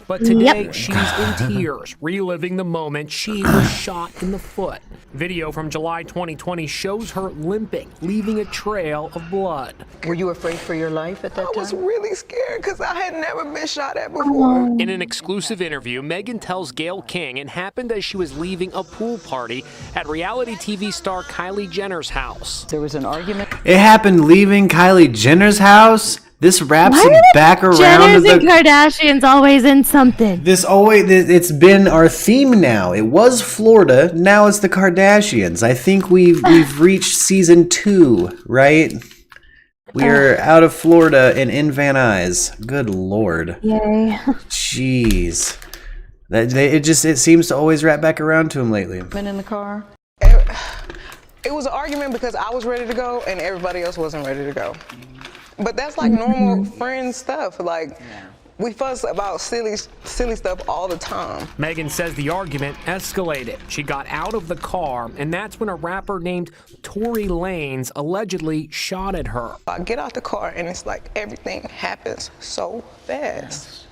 But today, she's in tears, reliving the moment she was shot in the foot. Video from July 2020 shows her limping, leaving a trail of blood. Were you afraid for your life at that time? I was really scared because I had never been shot at before. In an exclusive interview, Megan tells Gayle King it happened as she was leaving a pool party at reality TV star Kylie Jenner's house. There was an argument. It happened leaving Kylie Jenner's house? This wraps it back around Jenners to the and Kardashians always in something. It's been our theme now. It was Florida, now it's the Kardashians. I think we've reached season 2, right? We are out of Florida and in Van Nuys. Good Lord. Yay. Jeez. It seems to always wrap back around to him lately. Been in the car? It was an argument because I was ready to go and everybody else wasn't ready to go. But that's like normal friend stuff. Like, we fuss about silly stuff all the time. Megan says the argument escalated. She got out of the car, and that's when a rapper named Tory Lanez allegedly shot at her. I get out the car, and it's like everything happens so fast.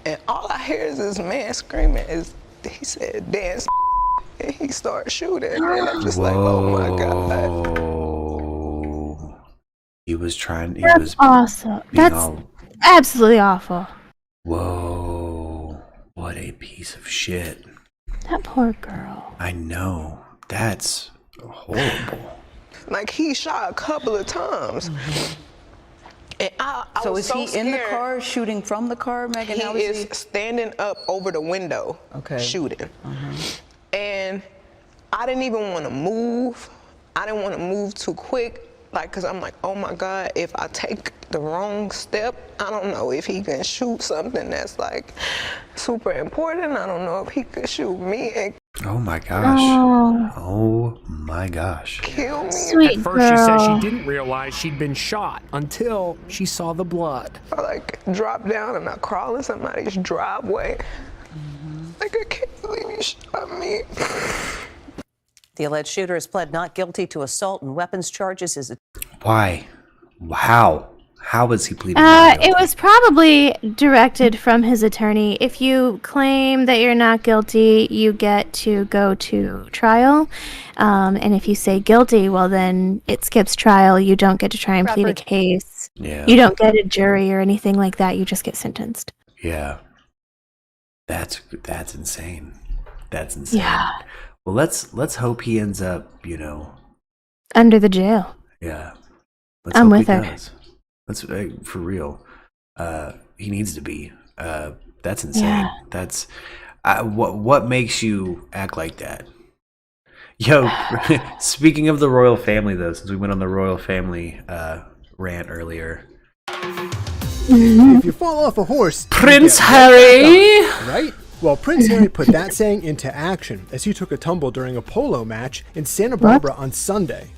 And all I hear is this man screaming. He said, dance, and he started shooting. And I'm just like, oh my God. He was awesome. That's absolutely awful. Whoa. What a piece of shit. That poor girl. I know. That's horrible. Like, he shot a couple of times. And I so was is he scared. in the car shooting from the car, Megan? He is standing up over the window shooting. And I didn't even want to move. I didn't want to move too quick. Like, cause I'm like, oh my God, if I take the wrong step, I don't know if he can shoot something that's like super important. I don't know if he could shoot me and Oh my gosh. Oh my gosh. kill me. At first, she said she didn't realize she'd been shot until she saw the blood. I like drop down and I crawl in somebody's driveway. Like, I can't believe you shot me. The alleged shooter has pled not guilty to assault and weapons charges. Why? How? How was he pleading? It was probably directed from his attorney. If you claim that you're not guilty, you get to go to trial. And if you say guilty, well, then it skips trial. You don't get to try and plead a case. Yeah. You don't get a jury or anything like that. You just get sentenced. Yeah. That's insane. That's insane. Yeah. Well, let's hope he ends up, Under the jail. yeah. I'm with her. Let's for real. He needs to be. That's insane. Yeah. That's what makes you act like that? Yo, speaking of the royal family, though, since we went on the royal family rant earlier. If you fall off a horse, Prince Harry! Right? Well, Prince Harry put that saying into action as he took a tumble during a polo match in Santa Barbara on Sunday.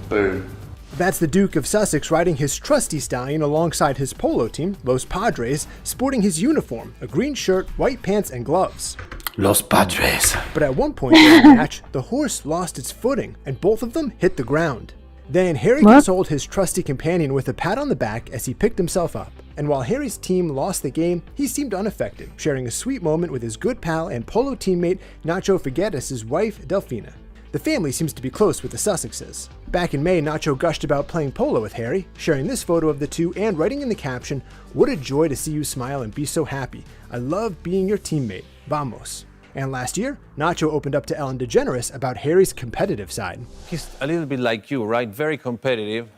Boom. That's the Duke of Sussex riding his trusty stallion alongside his polo team, Los Padres, sporting his uniform, a green shirt, white pants, and gloves. Los Padres. But at one point during the match, the horse lost its footing, and both of them hit the ground. Then Harry consoled his trusty companion with a pat on the back as he picked himself up. And while Harry's team lost the game, he seemed unaffected, sharing a sweet moment with his good pal and polo teammate Nacho Figueres' wife, Delfina. The family seems to be close with the Sussexes. Back in May, Nacho gushed about playing polo with Harry, sharing this photo of the two and writing in the caption, "What a joy to see you smile and be so happy. I love being your teammate. Vamos." And last year, Nacho opened up to Ellen DeGeneres about Harry's competitive side. He's a little bit like you, right? Very competitive.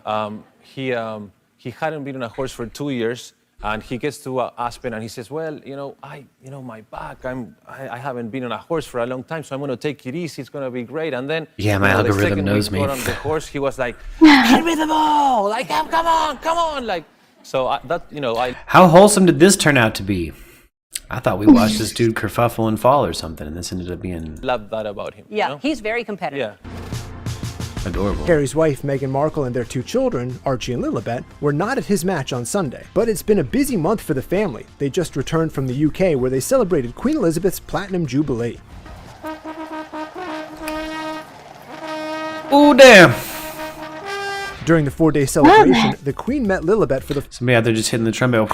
He hadn't been on a horse for 2 years, and he gets to Aspen and he says, "Well, my back. I haven't been on a horse for a long time, so I'm going to take it easy. It's going to be great." And then, yeah, my algorithm knows me. The second we got on the horse, he was like, "Give me the ball! Like, come on!" Like, so How wholesome did this turn out to be? I thought we watched this dude kerfuffle and fall or something, and this ended up being... Love that about him. Yeah, he's very competitive. Yeah. Adorable. Harry's wife, Meghan Markle, and their two children, Archie and Lilibet, were not at his match on Sunday. But it's been a busy month for the family. They just returned from the UK, where they celebrated Queen Elizabeth's Platinum Jubilee. Oh, damn. During the 4-day celebration, the Queen met Lilibet for the... Somebody out there just hitting the trumpet.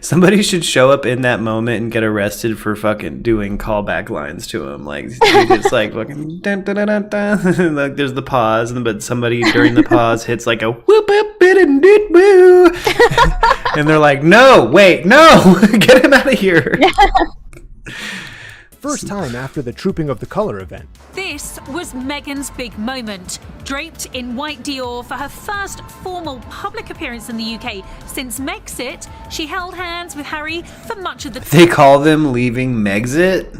Somebody should show up in that moment and get arrested for fucking doing callback lines to him. Like, it's like fucking dun, dun, dun, dun, dun. Like there's the pause, but somebody during the pause hits like a whoop up bit and did boo, and they're like, "No, wait, no, get him out of here." First time after the Trooping of the Colour event. This was Meghan's big moment. Draped in white Dior for her first formal public appearance in the UK since Megxit, she held hands with Harry for much of the They call them leaving Megxit?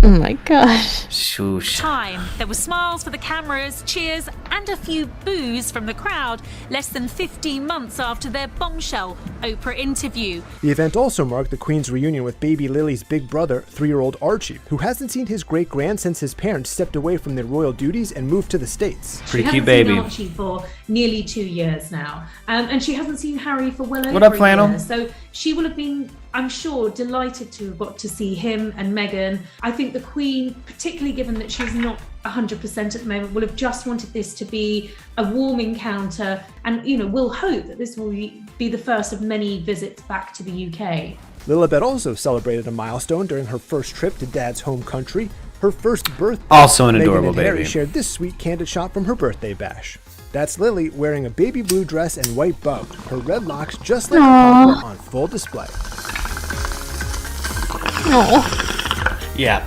Oh my gosh. Shoosh. time. There were smiles for the cameras, cheers, and a few boos from the crowd less than 15 months after their bombshell Oprah interview. The event also marked the Queen's reunion with baby Lily's big brother, 3-year-old Archie, who hasn't seen his great-grand since his parents stepped away from their royal duties and moved to the States. Pretty cute baby. She hasn't seen Archie for nearly 2 years now, and she hasn't seen Harry for well over What up, a Flannel? year. So she will have been, I'm sure, delighted to have got to see him and Meghan. I think the Queen, particularly given that she's not 100% at the moment, will have just wanted this to be a warm encounter, and we'll hope that this will be the first of many visits back to the UK. Lilibet also celebrated a milestone during her first trip to Dad's home country, her first birthday. Also an Meghan adorable and Harry baby. shared this sweet candid shot from her birthday bash. That's Lily wearing a baby blue dress and white bow, her red locks just like her papa on full display. Yeah.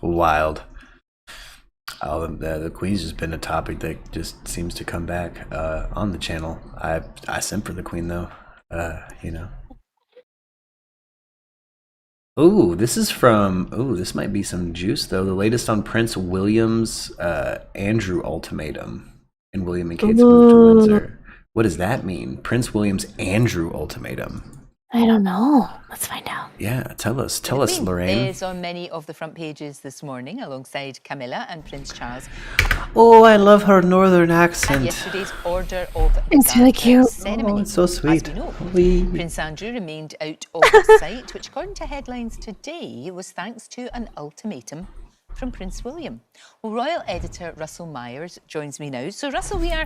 Wild. The Queen's just been a topic that just seems to come back on the channel. I simp for the Queen though, Ooh, this is from. Ooh, this might be some juice though. The latest on Prince William's Andrew ultimatum and William and Kate's move to Windsor. What does that mean? Prince William's Andrew ultimatum. I don't know. Let's find out. Yeah, tell us, Lorraine. Is on many of the front pages this morning, alongside Camilla and Prince Charles. Oh, I love her northern accent. And yesterday's order of It's really cute. ceremony. Oh, it's so sweet. As we know, Prince Andrew remained out of sight, which, according to headlines today, was thanks to an ultimatum from Prince William. Well, royal editor Russell Myers joins me now. So, Russell, we are...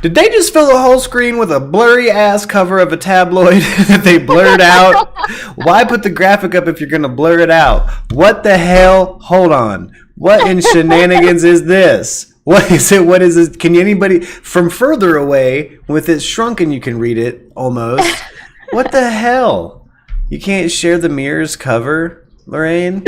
Did they just fill the whole screen with a blurry ass cover of a tabloid that they blurred out? Why put the graphic up if you're gonna blur it out? What the hell? Hold on. What in shenanigans is this? What is it? What is this? Can anybody from further away, with it shrunken, you can read it almost. What the hell? You can't share the mirror's cover, Lorraine?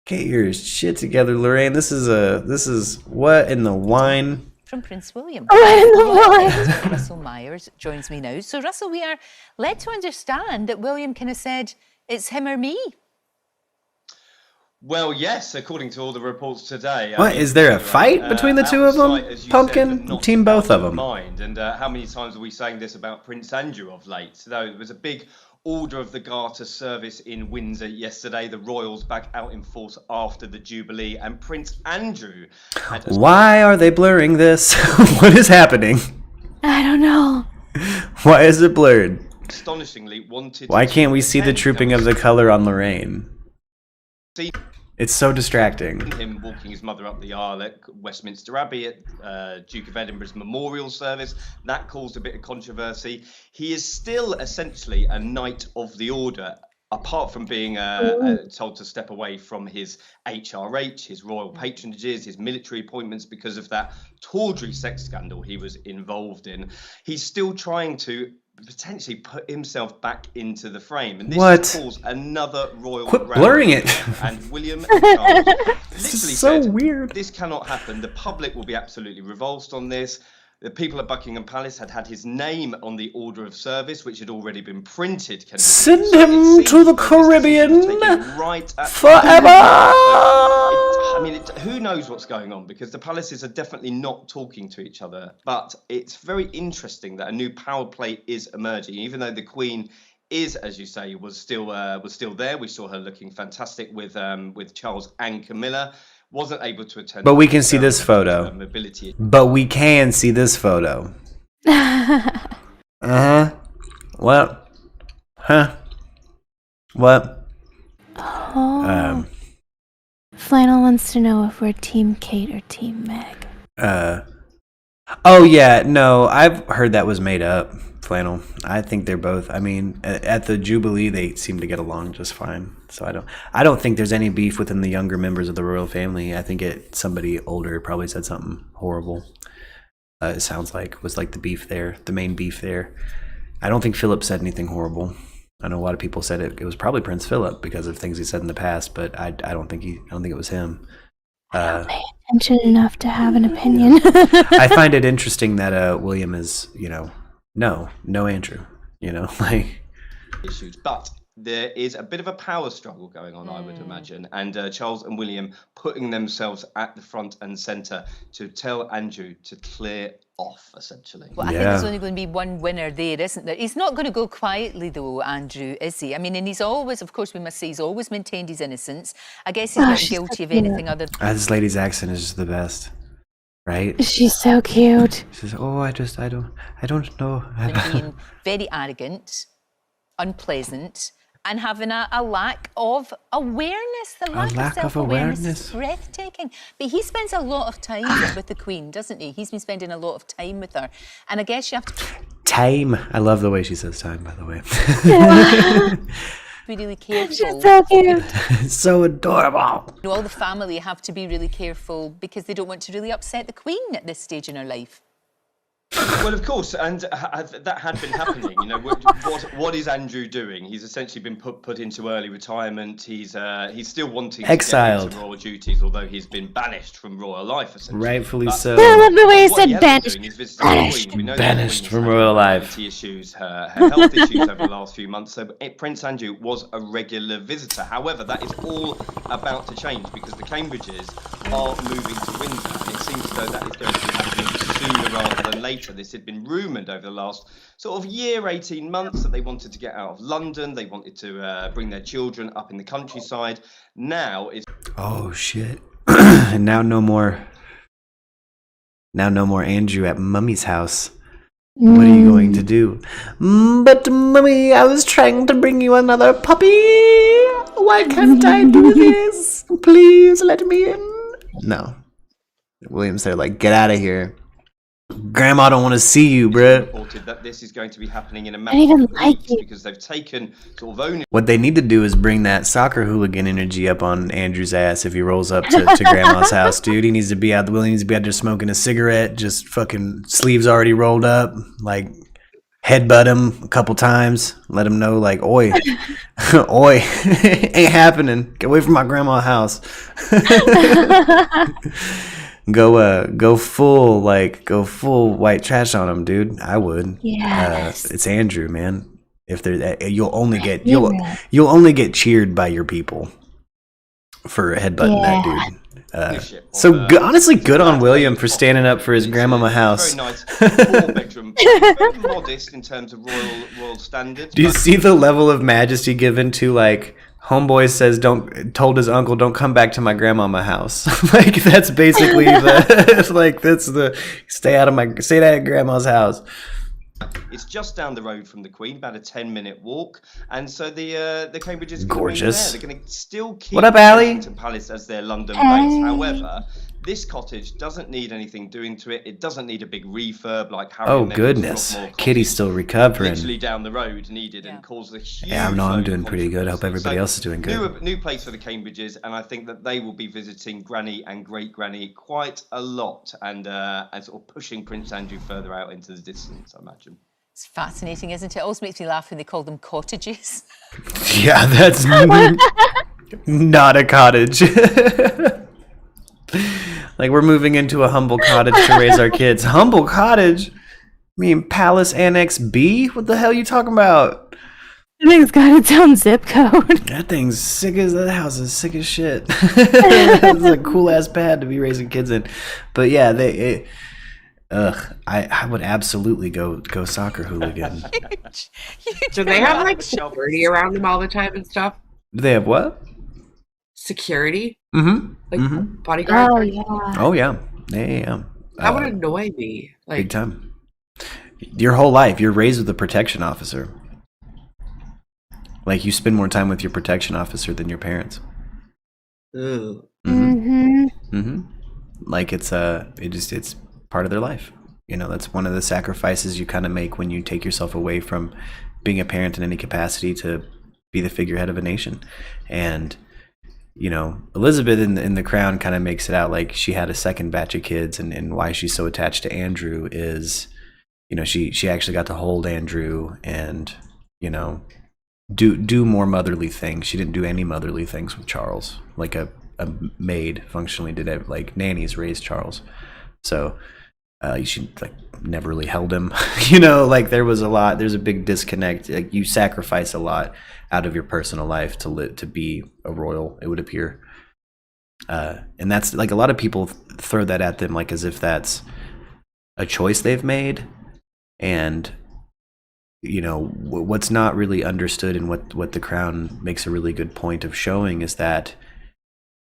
Get your shit together, Lorraine. This is what in the wine? From Prince William. What in the wine? Russell Myers joins me now. So, Russell, we are led to understand that William kind of said, it's him or me. Well, yes, according to all the reports today. What, is there a fight between the two of them? Pumpkin? Team both of them. Mind. And how many times are we saying this about Prince Andrew of late? Though there was a big Order of the Garter service in Windsor yesterday. The royals back out in force after the Jubilee, and Prince Andrew had Why are they blurring this? What is happening? I don't know. Why is it blurred? astonishingly wanted. Why can't we see the trooping of the color on Lorraine? It's so distracting. Him walking his mother up the aisle at Westminster Abbey at Duke of Edinburgh's memorial service. That caused a bit of controversy. He is still essentially a Knight of the Order, apart from being told to step away from his HRH, his royal patronages, his military appointments because of that tawdry sex scandal he was involved in. He's still trying to potentially put himself back into the frame, and this has caused another royal Quit blurring it. And William and Charles This literally is so said, weird. This cannot happen. The public will be absolutely revulsed on this. The people at Buckingham Palace had his name on the order of service, which had already been printed. Send him to the Caribbean forever. forever. Who knows what's going on, because the palaces are definitely not talking to each other. But it's very interesting that a new power play is emerging, even though the Queen is, as you say, was still there. We saw her looking fantastic with Charles and Camilla. Wasn't able to attend. But we can see this photo. Mobility. But we can see this photo. What? Huh? What? Oh. Flannel wants to know if we're Team Kate or Team Meg. Oh yeah, no, I've heard that was made up. Flannel. I think they're both. I mean, at the Jubilee, they seem to get along just fine. So I don't think there's any beef within the younger members of the royal family. I think somebody older probably said something horrible. It sounds like was like the beef there, the main beef there. I don't think Philip said anything horrible. I know a lot of people said it was probably Prince Philip because of things he said in the past, but I don't think it was him. I don't pay attention enough to have an opinion. I find it interesting that William is, no Andrew, like issues, but there is a bit of a power struggle going on, I would imagine, and Charles and William putting themselves at the front and centre to tell Andrew to clear off, essentially. Well, I think there's only going to be one winner there, isn't there? He's not going to go quietly, though, Andrew, is he? I mean, and he's always, of course, we must say, he's always maintained his innocence. I guess he's not guilty of anything other than... This lady's accent is just the best, right? She's so cute. She says, "Oh, I don't know." being very arrogant, unpleasant, and having a lack of awareness. The lack of self-awareness is breathtaking. But he spends a lot of time with the Queen, doesn't he? He's been spending a lot of time with her. And I guess you have to... Time. I love the way she says time, by the way. Be really careful. She's so cute. So adorable. All the family have to be really careful because they don't want to really upset the Queen at this stage in her life. Well, of course, and that had been happening. What is Andrew doing? He's essentially been put into early retirement. He's still wanting exiled to get into royal duties, although he's been banished from royal life. Essentially, rightfully so. I love the way he said banished. Banished from royal life. Issues, her health issues over the last few months. So Prince Andrew was a regular visitor. However, that is all about to change because the Cambridges are moving to Windsor, and it seems as though that is going to be happening sooner rather than later. This had been rumoured over the last sort of year, 18 months, that they wanted to get out of London. They wanted to bring their children up in the countryside. Now it's... Oh, shit. And now no more Andrew at Mummy's house. What are you going to do? But mommy, I was trying to bring you another puppy. Why can't I do this? Please let me in. No. William's there like, get out of here. Grandma don't want to see you, bruh. Reported that this is going to be happening in a I matter don't even of like weeks it. because they've taken sort of ownership. What they need to do is bring that soccer hooligan energy up on Andrew's ass if he rolls up to Grandma's house, dude. He needs to be out. Willie needs to be out there smoking a cigarette, just fucking sleeves already rolled up, like headbutt him a couple times, let him know, like, oi, oi, ain't happening. Get away from my grandma's house. Go full white trash on him, dude. I would. Yes. It's Andrew, man. If there, you'll only get cheered by your people for headbutting that dude. Honestly, good on William for standing up for his grandmama house. Very nice, 4-bedroom, very modest in terms of royal standards. Do you see the level of majesty given to, like, homeboy says told his uncle don't come back to my grandmama house. Like, that's basically stay out of grandma's house. It's just down the road from the Queen, about a 10-minute walk, and so the Cambridges are going to Gorgeous. there. They're going to still keep What up, Allie? Kensington Palace as their London base. However, this cottage doesn't need anything doing to it. It doesn't need a big refurb like Harry. Oh and Meghan's goodness, Frogmore Cottage. Kitty's still recovering. Literally down the road needed and caused a huge. Yeah, no, I'm load doing of pretty good. I hope everybody So, else is doing good. New place for the Cambridges, and I think that they will be visiting Granny and Great Granny quite a lot, and sort of pushing Prince Andrew further out into the distance, I imagine. It's fascinating, isn't it? It always makes me laugh when they call them cottages. Yeah, that's not a cottage. Like, we're moving into a humble cottage to raise our kids. Humble cottage? I mean, Palace Annex B? What the hell are you talking about? I think it's got its own zip code. That thing's sick as that house is sick as shit. It's a cool ass pad to be raising kids in. But yeah, I would absolutely go soccer hooligan. Do they have like security around them all the time and stuff? Do they have what? Security? Mm-hmm. Like bodyguards? Oh yeah. Oh yeah. Yeah. That would annoy me. Like, Big time. Your whole life, you're raised with a protection officer. Like, you spend more time with your protection officer than your parents. Ugh. Like, it's part of their life. You know, that's one of the sacrifices you kind of make when you take yourself away from being a parent in any capacity to be the figurehead of a nation. And, you know, Elizabeth in The Crown kind of makes it out like she had a second batch of kids, and why she's so attached to Andrew is, you know, she actually got to hold Andrew and, you know, do more motherly things. She didn't do any motherly things with Charles. Like a maid functionally did it. Like, nannies raised Charles. So she like never really held him. You know, like, there's a big disconnect. Like, you sacrifice a lot out of your personal life to be a royal, it would appear. And that's, like, a lot of people throw that at them like as if that's a choice they've made. And, you know, what's not really understood, and what The Crown makes a really good point of showing, is that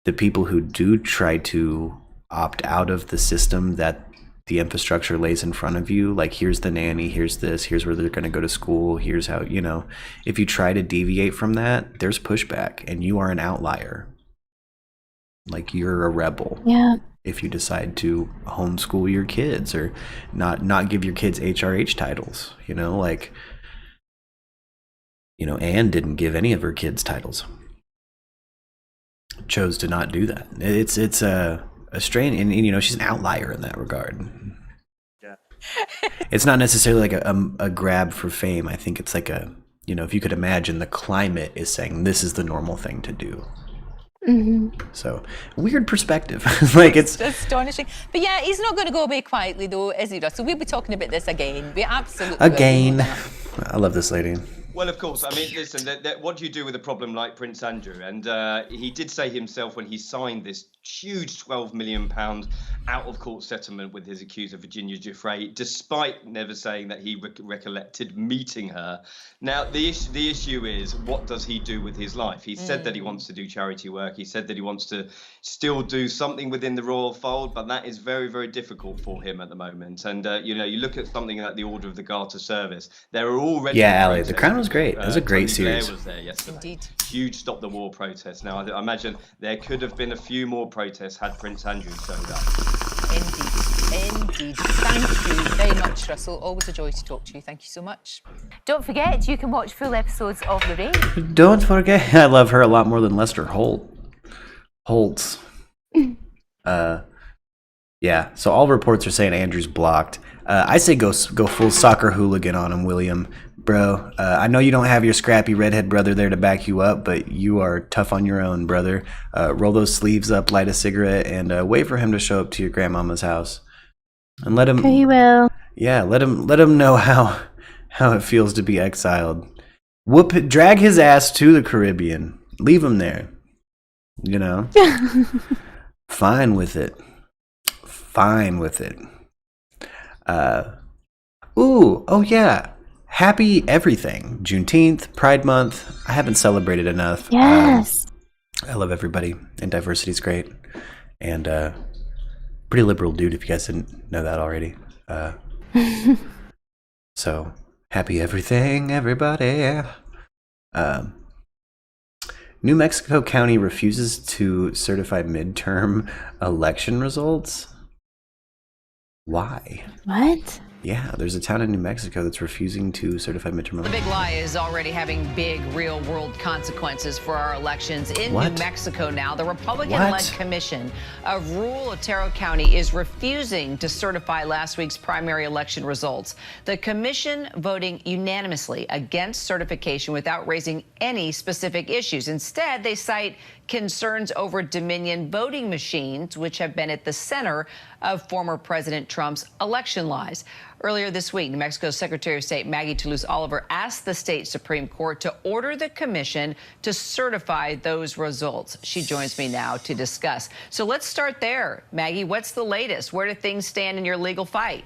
the people who do try to opt out of the system that the infrastructure lays in front of you, like, here's the nanny, here's this, here's where they're going to go to school, here's how, you know, if you try to deviate from that, there's pushback, and you are an outlier. Like, you're a rebel. Yeah. If you decide to homeschool your kids, or not give your kids HRH titles, you know, like, you know, Anne didn't give any of her kids titles. Chose to not do that. It's a strain, and you know, she's an outlier in that regard. Yeah. It's not necessarily like a grab for fame. I think it's like you know, if you could imagine, the climate is saying this is the normal thing to do. So, weird perspective. Like, it's astonishing. But yeah, he's not going to go away quietly, though, is he, Russell? We'll be talking about this again. We absolutely again. will. I love this lady. Well, of course. I mean, listen, what do you do with a problem like Prince Andrew? And he did say himself when he signed this huge £12 million out-of-court settlement with his accuser, Virginia Giuffre, despite never saying that he recollected meeting her. Now, the issue is, what does he do with his life? He said that he wants to do charity work. He said that he wants to still do something within the royal fold, but that is very, very difficult for him at the moment. And, you look at something like the Order of the Garter Service. There are already... Yeah, Ali, The Crown was great. It was a great Tony Blair series. was there yesterday. Indeed. Huge Stop the War protests. Now, I imagine there could have been a few more protests had Prince Andrew showed up. Indeed. Thank you very much, Russell. Always a joy to talk to you. Thank you so much. Don't forget, you can watch full episodes of Lorraine. Don't forget, I love her a lot more than Lester Holtz. Yeah, so all reports are saying Andrew's blocked. I say go full soccer hooligan on him, William. Bro, I know you don't have your scrappy redhead brother there to back you up, but you are tough on your own, brother. Roll those sleeves up, light a cigarette, and wait for him to show up to your grandmama's house. And let him... He will. Yeah, let him know how it feels to be exiled. Drag his ass to the Caribbean. Leave him there. Fine with it. Oh yeah. Happy everything. Juneteenth, Pride Month. I haven't celebrated enough. Yes. I love everybody, and diversity's great. And pretty liberal dude, if you guys didn't know that already. So, happy everything, everybody. New Mexico County refuses to certify midterm election results. Why? What? Yeah, there's a town in New Mexico that's refusing to certify midterm The elections. big lie is already having big real-world consequences for our elections. In What? New Mexico now, the Republican-led What? commission of rural Otero County is refusing to certify last week's primary election results. The commission voting unanimously against certification without raising any specific issues. Instead, they cite concerns over Dominion voting machines, which have been at the center of former President Trump's election lies. Earlier this week, New Mexico's Secretary of State Maggie Toulouse-Oliver asked the state Supreme Court to order the commission to certify those results. She joins me now to discuss. So let's start there. Maggie, what's the latest? Where do things stand in your legal fight?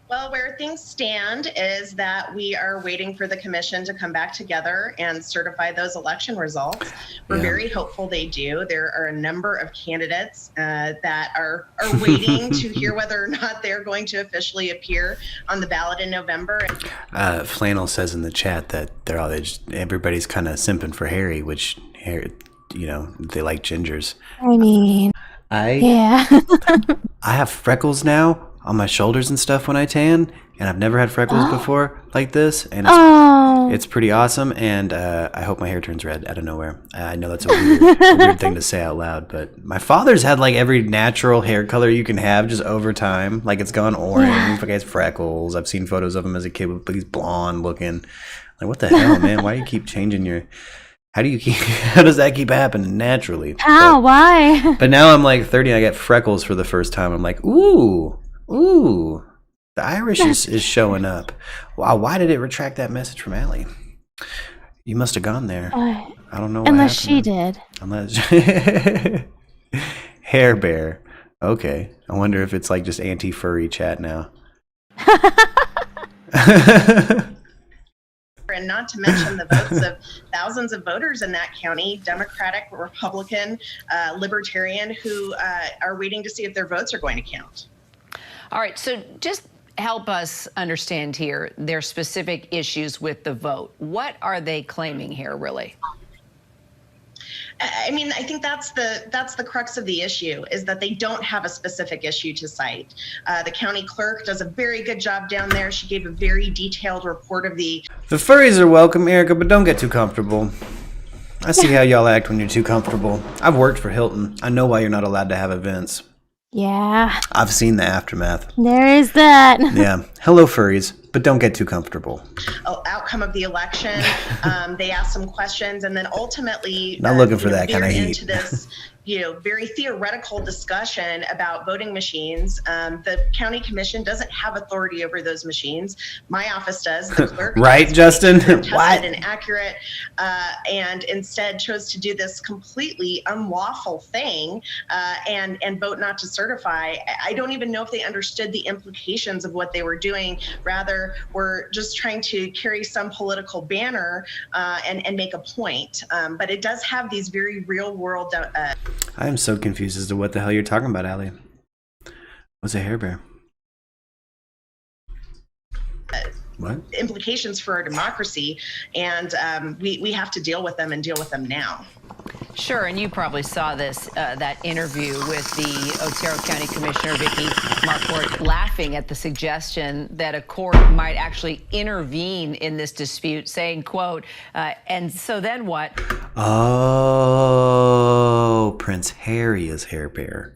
Well, where things stand is that we are waiting for the commission to come back together and certify those election results. We're very hopeful they do. There are a number of candidates that are waiting to hear whether or not they're going to officially appear on the ballot in November. Flannel says in the chat that everybody's kind of simping for Harry, which they like gingers. I mean, yeah. I have freckles now on my shoulders and stuff when I tan, and I've never had freckles before like this, and it's pretty awesome, and I hope my hair turns red out of nowhere. I know that's a weird thing to say out loud, but my father's had like every natural hair color you can have just over time. Like it's gone orange, like he has freckles. I've seen photos of him as a kid with he's blonde looking. Like, what the hell, man? Why do you keep changing your... How does that keep happening naturally? Why? But now I'm like 30 and I get freckles for the first time. I'm like, ooh, the Irish is showing up. Wow, why did it retract that message from Allie? You must have gone there. I don't know what Unless she happened. did. Unless Hair Bear. Okay. I wonder if it's like just anti-furry chat now. And not to mention the votes of thousands of voters in that county, Democratic, Republican, Libertarian, who are waiting to see if their votes are going to count. All right, so just help us understand here their specific issues with the vote. What are they claiming here, really? I mean, I think that's the crux of the issue, is that they don't have a specific issue to cite. The county clerk does a very good job down there. She gave a very detailed report of the... The furries are welcome, Erica, but don't get too comfortable. I see how y'all act when you're too comfortable. I've worked for Hilton. I know why you're not allowed to have events. Yeah. I've seen the aftermath. There is that. Yeah. Hello, furries. but don't get too comfortable. Outcome of the election. They asked some questions, and then ultimately Not looking for that kind of veered heat. into this very theoretical discussion about voting machines. The county commission doesn't have authority over those machines. My office does. The clerk Right, does. Justin? They're tested What? and accurate, and instead chose to do this completely unlawful thing and vote not to certify. I don't even know if they understood the implications of what they were doing. Rather, we're just trying to carry some political banner and make a point. But it does have these very real world. I am so confused as to what the hell you're talking about, Allie. What's a hair bear? What? Implications for our democracy, and we have to deal with them and deal with them now. Sure, and you probably saw this, that interview with the Otero County Commissioner, Vicky Marquardt, laughing at the suggestion that a court might actually intervene in this dispute, saying, quote, and so then what? Oh, Prince Harry is hair bear.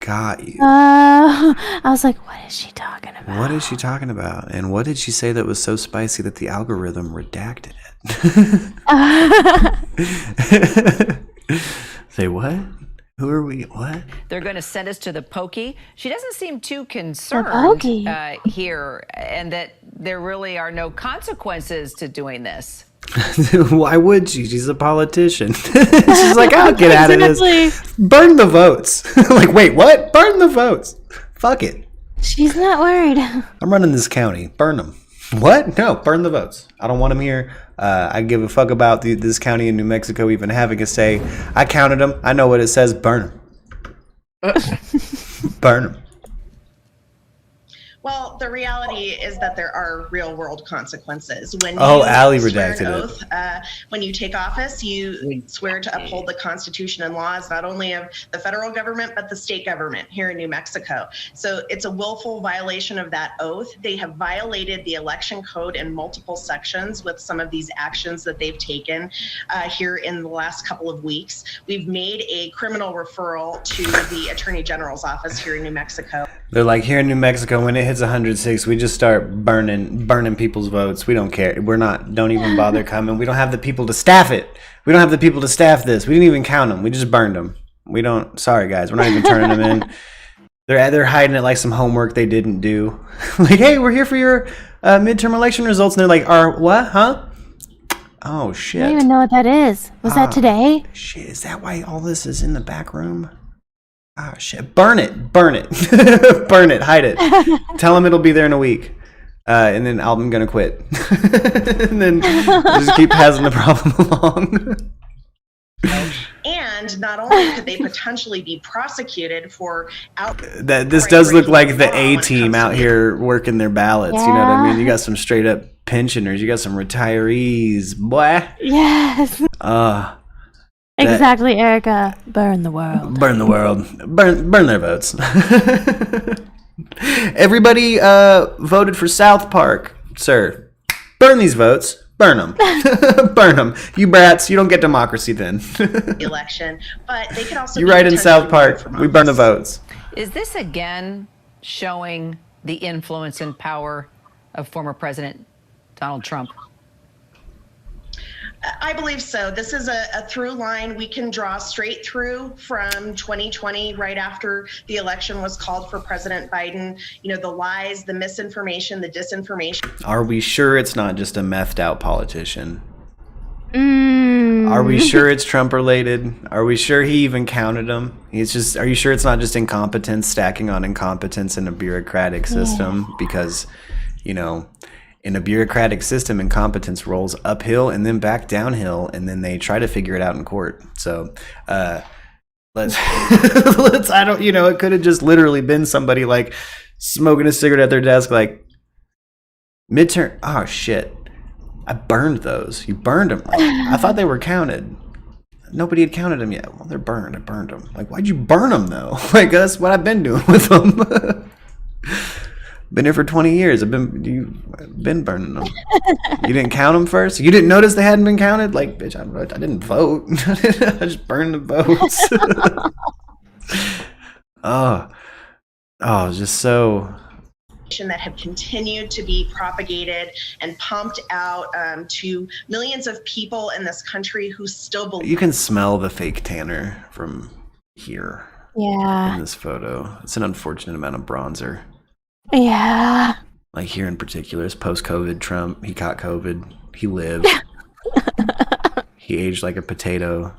Got you. I was like, what is she talking about? What is she talking about? And what did she say that was so spicy that the algorithm redacted it? Say what? Who are we? What? They're going to send us to the pokey. She doesn't seem too concerned pokey? here, and that there really are no consequences to doing this. Why would she? She's a politician. She's like, I'll get out of this. Burn the votes. Like, wait, what? Burn the votes. Fuck it. She's not worried. I'm running this county. Burn them. What? No, burn the votes. I don't want them here. I give a fuck about this county in New Mexico even having a say. I counted them. I know what it says. Burn them. Burn them. Well, the reality is that there are real world consequences. When Allie swear redacted an it. oath, when you take office, you swear to uphold the Constitution and laws, not only of the federal government, but the state government here in New Mexico. So it's a willful violation of that oath. They have violated the election code in multiple sections with some of these actions that they've taken here in the last couple of weeks. We've made a criminal referral to the Attorney General's office here in New Mexico. They're like, here in New Mexico, when it hits 106, we just start burning people's votes. We don't care. Don't even bother coming. We don't have the people to staff it. We don't have the people to staff this. We didn't even count them. We just burned them. Sorry guys, we're not even turning them in. They're hiding it like some homework they didn't do. Like, hey, we're here for your midterm election results. And they're like, what? Huh? Oh, shit. I don't even know what that is. Was that today? Shit, is that why all this is in the back room? Oh, shit. Burn it. Burn it. Burn it. Hide it. Tell them it'll be there in a week. And then I'm going to quit. And then just keep passing the problem along. And not only could they potentially be prosecuted for This does look like the A-team out here working their ballots. You know what I mean? You got some straight up pensioners. You got some retirees. Boy. Yes. Exactly, Erica. Burn the world. Burn the world. Burn their votes. Everybody voted for South Park, sir. Burn these votes. Burn them. Burn them. You brats, you don't get democracy then. election, but they could also You be write in South potentially Park, we burn the votes. Is this again showing the influence and power of former President Donald Trump? I believe so. This is a through line we can draw straight through from 2020, right after the election was called for President Biden. You know, the lies, the misinformation, the disinformation. Are we sure it's not just a methed out politician? Are we sure it's Trump related? Are we sure he even counted them? Are you sure it's not just incompetence stacking on incompetence in a bureaucratic system? Because, in a bureaucratic system, incompetence rolls uphill and then back downhill, and then they try to figure it out in court. So, it could have just literally been somebody like smoking a cigarette at their desk, like midterm. Oh shit, I burned those. You burned them. Like, I thought they were counted. Nobody had counted them yet. Well, they're burned. I burned them. Like, why'd you burn them though? Like, that's what I've been doing with them. Been here for 20 years. You've been burning them. You didn't count them first? You didn't notice they hadn't been counted? Like, bitch, I didn't vote. I just burned the votes. Oh, just so that have continued to be propagated and pumped out to millions of people in this country who still believe. You can smell the fake tanner from here. Yeah. In this photo. It's an unfortunate amount of bronzer. Yeah. Like here in particular, it's post-COVID Trump. He caught COVID. He lived. He aged like a potato.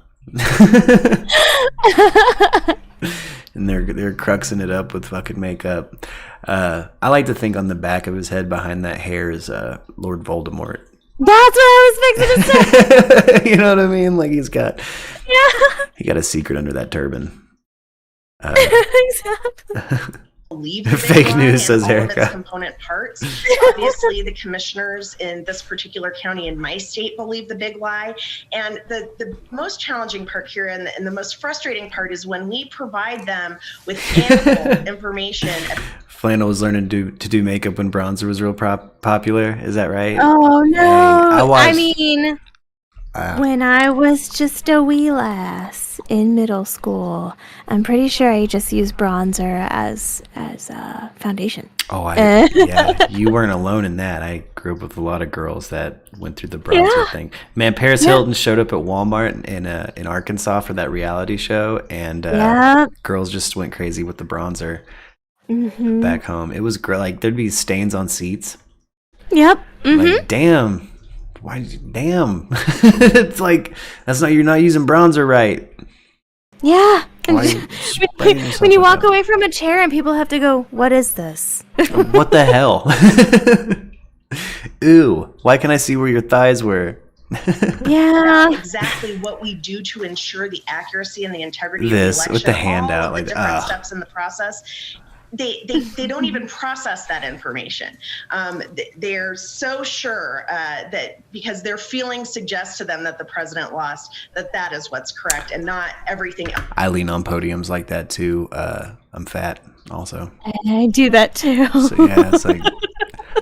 And they're cruxing it up with fucking makeup. I like to think on the back of his head behind that hair is Lord Voldemort. That's what I was fixing to say. You know what I mean? Like he got a secret under that turban. Exactly. Believe the Fake big news, lie and says all of Erica. its component parts. Obviously, the commissioners in this particular county in my state believe the big lie. And the most challenging part here and the most frustrating part is when we provide them with ample information. Flannel was learning to do makeup when bronzer was real popular. Is that right? Oh no! Hey, I mean, when I was just a wee lass in middle school, I'm pretty sure I just used bronzer as foundation. Oh, yeah, you weren't alone in that. I grew up with a lot of girls that went through the bronzer thing. Man, Paris Hilton showed up at Walmart in Arkansas for that reality show, and girls just went crazy with the bronzer back home. It was great. Like there'd be stains on seats. Yep. Like damn. Why? Damn! It's like you're not using bronzer right. Yeah. When When you walk away from a chair and people have to go, "What is this?" What the hell? Ooh! Why can't I see where your thighs were? Yeah. Exactly what we do to ensure the accuracy and the integrity This of the election. with the handout, all of like the different steps in the process. They don't even process that information. They're so sure that because their feelings suggest to them that the president lost, that is what's correct and not everything else. I lean on podiums like that too. I'm fat also. I do that too. So yeah, it's like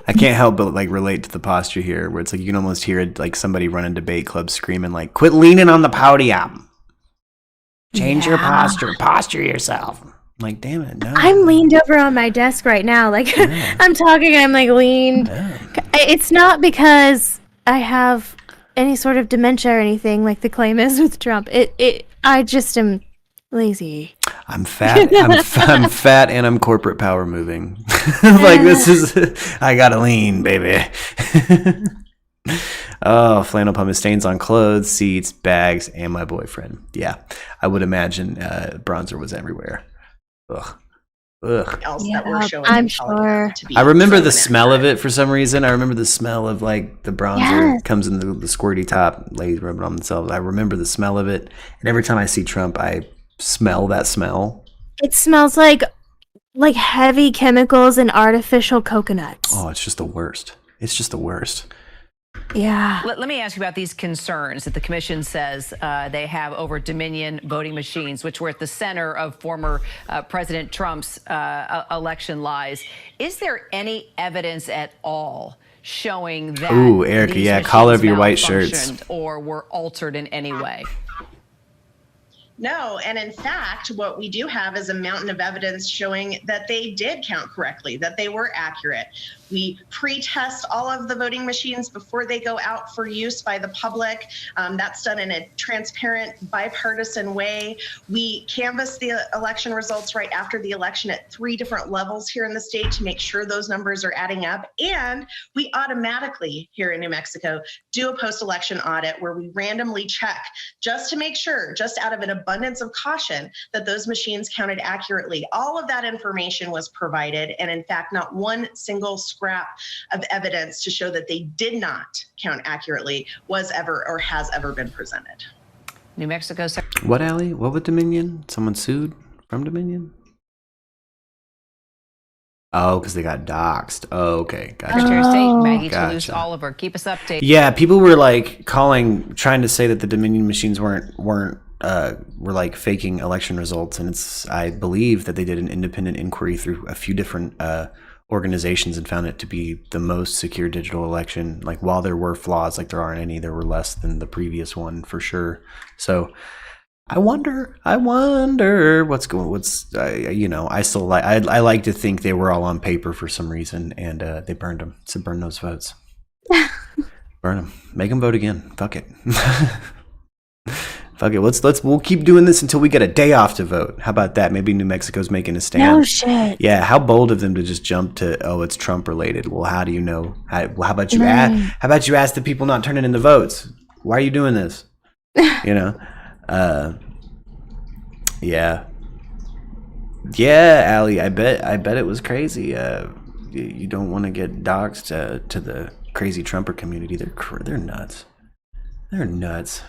I can't help but like relate to the posture here, where it's like you can almost hear it, like somebody running debate club screaming like, "Quit leaning on the podium. Change your posture yourself." I'm like, damn it, no. I'm leaned over on my desk right now. Like I'm talking and I'm like leaned. It's not because I have any sort of dementia or anything like the claim is with Trump. I just am lazy. I'm fat. I'm fat and I'm corporate power moving. Like this is I gotta lean, baby. Oh, flannel pumice stains on clothes, seats, bags, and my boyfriend. Yeah, I would imagine bronzer was everywhere. Ugh. Else that we're showing I'm sure. I remember the smell of it for some reason. I remember the smell of like the bronzer comes in the squirty top, ladies rub it on themselves. I remember the smell of it, and every time I see Trump, I smell that smell. It smells like heavy chemicals and artificial coconuts. Oh, it's just the worst. It's just the worst. Yeah. Let me ask you about these concerns that the commission says they have over Dominion voting machines, which were at the center of former President Trump's election lies. Is there any evidence at all showing that Ooh, Erica, these yeah, collar of your white machines shirts. malfunctioned or were altered in any way? No, and in fact, what we do have is a mountain of evidence showing that they did count correctly, that they were accurate. We pre-test all of the voting machines before they go out for use by the public. That's done in a transparent, bipartisan way. We canvass the election results right after the election at 3 different levels here in the state to make sure those numbers are adding up. And we automatically, here in New Mexico, do a post-election audit where we randomly check just to make sure, just out of an abundance of caution, that those machines counted accurately. All of that information was provided, and in fact, not one single scrap of evidence to show that they did not count accurately was ever or has ever been presented. New Mexico. What, Allie? What with Dominion? Someone sued from Dominion? Oh, because they got doxxed. Oh, okay. Gotcha. Secretary of State Maggie Gotcha. Toulouse Oliver, keep us updated. Yeah, people were like trying to say that the Dominion machines were like faking election results, and I believe that they did an independent inquiry through a few different organizations and found it to be the most secure digital election. Like while there were flaws, like there aren't any, there were less than the previous one for sure. So I wonder what's I still like I like to think they were all on paper for some reason, and they burned them. So burn those votes. Burn them. Make them vote again. Fuck it. Fuck it. We'll keep doing this until we get a day off to vote. How about that? Maybe New Mexico's making a stand. No shit. Yeah. How bold of them to just jump to, it's Trump related. Well, how do you know? How about you ask the people not turning in the votes? Why are you doing this? Yeah, Allie, I bet it was crazy. You don't want to get doxxed to the crazy Trumper community. They're nuts. They're nuts.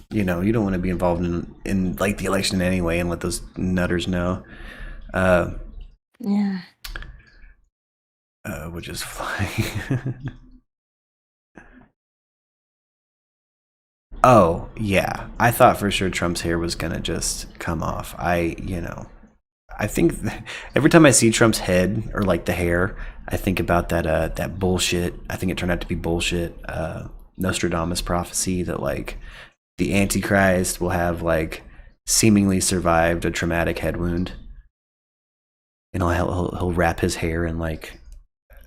You don't want to be involved in like the election anyway, and let those nutters know. Yeah. Which is flying. Oh, yeah. I thought for sure Trump's hair was going to just come off. I think every time I see Trump's head or like the hair, I think about that bullshit. I think it turned out to be bullshit. Nostradamus prophecy that like the Antichrist will have like seemingly survived a traumatic head wound. He'll wrap his hair in like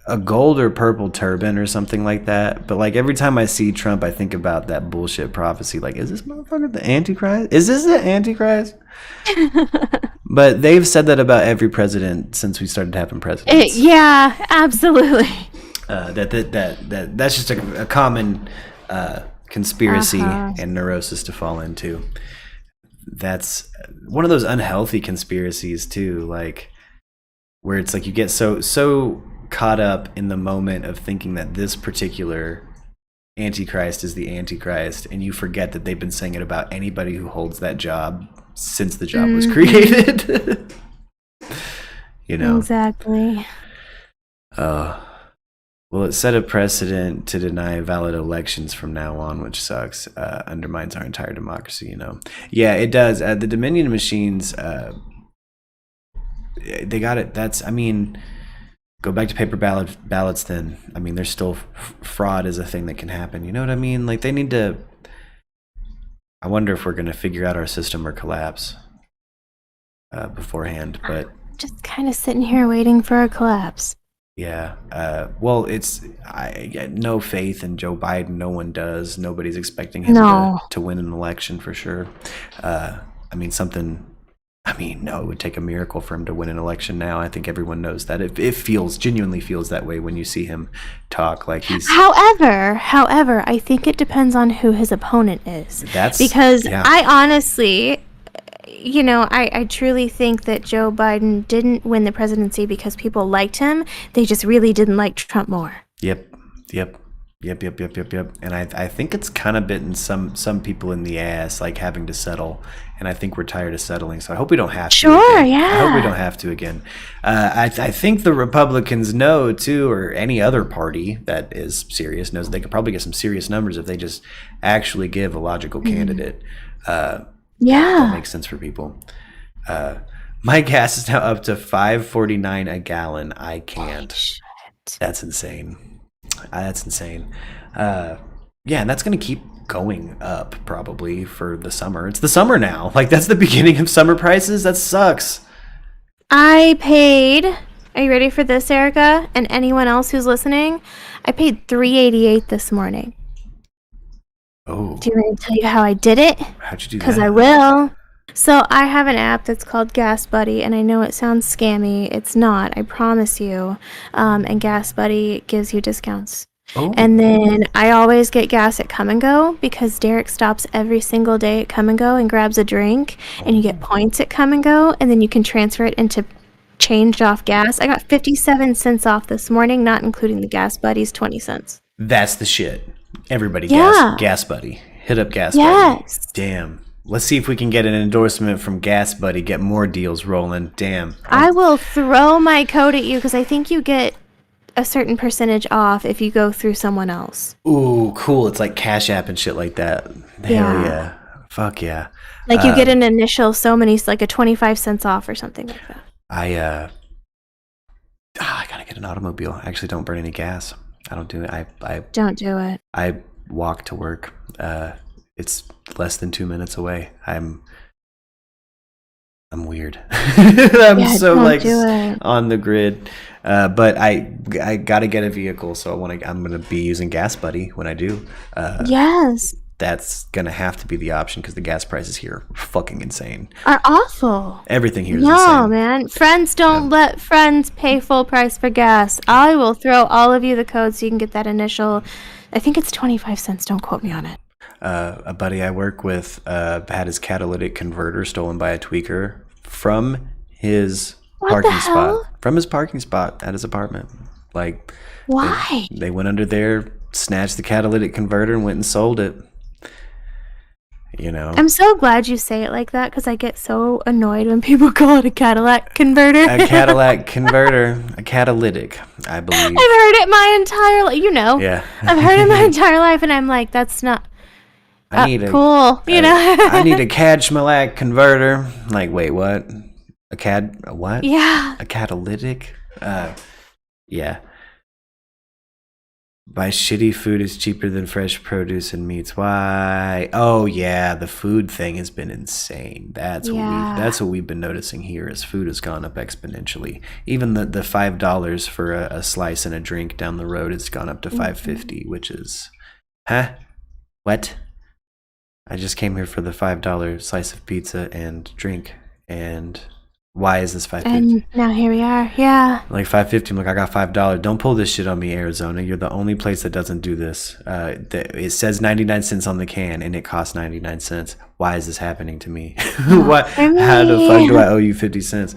a gold or purple turban or something like that. But like every time I see Trump, I think about that bullshit prophecy. Like, is this motherfucker the Antichrist? Is this the Antichrist? But they've said that about every president since we started having presidents. Yeah, absolutely. That's just a common conspiracy and neurosis to fall into. That's one of those unhealthy conspiracies too, like where it's like you get so caught up in the moment of thinking that this particular Antichrist is the Antichrist, and you forget that they've been saying it about anybody who holds that job since the job was created. Exactly. Well, it set a precedent to deny valid elections from now on, which sucks. Undermines our entire democracy, Yeah, it does. The Dominion machines, they got it. Go back to paper ballots then. There's still fraud is a thing that can happen. You know what I mean? Like, they need to... I wonder if we're going to figure out our system or collapse beforehand, but... Just kind of sitting here waiting for a collapse. Yeah. Well, I get no faith in Joe Biden. No one does. Nobody's expecting him to win an election for sure. No, it would take a miracle for him to win an election now. I think everyone knows that. It genuinely feels that way when you see him talk like he's... However, I think it depends on who his opponent is. I honestly... I truly think that Joe Biden didn't win the presidency because people liked him. They just really didn't like Trump more. Yep. And I think it's kind of bitten some people in the ass, like having to settle. And I think we're tired of settling. So I hope we don't have to. Sure, yeah. I hope we don't have to again. I think the Republicans know too, or any other party that is serious knows they could probably get some serious numbers if they just actually give a logical candidate. That makes sense for people. My gas is now up to $5.49 a gallon. I can't. That's insane. And that's going to keep going up probably for the summer. It's the summer now. Like, that's the beginning of summer prices. That sucks. I paid... Are you ready for this, Erica? And anyone else who's listening? I paid $3.88 this morning. Oh. Do you want me to tell you how I did it? How'd you do that? Because I will. So I have an app that's called Gas Buddy, and I know it sounds scammy. It's not, I promise you. And Gas Buddy gives you discounts. Oh. And then I always get gas at Come and Go because Derek stops every single day at Come and Go and grabs a drink, and you get points at Come and Go, and then you can transfer it into changed off gas. I got 57 cents off this morning, not including the Gas Buddy's 20 cents. That's the shit. Everybody, Yeah. Gas Buddy. Hit up Gas Yes. Buddy. Damn. Let's see if we can get an endorsement from Gas Buddy, get more deals rolling. Damn. I will throw my code at you because I think you get a certain percentage off if you go through someone else. Ooh, cool. It's like Cash App and shit like that. Hell yeah. Fuck yeah. Like you get an initial so many, like a 25 cents off or something like that. I gotta get an automobile. I actually don't burn any gas. I don't do it. Don't do it. I walk to work. It's less than 2 minutes away. I'm weird. I'm so like on the grid. But I gotta get a vehicle, so I'm gonna be using Gas Buddy when I do. Yes. That's gonna have to be the option because the gas prices here are fucking insane. Are awful. Everything here is no, insane. Man. Friends don't let friends pay full price for gas. I will throw all of you the code so you can get that initial. I think it's 25 cents. Don't quote me on it. A buddy I work with had his catalytic converter stolen by a tweaker from his parking spot. From his parking spot at his apartment. Like, why? They went under there, snatched the catalytic converter, and went and sold it. You know, I'm so glad you say it like that because I get so annoyed when people call it a Cadillac converter. A Cadillac converter, a catalytic, I believe. I've heard it my entire life. You know, yeah, I've heard it my entire life, and I'm like, that's not I need cool. You know, I need a Cadillac converter. Like, wait, what? A what? Yeah, a catalytic. Yeah. Buy shitty food is cheaper than fresh produce and meats. Why? Oh yeah, the food thing has been insane. That's what we've been noticing here. Is food has gone up exponentially. Even the $5 for a slice and a drink down the road has gone up to $5.50, which is, what? I just came here for the $5 slice of pizza and drink, and why is this $5.50? And now here we are. Yeah. Like $5.50. I'm like, I got $5. Don't pull this shit on me, Arizona. You're the only place that doesn't do this. It says 99 cents on the can, and it costs 99 cents. Why is this happening to me? What? How the fuck do I owe you 50 cents?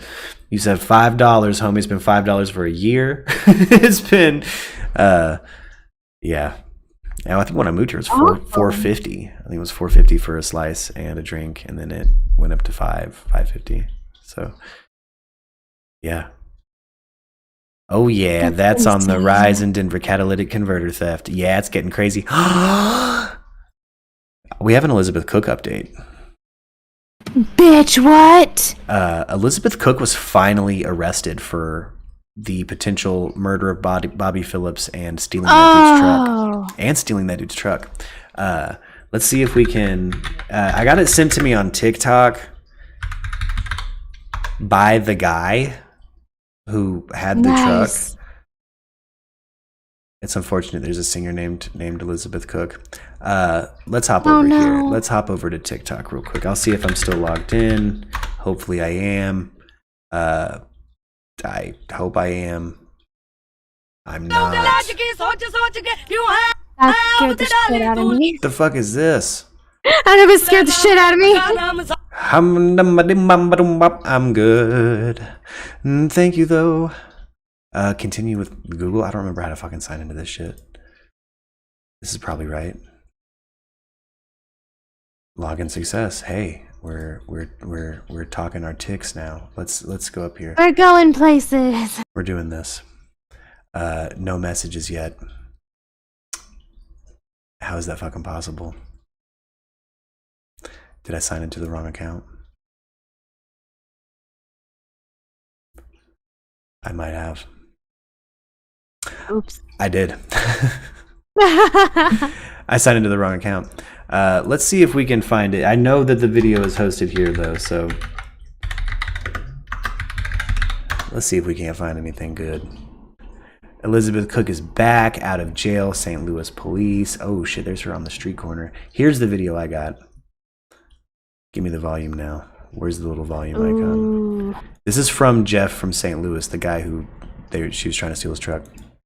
You said $5, homie. It's been $5 for a year. It's been, yeah. Now, I think when I moved here, it was $4.50. I think it was $4.50 for a slice and a drink, and then it went up to $5.50. So, yeah. Oh, yeah, that's on the rise in Denver. Catalytic converter theft. Yeah, it's getting crazy. We have an Elizabeth Cook update. Bitch, what? Elizabeth Cook was finally arrested for the potential murder of Bobby Phillips and stealing that dude's truck. Let's see if we can. I got it sent to me on TikTok by the guy who had the truck. It's unfortunate there's a singer named Elizabeth Cook. Let's hop over here. Let's hop over to TikTok real quick. I'll see if I'm still logged in. Hopefully I am. I hope I am. I'm not. That scared the shit out of me. The fuck is this? I never scared the shit out of me. I'm good. Thank you, though. Continue with Google. I don't remember how to fucking sign into this shit. This is probably right. Login success. Hey, we're talking our ticks now. Let's go up here. We're going places. We're doing this. No messages yet. How is that fucking possible? Did I sign into the wrong account? I might have. Oops. I did. I signed into the wrong account. Let's see if we can find it. I know that the video is hosted here, though, so let's see if we can't find anything good. Elizabeth Cook is back out of jail. St. Louis police. Oh, shit, there's her on the street corner. Here's the video I got. Give me the volume now. Where's the little volume icon? This is from Jeff from St. Louis, the guy who she was trying to steal his truck.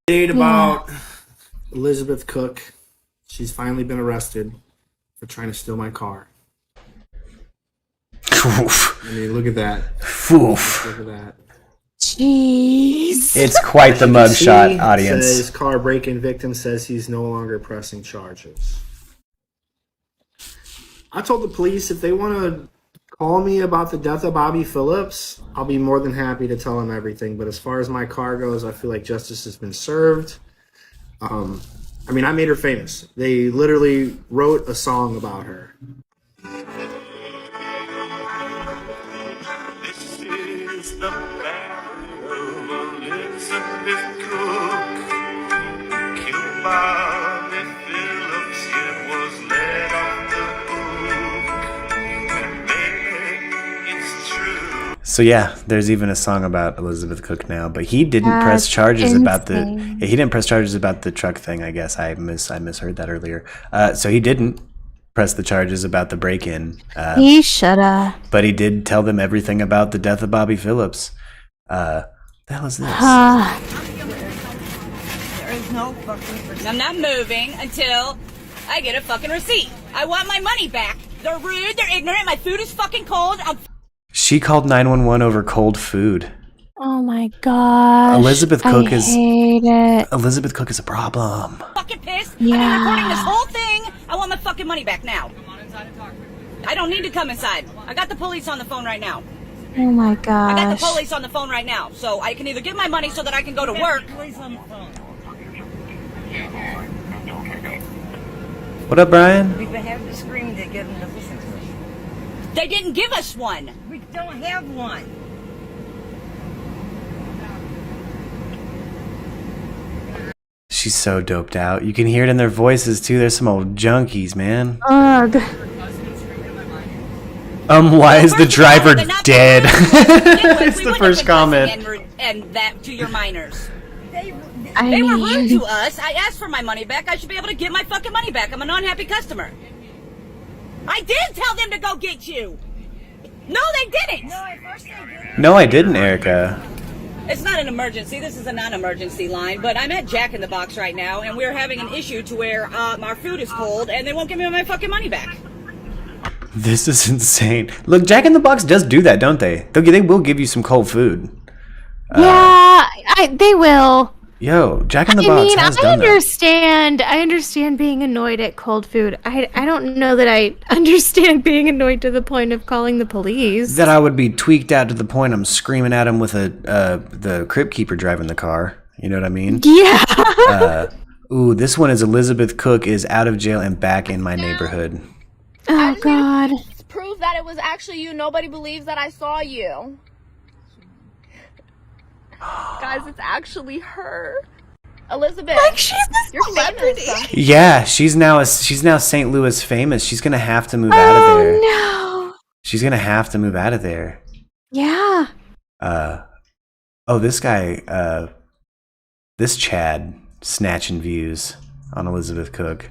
About Elizabeth Cook. She's finally been arrested for trying to steal my car. I mean, look at that. Look at that. Jeez. It's quite the mugshot, audience. Says car break-in victim says he's no longer pressing charges. I told the police if they want to call me about the death of Bobby Phillips, I'll be more than happy to tell them everything. But as far as my car goes, I feel like justice has been served. I mean, I made her famous. They literally wrote a song about her. This is the family of Elizabeth Cook. Killed Bobby Phillips, it was led off the So yeah, there's even a song about Elizabeth Cook now, but he didn't press That's charges about the. insane. Yeah, he didn't press charges about the truck thing. I guess I misheard that earlier. So he didn't press the charges about the break-in. He shoulda. But he did tell them everything about the death of Bobby Phillips. The hell is this? There is no fucking. I'm not moving until I get a fucking receipt. I want my money back. They're rude. They're ignorant. My food is fucking cold. She called 911 over cold food. Oh my gosh. Elizabeth Cook I hate it. Elizabeth Cook is a problem. fucking pissed. Yeah. I've been recording this whole thing. I want my fucking money back now. I don't need to come inside. I got the police on the phone right now. Oh my I got gosh. the police on the phone right now. So I can either get my money so that I can go to work. What up, Brian? We've been having to scream to get them to listen to us. They didn't give us one. We don't have one. She's so doped out. You can hear it in their voices too. There's some old junkies, man. Ugh. Why is the driver dead? It's the first comment. And that to your minors. They I were mean- rude to us. I asked for my money back. I should be able to get my fucking money back. I'm a non-happy customer. I did tell them to go get you. No, they didn't. No, at first they didn't. No, I didn't, Erica. It's not an emergency. This is a non-emergency line. But I'm at Jack in the Box right now, and we're having an issue to where our food is cold, and they won't give me my fucking money back. This is insane. Look, Jack in the Box does do that, don't they? They will give you some cold food. Yeah, they will. Yo, Jack in the Box has done that. I understand being annoyed at cold food. I don't know that I understand being annoyed to the point of calling the police. That I would be tweaked out to the point I'm screaming at him with the crypt keeper driving the car. You know what I mean? Yeah. Ooh, this one is Elizabeth Cook is out of jail and back in my neighborhood. Oh God. Prove that it was actually you. Nobody believes that I saw you. Guys, it's actually her. Elizabeth. Like she's a you're celebrity. famous. Yeah, she's now St. Louis famous. She's gonna have to move out of there. No. She's gonna have to move out of there. Yeah. This guy, this Chad snatching views on Elizabeth Cook.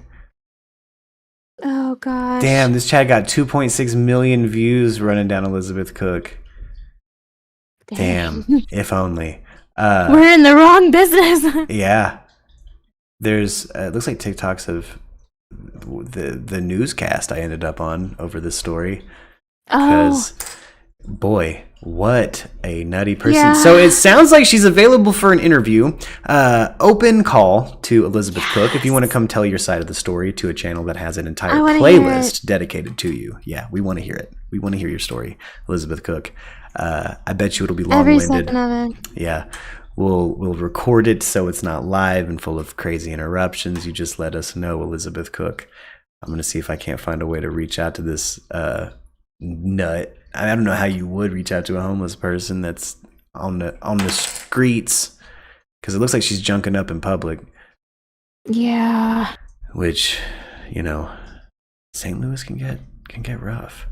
Oh gosh. Damn, this Chad got 2.6 million views running down Elizabeth Cook. Damn, if only. We're in the wrong business. Yeah. There's, it looks like TikToks of the newscast I ended up on over this story. Because, boy, what a nutty person. Yeah. So it sounds like she's available for an interview. Open call to Elizabeth Cook if you want to come tell your side of the story to a channel that has an entire playlist dedicated to you. Yeah, we want to hear it. We want to hear your story, Elizabeth Cook. I bet you it'll be long-winded. Every second of it. Yeah. We'll record it so it's not live and full of crazy interruptions. You just let us know, Elizabeth Cook. I'm going to see if I can't find a way to reach out to this nut. I don't know how you would reach out to a homeless person that's on the streets, because it looks like she's junking up in public. Yeah. Which, St. Louis can get rough.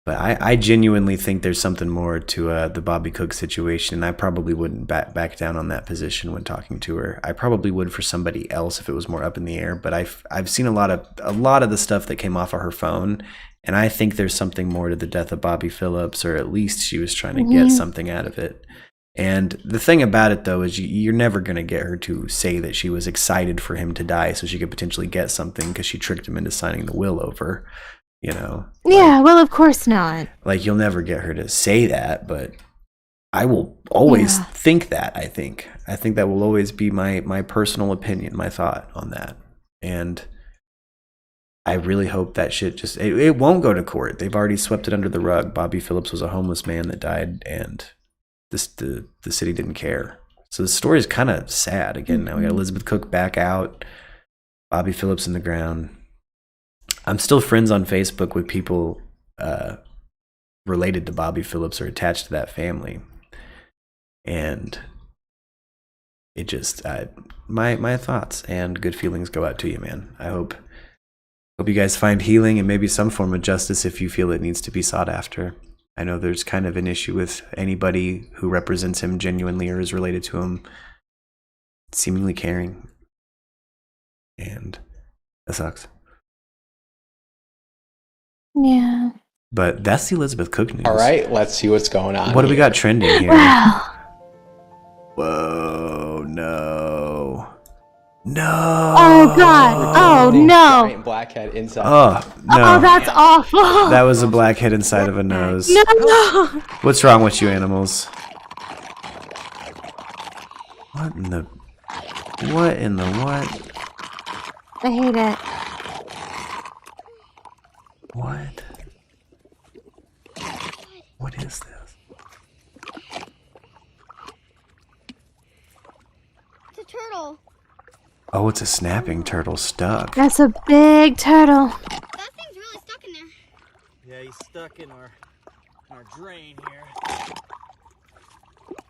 But I genuinely think there's something more to the Bobby Cook situation, and I probably wouldn't back down on that position when talking to her. I probably would for somebody else if it was more up in the air. But I've seen a lot of the stuff that came off of her phone, and I think there's something more to the death of Bobby Phillips, or at least she was trying to get something out of it. And the thing about it, though, is you're never going to get her to say that she was excited for him to die so she could potentially get something because she tricked him into signing the will over. Yeah, well, of course not. Like, you'll never get her to say that, but I will always think that. I think that will always be my personal opinion, my thought on that. And I really hope that shit just it won't go to court. They've already swept it under the rug. Bobby Phillips was a homeless man that died, and the city didn't care. So the story is kind of sad. Again, now we got Elizabeth Cook back out, Bobby Phillips in the ground. I'm still friends on Facebook with people related to Bobby Phillips or attached to that family. And it just, my thoughts and good feelings go out to you, man. I hope you guys find healing and maybe some form of justice if you feel it needs to be sought after. I know there's kind of an issue with anybody who represents him genuinely or is related to him seemingly caring. And that sucks. Yeah. But that's the Elizabeth Cook news. All right, let's see what's going on. What do we here. got trending here? Wow. Whoa, no. No. Oh God. Oh no. Giant blackhead inside. Oh, no. Oh, that's awful. That was a blackhead inside of a nose. No. What's wrong with you animals? What in the what? I hate it. What? What is this? It's a turtle. Oh, it's a snapping turtle stuck. That's a big turtle. That thing's really stuck in there. Yeah, he's stuck in our drain here.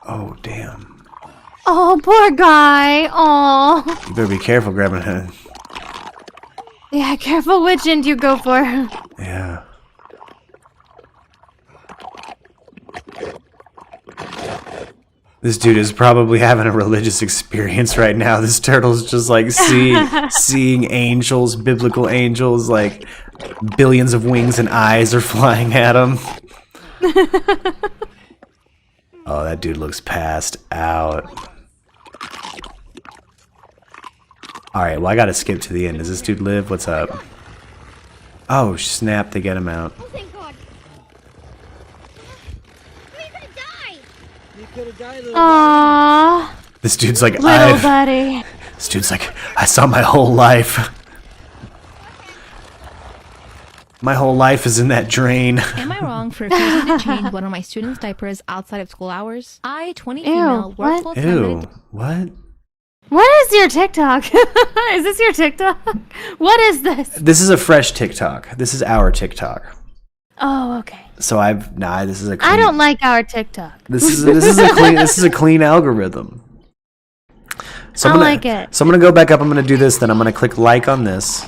Oh, damn. Oh, poor guy. Oh. You better be careful grabbing it. Yeah, careful which end you go for. Yeah. This dude is probably having a religious experience right now. This turtle's just like seeing angels, biblical angels, like billions of wings and eyes are flying at him. Oh, that dude looks passed out. Alright, well I gotta skip to the end. Does this dude live? What's up? Oh, snap, they get him out. Oh, thank God. You're gonna die. You could have died, little Aww. This dude's like, Little buddy. This dude's like, I saw my whole life. My whole life is in that drain. Am I wrong for refusing to change one of my students' diapers outside of school hours? I, 20 female, work full time. Ew, what? What is your TikTok? Is this your TikTok? What is this? This is a fresh TikTok. This is our TikTok. Oh, okay. So this is a clean, I don't like our TikTok. This is a clean algorithm. So I like it. So I'm gonna go back up, I'm gonna do this, then I'm gonna click like on this.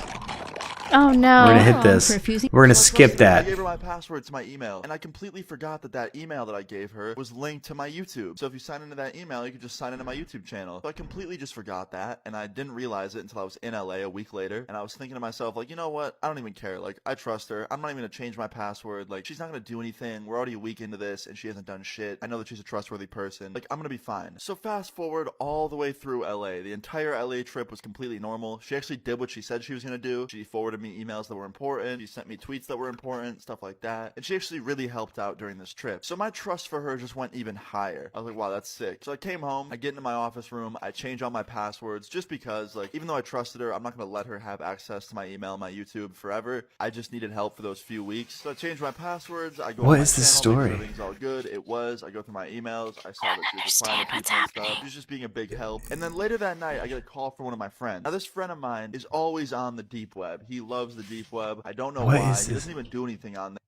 Oh no. We're gonna hit this. We're gonna skip I that. gave her my password to my email, and I completely forgot that email that I gave her was linked to my YouTube. So if you sign into that email, you could just sign into my YouTube channel. So I completely just forgot that, and I didn't realize it until I was in LA a week later, and I was thinking to myself, like, you know what? I don't even care. Like, I trust her. I'm not even gonna change my password. Like, she's not gonna do anything. We're already a week into this, and she hasn't done shit. I know that she's a trustworthy person. Like, I'm gonna be fine. So fast forward all the way through LA. The entire LA trip was completely normal. She actually did what she said she was gonna do. She forwarded me emails that were important. She sent me tweets that were important, stuff like that. And she actually really helped out during this trip. So my trust for her just went even higher. I was like, wow, that's sick. So I came home, I get into my office room, I change all my passwords just because, like, even though I trusted her, I'm not going to let her have access to my email, my YouTube forever. I just needed help for those few weeks. So I changed my passwords. I go What on my is this channel, make story? sure everything's all good. It was. I go through my emails. I saw that she was replying to people and stuff. She was just being a big help. And then later that night, I get a call from one of my friends. Now, this friend of mine is always on the deep web. He loves the deep web. I don't know What why. is He this? doesn't even do anything on there.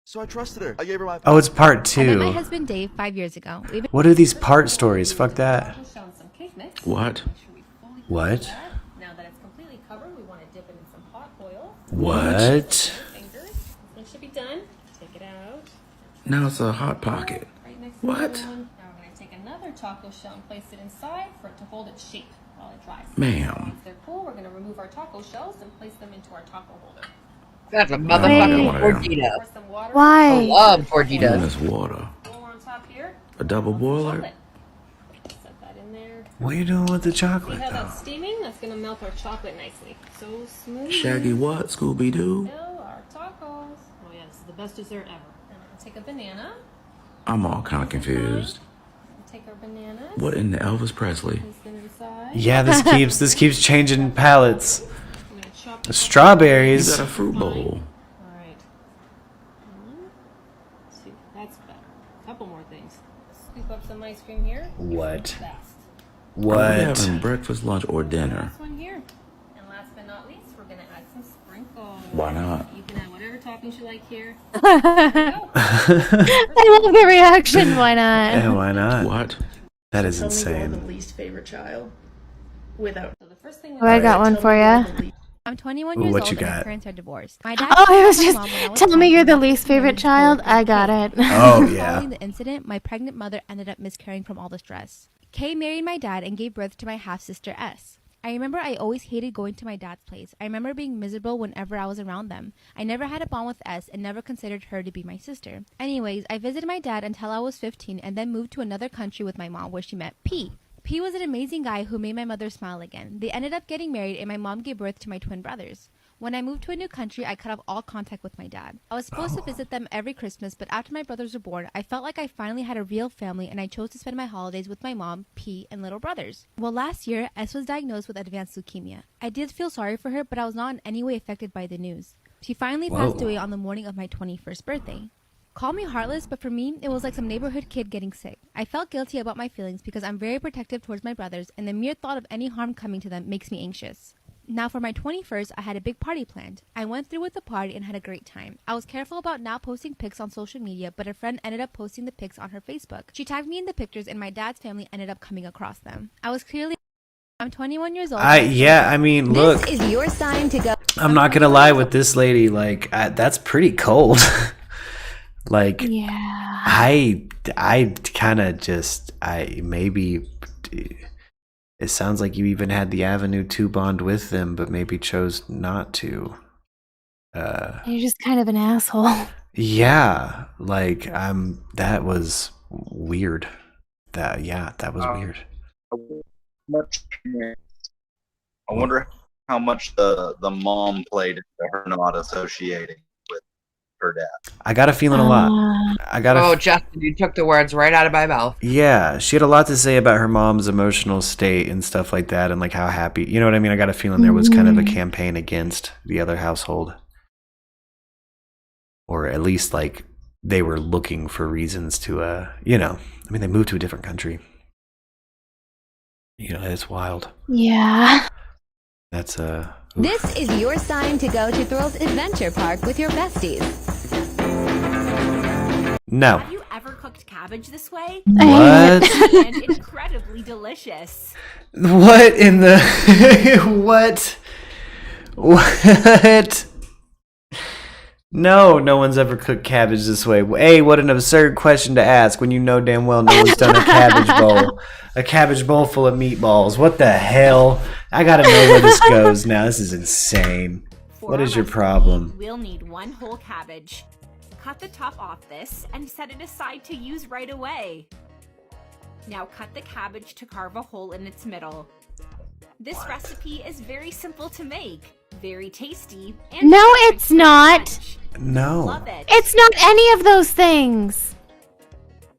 So I trusted her. I gave her my Oh, it's part I met my 2. husband Dave 5 years ago. We've been What are these part stories? Fuck that. What? What? Now that it's completely covered, we want to dip it in some hot oil. What? Fingers. This should be done. Take it out. Now it's a hot pocket. Right next to What? the other one. Now we're going to take another taco shell and place it inside for it to hold its shape while it dries. Ma'am. Once they're cool, we're going to remove our taco shells and place them into our taco holder. That's a I don't motherfucking want them. tortilla. Pour some water. Why? I love Ooh, tortillas. that's water. Roll on top here. A double boiler? Set that in there. What are you doing with the See chocolate how though? that's steaming? That's going to melt our chocolate nicely. So smooth. Shaggy what, Scooby-Doo? Fill our tacos. Oh yeah, this is the best dessert ever. And then take a banana. I'm all kind of confused. Take our bananas. What in the Elvis Presley? Place them inside. Yeah, this keeps changing palettes. I'm gonna chop The strawberries. You got a fruit bowl. Alright. Let's see, that's better. A couple more things. Scoop up some ice cream here. What? Fast. Are we What? having breakfast, lunch, or dinner? This one here. And last but not least, we're gonna add some sprinkles. Why not? You can add whatever toppings you like here. I love the reaction. Why not? Yeah, why not? What? That is Tell me you're the insane. least favorite child. Without. So the first thing Oh, I got one for ya. I'm 21 Ooh, years what old you and my got? parents are divorced. My dad. Oh, I was split just with my mom when I was tell me 10 you're the and least left me favorite raised four child. with I my got kid. it. Oh, yeah. Following the incident, my pregnant mother ended up miscarrying from all the stress. Kay married my dad and gave birth to my half sister S. I remember I always hated going to my dad's place. I remember being miserable whenever I was around them. I never had a bond with S and never considered her to be my sister. Anyways, I visited my dad until I was 15 and then moved to another country with my mom where she met P. P was an amazing guy who made my mother smile again. They ended up getting married and my mom gave birth to my twin brothers. When I moved to a new country, I cut off all contact with my dad. I was supposed to visit them every Christmas, but after my brothers were born, I felt like I finally had a real family and I chose to spend my holidays with my mom, P, and little brothers. Well, last year, S was diagnosed with advanced leukemia. I did feel sorry for her, but I was not in any way affected by the news. She finally passed away on the morning of my 21st birthday. Call me heartless, but for me, it was like some neighborhood kid getting sick. I felt guilty about my feelings because I'm very protective towards my brothers, and the mere thought of any harm coming to them makes me anxious. Now for my 21st, I had a big party planned. I went through with the party and had a great time. I was careful about not posting pics on social media, but a friend ended up posting the pics on her Facebook. She tagged me in the pictures and my dad's family ended up coming across them. I was clearly... I'm 21 years old. I mean, look. This is your sign to go. I'm not gonna lie with this lady. Like, that's pretty cold. Like, yeah. I kind of just, maybe. It sounds like you even had the avenue to bond with them, but maybe chose not to. You're just kind of an asshole. Yeah, like that was weird. That was weird. I wonder how much the mom played into her not associating with her dad. I got a feeling a lot. Justin, you took the words right out of my mouth. Yeah, she had a lot to say about her mom's emotional state and stuff like that, and like how happy. You know what I mean? I got a feeling there was kind of a campaign against the other household, or at least like they were looking for reasons to, I mean, they moved to a different country. It's wild. Yeah. That's This is your sign to go to Thrills Adventure Park with your besties. No. Have you ever cooked cabbage this way? What? And incredibly delicious. What in the what? What? No one's ever cooked cabbage this way. Hey, what an absurd question to ask when you know damn well no one's done a cabbage bowl. A cabbage bowl full of meatballs. What the hell? I gotta know where this goes now. This is insane. What is your problem? We'll need one whole cabbage. Cut the top off this and set it aside to use right away. Now cut the cabbage to carve a hole in its middle. This recipe is very simple to make, very tasty, and no, it's not. No. Love it. It's not any of those things.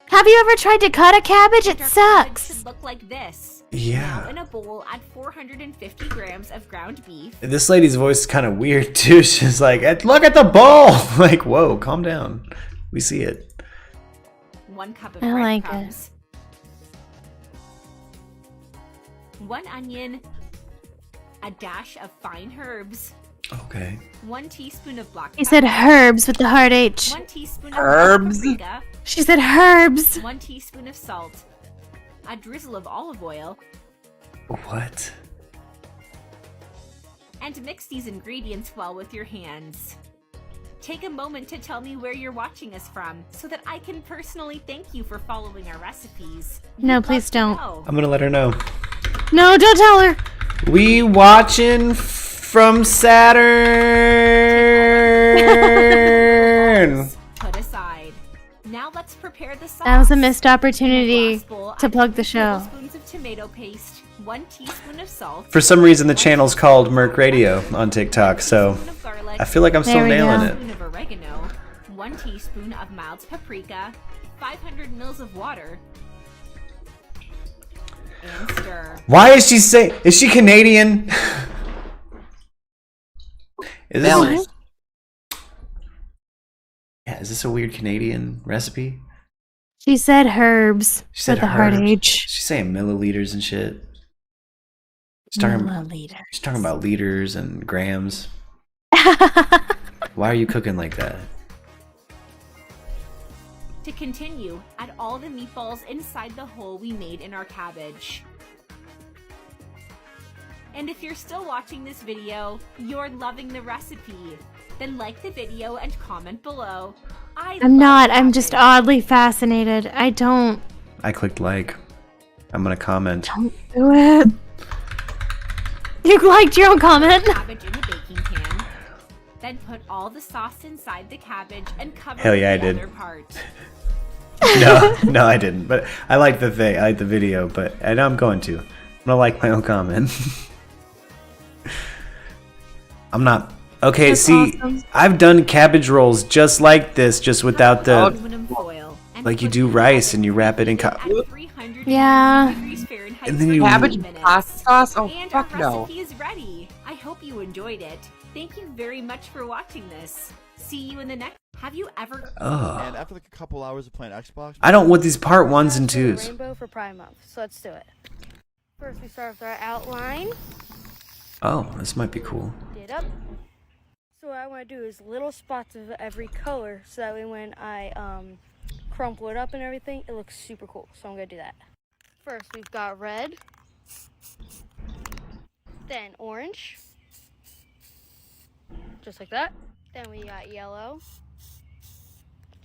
Have you ever tried to cut a cabbage? It sucks. Should look like this. Yeah. Now in a bowl, add 450 grams of ground beef. This lady's voice is kind of weird too. She's like, "Look at the bowl." Like, whoa, calm down. We see it. 1 cup of I like breadcrumbs. 1 onion. A dash of fine herbs. Okay. 1 teaspoon of black pepper. He said herbs with the hard H. 1 teaspoon of Herbs? paprika. She said herbs. 1 teaspoon of salt. A drizzle of olive oil. What? And mix these ingredients well with your hands. Take a moment to tell me where you're watching us from so that I can personally thank you for following our recipes. No, please don't. I'm gonna let her know. No, don't tell her. We watching from Saturn. Put aside. Now let's prepare the sauce. That was a missed opportunity to plug the show. 2 tablespoons of tomato paste, 1 teaspoon of salt. For some reason, the channel's called MURKradio on TikTok, so I feel like I'm still nailing it. 1 teaspoon of oregano, 1 teaspoon of mild paprika, 500 mils of water, and stir. Why is she saying? Is she Canadian? Is this? Yeah, is this a weird Canadian recipe? She said herbs She said with the hard herbs. H. She's saying milliliters and shit. She's talking about liters and grams. Why are you cooking like that? To continue, add all the meatballs inside the hole we made in our cabbage. And if you're still watching this video, you're loving the recipe. Then like the video and comment below. I'm not. I'm just oddly fascinated. I clicked like. I'm gonna comment. Don't do it. You liked your own comment? Cabbage in a baking pan. Then put all the sauce inside the cabbage and cover Hell yeah, the I did. other part. No, I didn't. But I like the thing. I like the video. But and I'm going to. I'm gonna like my own comment. I'm not. Okay, That's see, awesome. I've done cabbage rolls just like this, just without the. Aluminum foil. Like you do rice and you wrap it in. Yeah. And then you. Cabbage pasta sauce? Oh, And fuck our no. recipe is ready. I hope you enjoyed it. Thank you very much for watching this. See you in the next. Have you ever? Oh. And after like a couple hours of playing Xbox, I don't want these part 1s and 2s. Rainbow for Pride Month, so let's do it. First, we start with our outline. Oh, this might be cool. It up. So what I want to do is little spots of every color, so that way when I crumple it up and everything, it looks super cool. So I'm gonna do that. First, we've got red, then orange, just like that. Then we got yellow,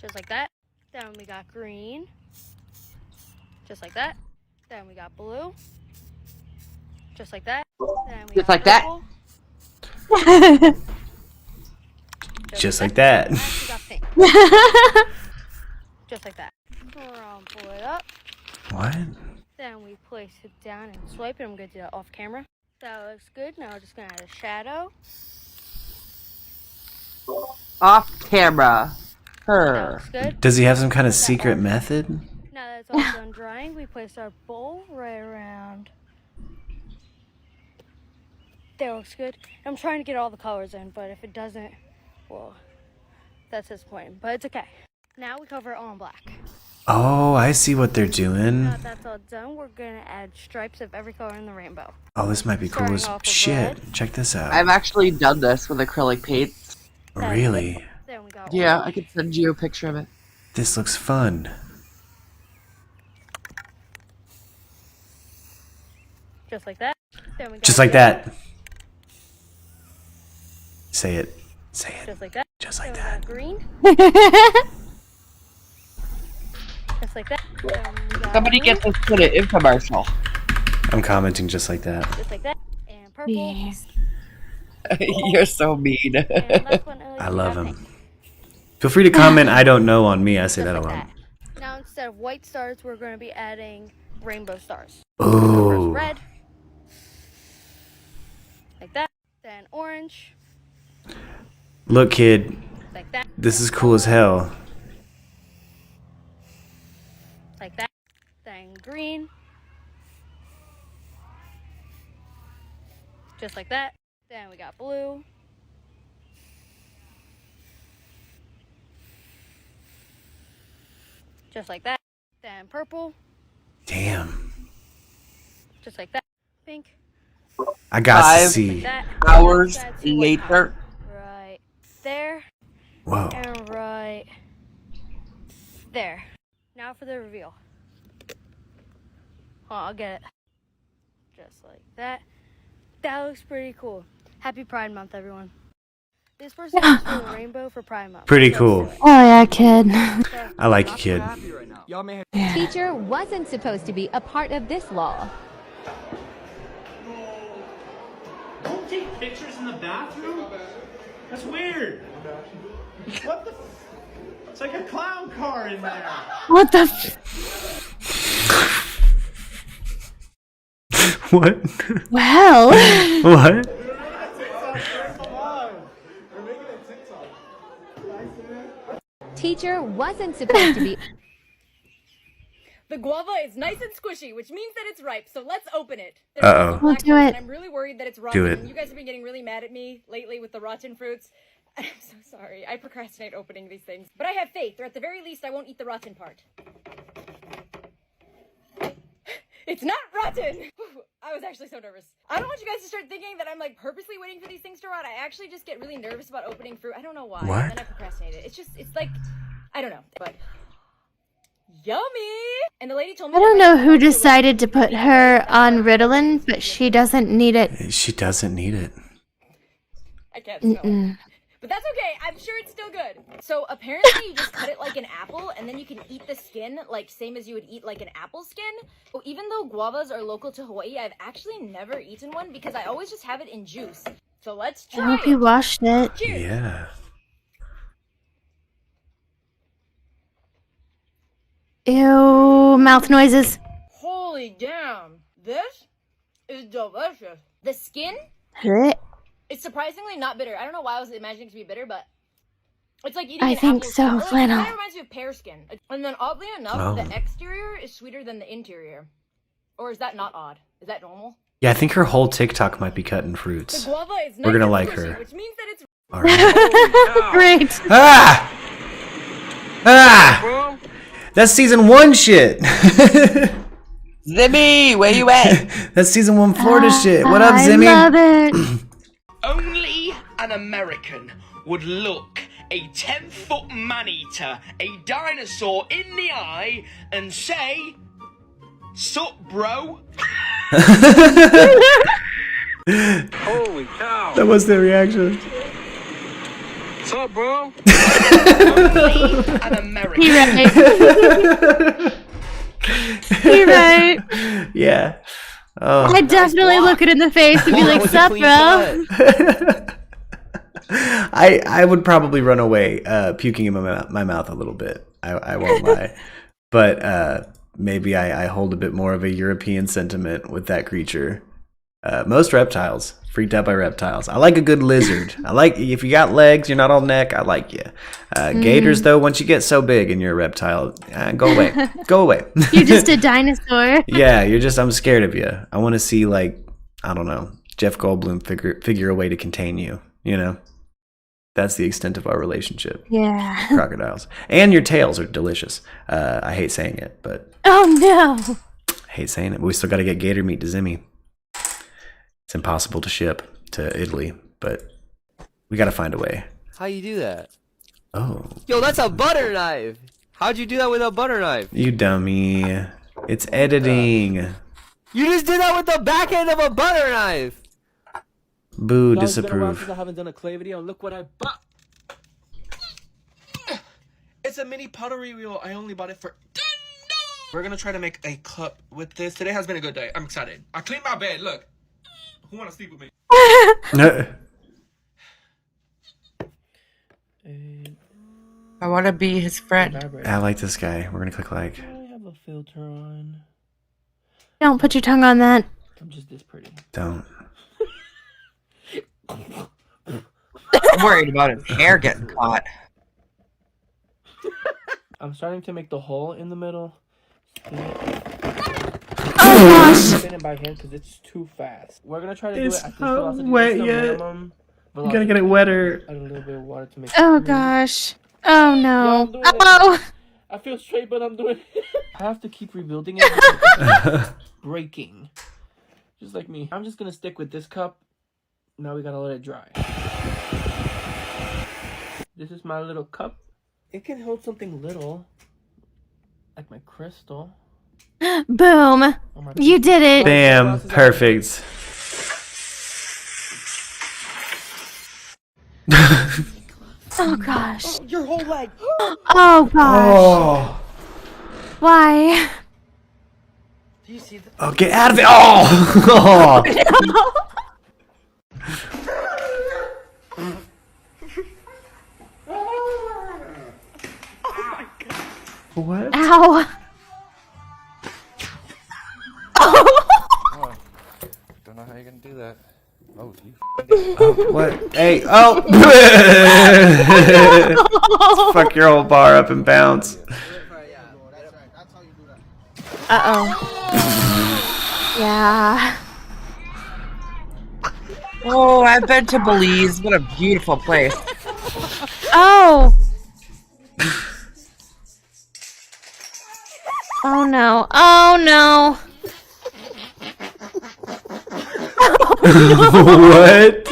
just like that. Then we got green, just like that. Then we got blue, just like that. Then we Just got like that. purple, Just like that. and we got pink. Just like that. Crumple it up. What? Then we place it down and swipe it. I'm going to do that off camera. That looks good. Now we're just going to add a shadow. Off camera. That Her. looks good. Does he have some kind of secret method? Now that it's all done drying, we place our bowl right around. That looks good. I'm trying to get all the colors in, but if it doesn't, well, that's disappointing. But it's okay. Now we cover it all in black. Oh, I see what they're doing. Now that that's all done, we're going to add stripes of every color in the rainbow. Oh, this might be cool Starting as off with shit. red. Check this out. I've actually done this with acrylic paints. Really? Then we got Yeah, orange. I could send you a picture of it. This looks fun. Just like that. Then we got Just like yellow. that. Say it. Say it. Just like that. Just like Then we got green. Just like that. Then we got Somebody blue. get this to the infomercial. I'm commenting just like that. Just like that. And purple. You're so mean. And last one, I love him. Feel free to comment I don't know on me. I say that a lot. Now instead of white stars, we're going to be adding rainbow stars. Ooh. First red. Like that. Then orange. Look, kid. Like that. This is cool as hell. Like that. Then green. Just like that. Then we got blue. Just like that. Then purple. Damn. Just like that. Pink. I got to 5 see. That. hours That's what later. Right there. Whoa. And right there. Now for the reveal. Oh, I'll get it. Just like that. That looks pretty cool. Happy Pride Month, everyone. This person is doing a rainbow for Pride Month. Pretty Let's cool. do it. Oh yeah, kid. I like you, kid. Teacher wasn't supposed to be a part of this law. Don't take pictures in the bathroom? That's weird. What the? It's like a clown car in there. What the? What? Well. What? Teacher wasn't supposed to be. The guava is nice and squishy, which means that it's ripe, so let's open it. Uh-oh. Black do ones, it. and I'm really worried that it's rotten. Do it. And you guys have been getting really mad at me lately with the rotten fruits. I'm so sorry. I procrastinate opening these things. But I have faith, or at the very least, I won't eat the rotten part. It's not rotten! Whew, I was actually so nervous. I don't want you guys to start thinking that I'm like purposely waiting for these things to rot. I actually just get really nervous about opening fruit. I don't know why. What? And then I procrastinate it. It's like, I don't know. But Yummy! And the lady told me I don't know who decided to put her on Ritalin, but she doesn't need it. She doesn't need it. I can't smell it. But that's okay, I'm sure it's still good. So apparently you just cut it like an apple, and then you can eat the skin like same as you would eat like an apple skin. So even though guavas are local to Hawaii, I've actually never eaten one because I always just have it in juice. So let's I try hope you washed it. Cheers. Yeah. Ew, mouth noises. Holy damn, this is delicious. The skin, Blech. it's surprisingly not bitter. I don't know why I was imagining it to be bitter, but it's like eating I an think apple so, skin. It Flannel. kind of reminds me of pear skin. And then oddly enough, the exterior is sweeter than the interior. Or is that not odd? Is that normal? Yeah, I think her whole TikTok might be cutting fruits. The guava is We're nice gonna and like squishy, her. which means that it's All right. Great. Ah! Ah! That's season 1 shit. Zimmy, where you at? That's season 1 Florida shit. What up, I Zimmy? love it. Only an American would look a 10-foot man-eater, a dinosaur, in the eye and say, "Sup, bro?" Holy cow. That was the reaction. What's up, bro? Only an American. He right. He right. Yeah. Oh. I'd definitely look it in the face and be like, sup, bro? I would probably run away, puking in my mouth a little bit. I won't lie. But maybe I hold a bit more of a European sentiment with that creature. Most reptiles, freaked out by reptiles. I like a good lizard. I like, if you got legs, you're not all neck, I like you. Gators, though, once you get so big and you're a reptile, go away. Go away. You're just a dinosaur. Yeah, I'm scared of you. I want to see, like, I don't know, Jeff Goldblum figure a way to contain you, you know? That's the extent of our relationship. Yeah. Crocodiles. And your tails are delicious. I hate saying it, but... Oh, no. I hate saying it, but we still got to get gator meat to Zimmy. It's impossible to ship to Italy, but we got to find a way. How you do that? Oh. Yo, that's a butter knife. How'd you do that with a butter knife? You dummy. It's editing. You just did that with the back end of a butter knife. Boo, Guys, it's been a while disapprove. since I haven't done a clay video, and look what I bought. It's a mini pottery wheel. I only bought it for $10. We're gonna try to make a cup with this. Today has been a good day. I'm excited. I cleaned my bed. Look. Who wanna sleep with me? I want to be his friend. I like this guy. We're going to click like. I have a filter on. Don't put your tongue on that. I'm just this pretty. Don't. I'm worried about his hair getting caught. I'm starting to make the hole in the middle. Oh gosh! Spin it by hand because it's too fast. We're gonna try to do it at this velocity. wet It's the yet. minimum You gotta get it wetter. Add a little bit of water to make it Oh smooth. gosh. Oh Yeah, no. I'm doing it. Oh! I feel straight, but I'm doing it. I have to keep rebuilding it because it's breaking. Just like me. I'm just gonna stick with this cup. Now we gotta let it dry. This is my little cup. It can hold something little. Like my crystal. Boom. You did it. Bam. Perfect. Oh gosh. Your whole leg. Oh gosh. Why? Do you see the... Oh, get out of it. Oh. What? Ow. Oh, don't know how you're gonna do that. Oh, you. Oh, what? Hey, oh! Fuck your whole bar up and bounce. Uh-oh. Yeah. Oh, I've been to Belize. What a beautiful place. Oh. Oh no. Oh no. What?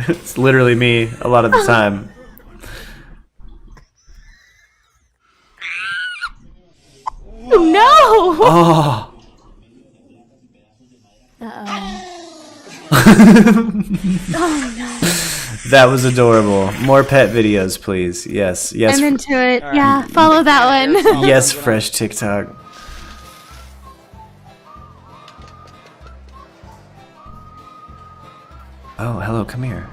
It's literally me a lot of the time. no! Oh. Oh no. That was adorable. More pet videos, please. Yes. Yes. I'm into it. Yeah, follow that one. Yes, fresh TikTok. Oh, hello, come here.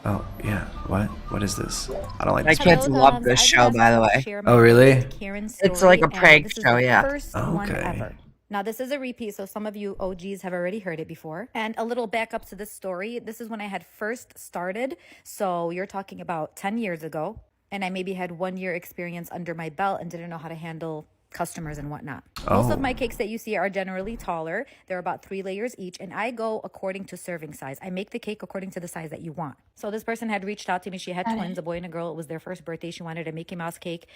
Oh, yeah. What is this? I don't like My this. kids love this show, by the way. Oh, really? It's like a prank show, yeah. First one ever. Now, this is a repeat, so some of you OGs have already heard it before. And a little backup to this story. This is when I had first started. So you're talking about 10 years ago. And I maybe had 1 year experience under my belt and didn't know how to handle customers and whatnot. Most of my cakes that you see are generally taller. They're about 3 layers each. And I go according to serving size. I make the cake according to the size that you want. So this person had reached out to me. She had twins, a boy and a girl. It was their first birthday. She wanted a Mickey Mouse cake,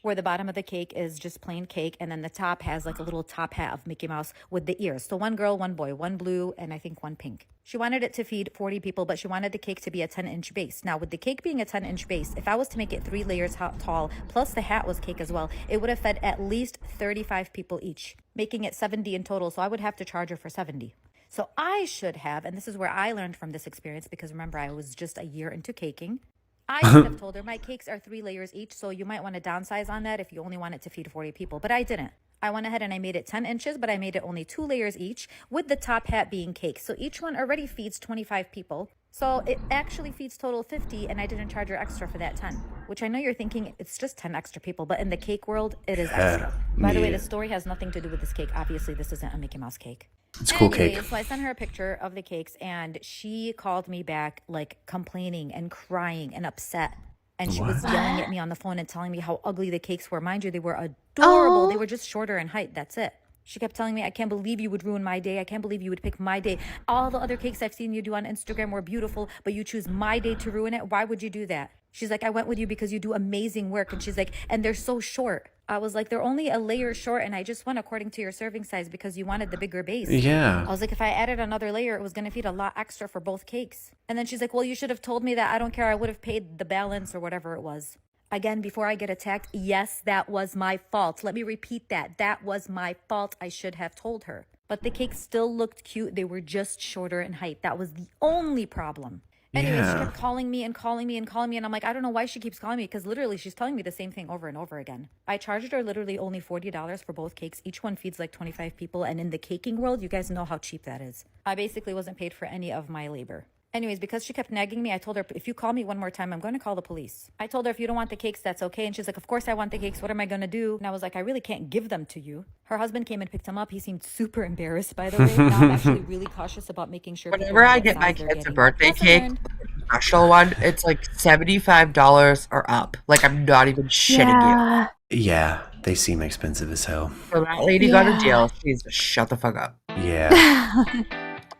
where the bottom of the cake is just plain cake, and then the top has like a little top hat of Mickey Mouse with the ears. So 1 girl, 1 boy, 1 blue, and I think 1 pink. She wanted it to feed 40 people, but she wanted the cake to be a 10-inch base. Now, with the cake being a 10-inch base, if I was to make it 3 layers tall, plus the hat was cake as well, it would have fed at least 35 people each, making it 70 in total. So I would have to charge her for 70. So I should have, and this is where I learned from this experience, because remember, I was just a year into caking. I should have told her my cakes are 3 layers each, so you might want to downsize on that if you only want it to feed 40 people. But I didn't. I went ahead and I made it 10 inches, but I made it only 2 layers each, with the top hat being cake. So each one already feeds 25 people. So it actually feeds total 50, and I didn't charge her extra for that 10. Which I know you're thinking it's just 10 extra people, but in the cake world, it is extra. By the way, the story has nothing to do with this cake. Obviously, this isn't a Mickey Mouse cake. It's a cool cake. So I sent her a picture of the cakes, and she called me back like complaining and crying and upset. And she was yelling at me on the phone and telling me how ugly the cakes were. Mind you, they were adorable. They were just shorter in height. That's it. She kept telling me, I can't believe you would ruin my day. I can't believe you would pick my day. All the other cakes I've seen you do on Instagram were beautiful, but you choose my day to ruin it. Why would you do that? She's like, I went with you because you do amazing work. And she's like, and they're so short. I was like, they're only a layer short, and I just went according to your serving size because you wanted the bigger base. Yeah. I was like, if I added another layer, it was going to feed a lot extra for both cakes. And then she's like, well, you should have told me that. I don't care. I would have paid the balance or whatever it was. Again, before I get attacked, yes, that was my fault. Let me repeat that. That was my fault. I should have told her. But the cakes still looked cute. They were just shorter in height. That was the only problem. Anyway, she kept calling me and calling me and calling me. And I'm like, I don't know why she keeps calling me, because literally she's telling me the same thing over and over again. I charged her literally only $40 for both cakes. Each one feeds like 25 people. And in the caking world, you guys know how cheap that is. I basically wasn't paid for any of my labor. Anyways, because she kept nagging me, I told her, if you call me one more time, I'm going to call the police. I told her, if you don't want the cakes, that's okay. And she's like, of course I want the cakes. What am I going to do? And I was like, I really can't give them to you. Her husband came and picked them up. He seemed super embarrassed, by the way. Now I'm actually really cautious about making sure. Whenever I get my kids a birthday cake, a special one, it's like $75 or up. Like, I'm not even shitting you. Yeah, they seem expensive as hell. So that lady got a deal. Please shut the fuck up. Yeah.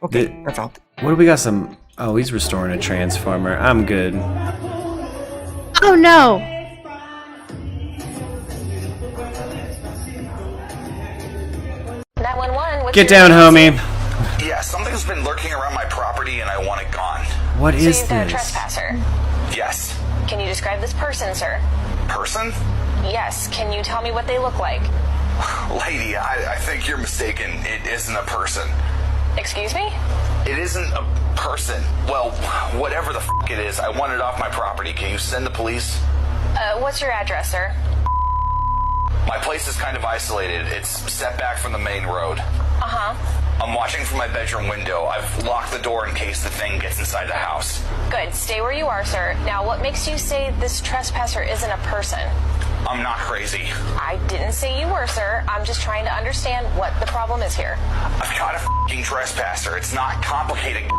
Okay, that's all. What do we got? Some... Oh, he's restoring a transformer. I'm good. Oh no! Get down, homie. Yeah, something's been lurking around my property and I want it gone. What is So this? you're a trespasser. Yes. Can you describe this person, sir? Person? Yes. Can you tell me what they look like? Lady, I think you're mistaken. It isn't a person. Excuse me? It isn't a person. Well, whatever the f*** it is, I want it off my property. Can you send the police? What's your address, sir? My place is kind of isolated. It's set back from the main road. Uh-huh. I'm watching from my bedroom window. I've locked the door in case the thing gets inside the house. Good. Stay where you are, sir. Now, what makes you say this trespasser isn't a person? I'm not crazy. I didn't say you were, sir. I'm just trying to understand what the problem is here. I've got a f***ing trespasser. It's not complicated.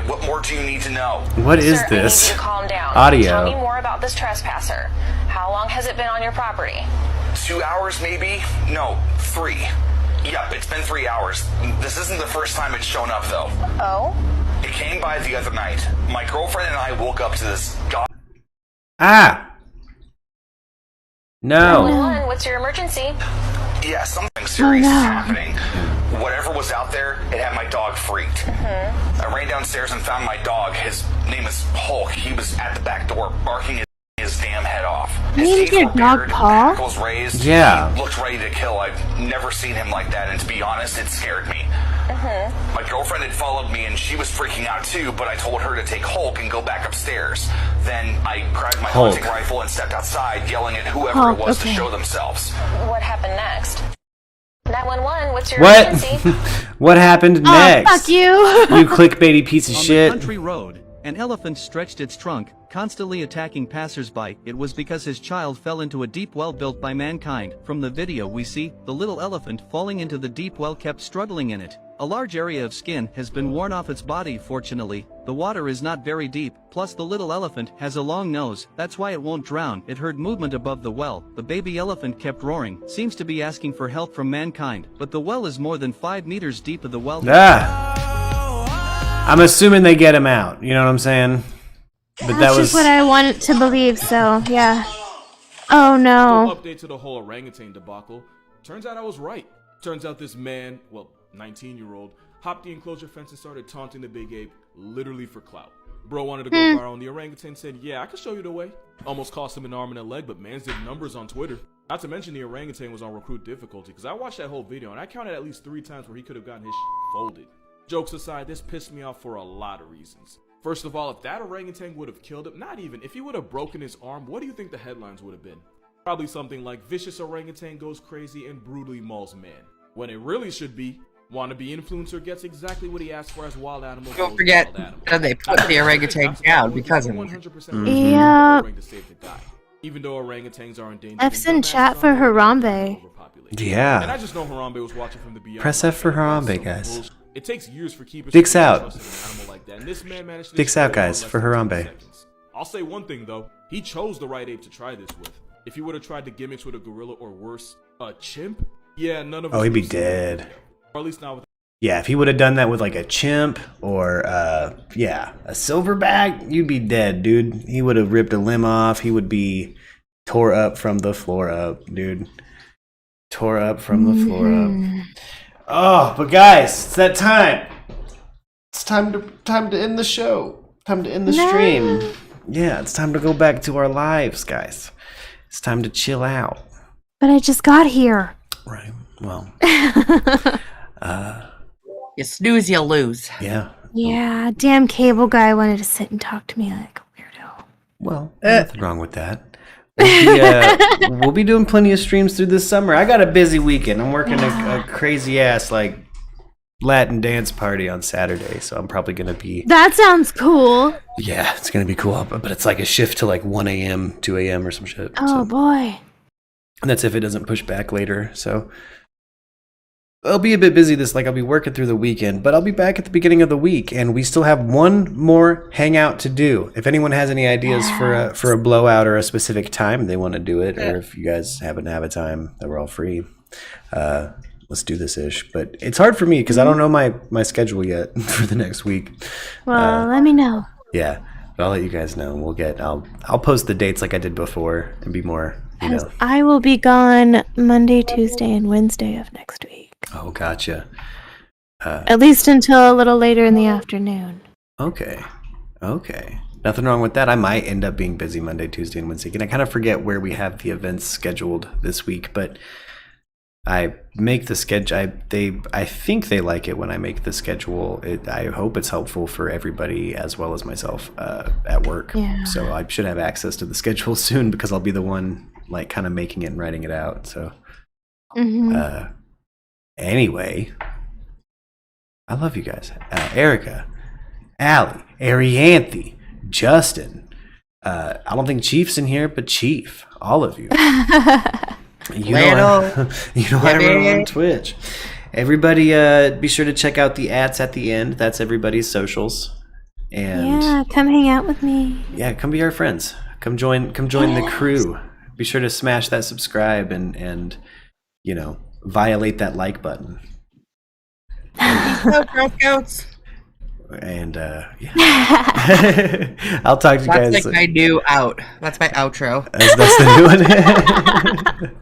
What more do you need to know? What is Sir, this? I need you to calm down. Audio. Tell me more about this trespasser. How long has it been on your property? 2 hours, maybe? No, 3. Yep, it's been 3 hours. This isn't the first time it's shown up, though. Oh? It came by the other night. My girlfriend and I woke up to this Ah! No. 911, what's your emergency? Yeah, something serious is happening. Whatever was out there, it had my dog freaked. I ran downstairs and found my dog. His name is Hulk. He was at the back door barking his damn head off. You mean your dog Paul? Knuckles raised. Yeah. He looked ready to kill. I've never seen him like that, and to be honest, it scared me. My girlfriend had followed me, and she was freaking out too, but I told her to take Hulk and go back upstairs. Then I grabbed my hunting rifle and stepped outside, yelling at whoever it was to show themselves. What happened next? 911, what's your What? emergency? What happened next? Fuck you. You clickbaity piece of On shit. the country road, an elephant stretched its trunk, constantly attacking passersby. It was because his child fell into a deep well built by mankind. From the video we see, the little elephant falling into the deep well kept struggling in it. A large area of skin has been worn off its body. Fortunately, the water is not very deep, plus the little elephant has a long nose, that's why it won't drown. It heard movement above the well. The baby elephant kept roaring, seems to be asking for help from mankind, but the well is more than 5 meters deep of the well. I'm assuming they get him out, you know what I'm saying? But That's that was just what I wanted to believe, so yeah. Oh no. Update to the whole orangutan debacle. Turns out I was right. Turns out this man, well, 19-year-old, hopped the enclosure fence and started taunting the big ape, literally for clout. Bro wanted to go viral, and the orangutan said, yeah, I can show you the way. Almost cost him an arm and a leg, but mans did numbers on Twitter. Not to mention the orangutan was on recruit difficulty, because I watched that whole video, and I counted at least 3 times where he could have gotten his folded. Jokes aside, this pissed me off for a lot of reasons. First of all, if that orangutan would have killed him, not even, if he would have broken his arm, what do you think the headlines would have been? Probably something like, vicious orangutan goes crazy and brutally mauls man. When it really should be, wannabe influencer gets exactly what he asked for as wild animal. Don't forget that they put the orangutan down because of it. Yeah. Even though orangutans are endangered. F's in chat for Harambe. Yeah. And I just know Harambe was watching from the beyond. Press F for Harambe, guys. It takes years for keepers Dicks to out. trust an animal like that, and this man managed to Dicks destroy out, it guys, in for less than 10 Harambe. seconds. I'll say one thing though, he chose the right ape to try this with. If he would have tried the gimmicks with a gorilla or worse, a chimp, yeah, none of us. Oh, he'd be would have seen that dead. video. Or at least not with. Yeah, if he would have done that with like a chimp or yeah, a silverback, you'd be dead, dude. He would have ripped a limb off. He would be tore up from the floor up, dude. Tore up from the floor up. Oh, but guys, it's that time. It's time to end the show. Time to end the stream. Yeah, it's time to go back to our lives, guys. It's time to chill out. But I just got here. Right. Well. You snooze, you lose. Yeah. Yeah, damn cable guy wanted to sit and talk to me like a weirdo. Well, nothing wrong with that. We'll be doing plenty of streams through this summer. I got a busy weekend. I'm working a crazy ass like Latin dance party on Saturday, so I'm probably gonna be. That sounds cool. Yeah, it's gonna be cool, but it's like a shift to like 1 a.m., 2 a.m. or some shit. Oh boy. And that's if it doesn't push back later. So I'll be a bit busy I'll be working through the weekend, but I'll be back at the beginning of the week, and we still have one more hangout to do. If anyone has any ideas for a blowout or a specific time they want to do it, or if you guys happen to have a time that we're all free, let's do this ish. But it's hard for me because I don't know my schedule yet for the next week. Well, let me know. Yeah, but I'll let you guys know. I'll post the dates like I did before and be more, you know. I will be gone Monday, Tuesday, and Wednesday of next week. Oh, gotcha. At least until a little later in the afternoon. Okay. Nothing wrong with that. I might end up being busy Monday, Tuesday, and Wednesday. And I kind of forget where we have the events scheduled this week, but I make the schedule. I think they like it when I make the schedule. I hope it's helpful for everybody as well as myself at work. Yeah. So I should have access to the schedule soon because I'll be the one like kind of making it and writing it out. So anyway, I love you guys. Erica, Allie, Arianthe, Justin. I don't think Chief's in here, but Chief, all of you. You know I run on Twitch. Everybody, be sure to check out the @ at the end. That's everybody's socials. And yeah, come hang out with me. Yeah, come be our friends. Come join the crew. Be sure to smash that subscribe and you know, violate that like button. Girl Scouts. And yeah. I'll talk to you guys. That's like my new out. That's my outro. That's the new one.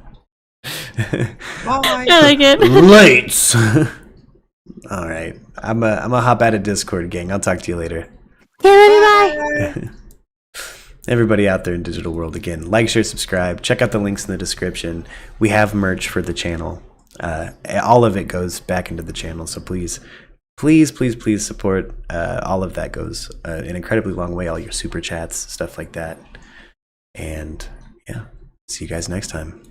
Bye. I like it. Lights. All right. I'm a hop out of Discord, gang. I'll talk to you later. Okay, bye. everybody out there in digital world, again, like, share, subscribe. Check out the links in the description. We have merch for the channel. All of it goes back into the channel, so please support. All of that goes an incredibly long way. All your super chats, stuff like that. And yeah, see you guys next time.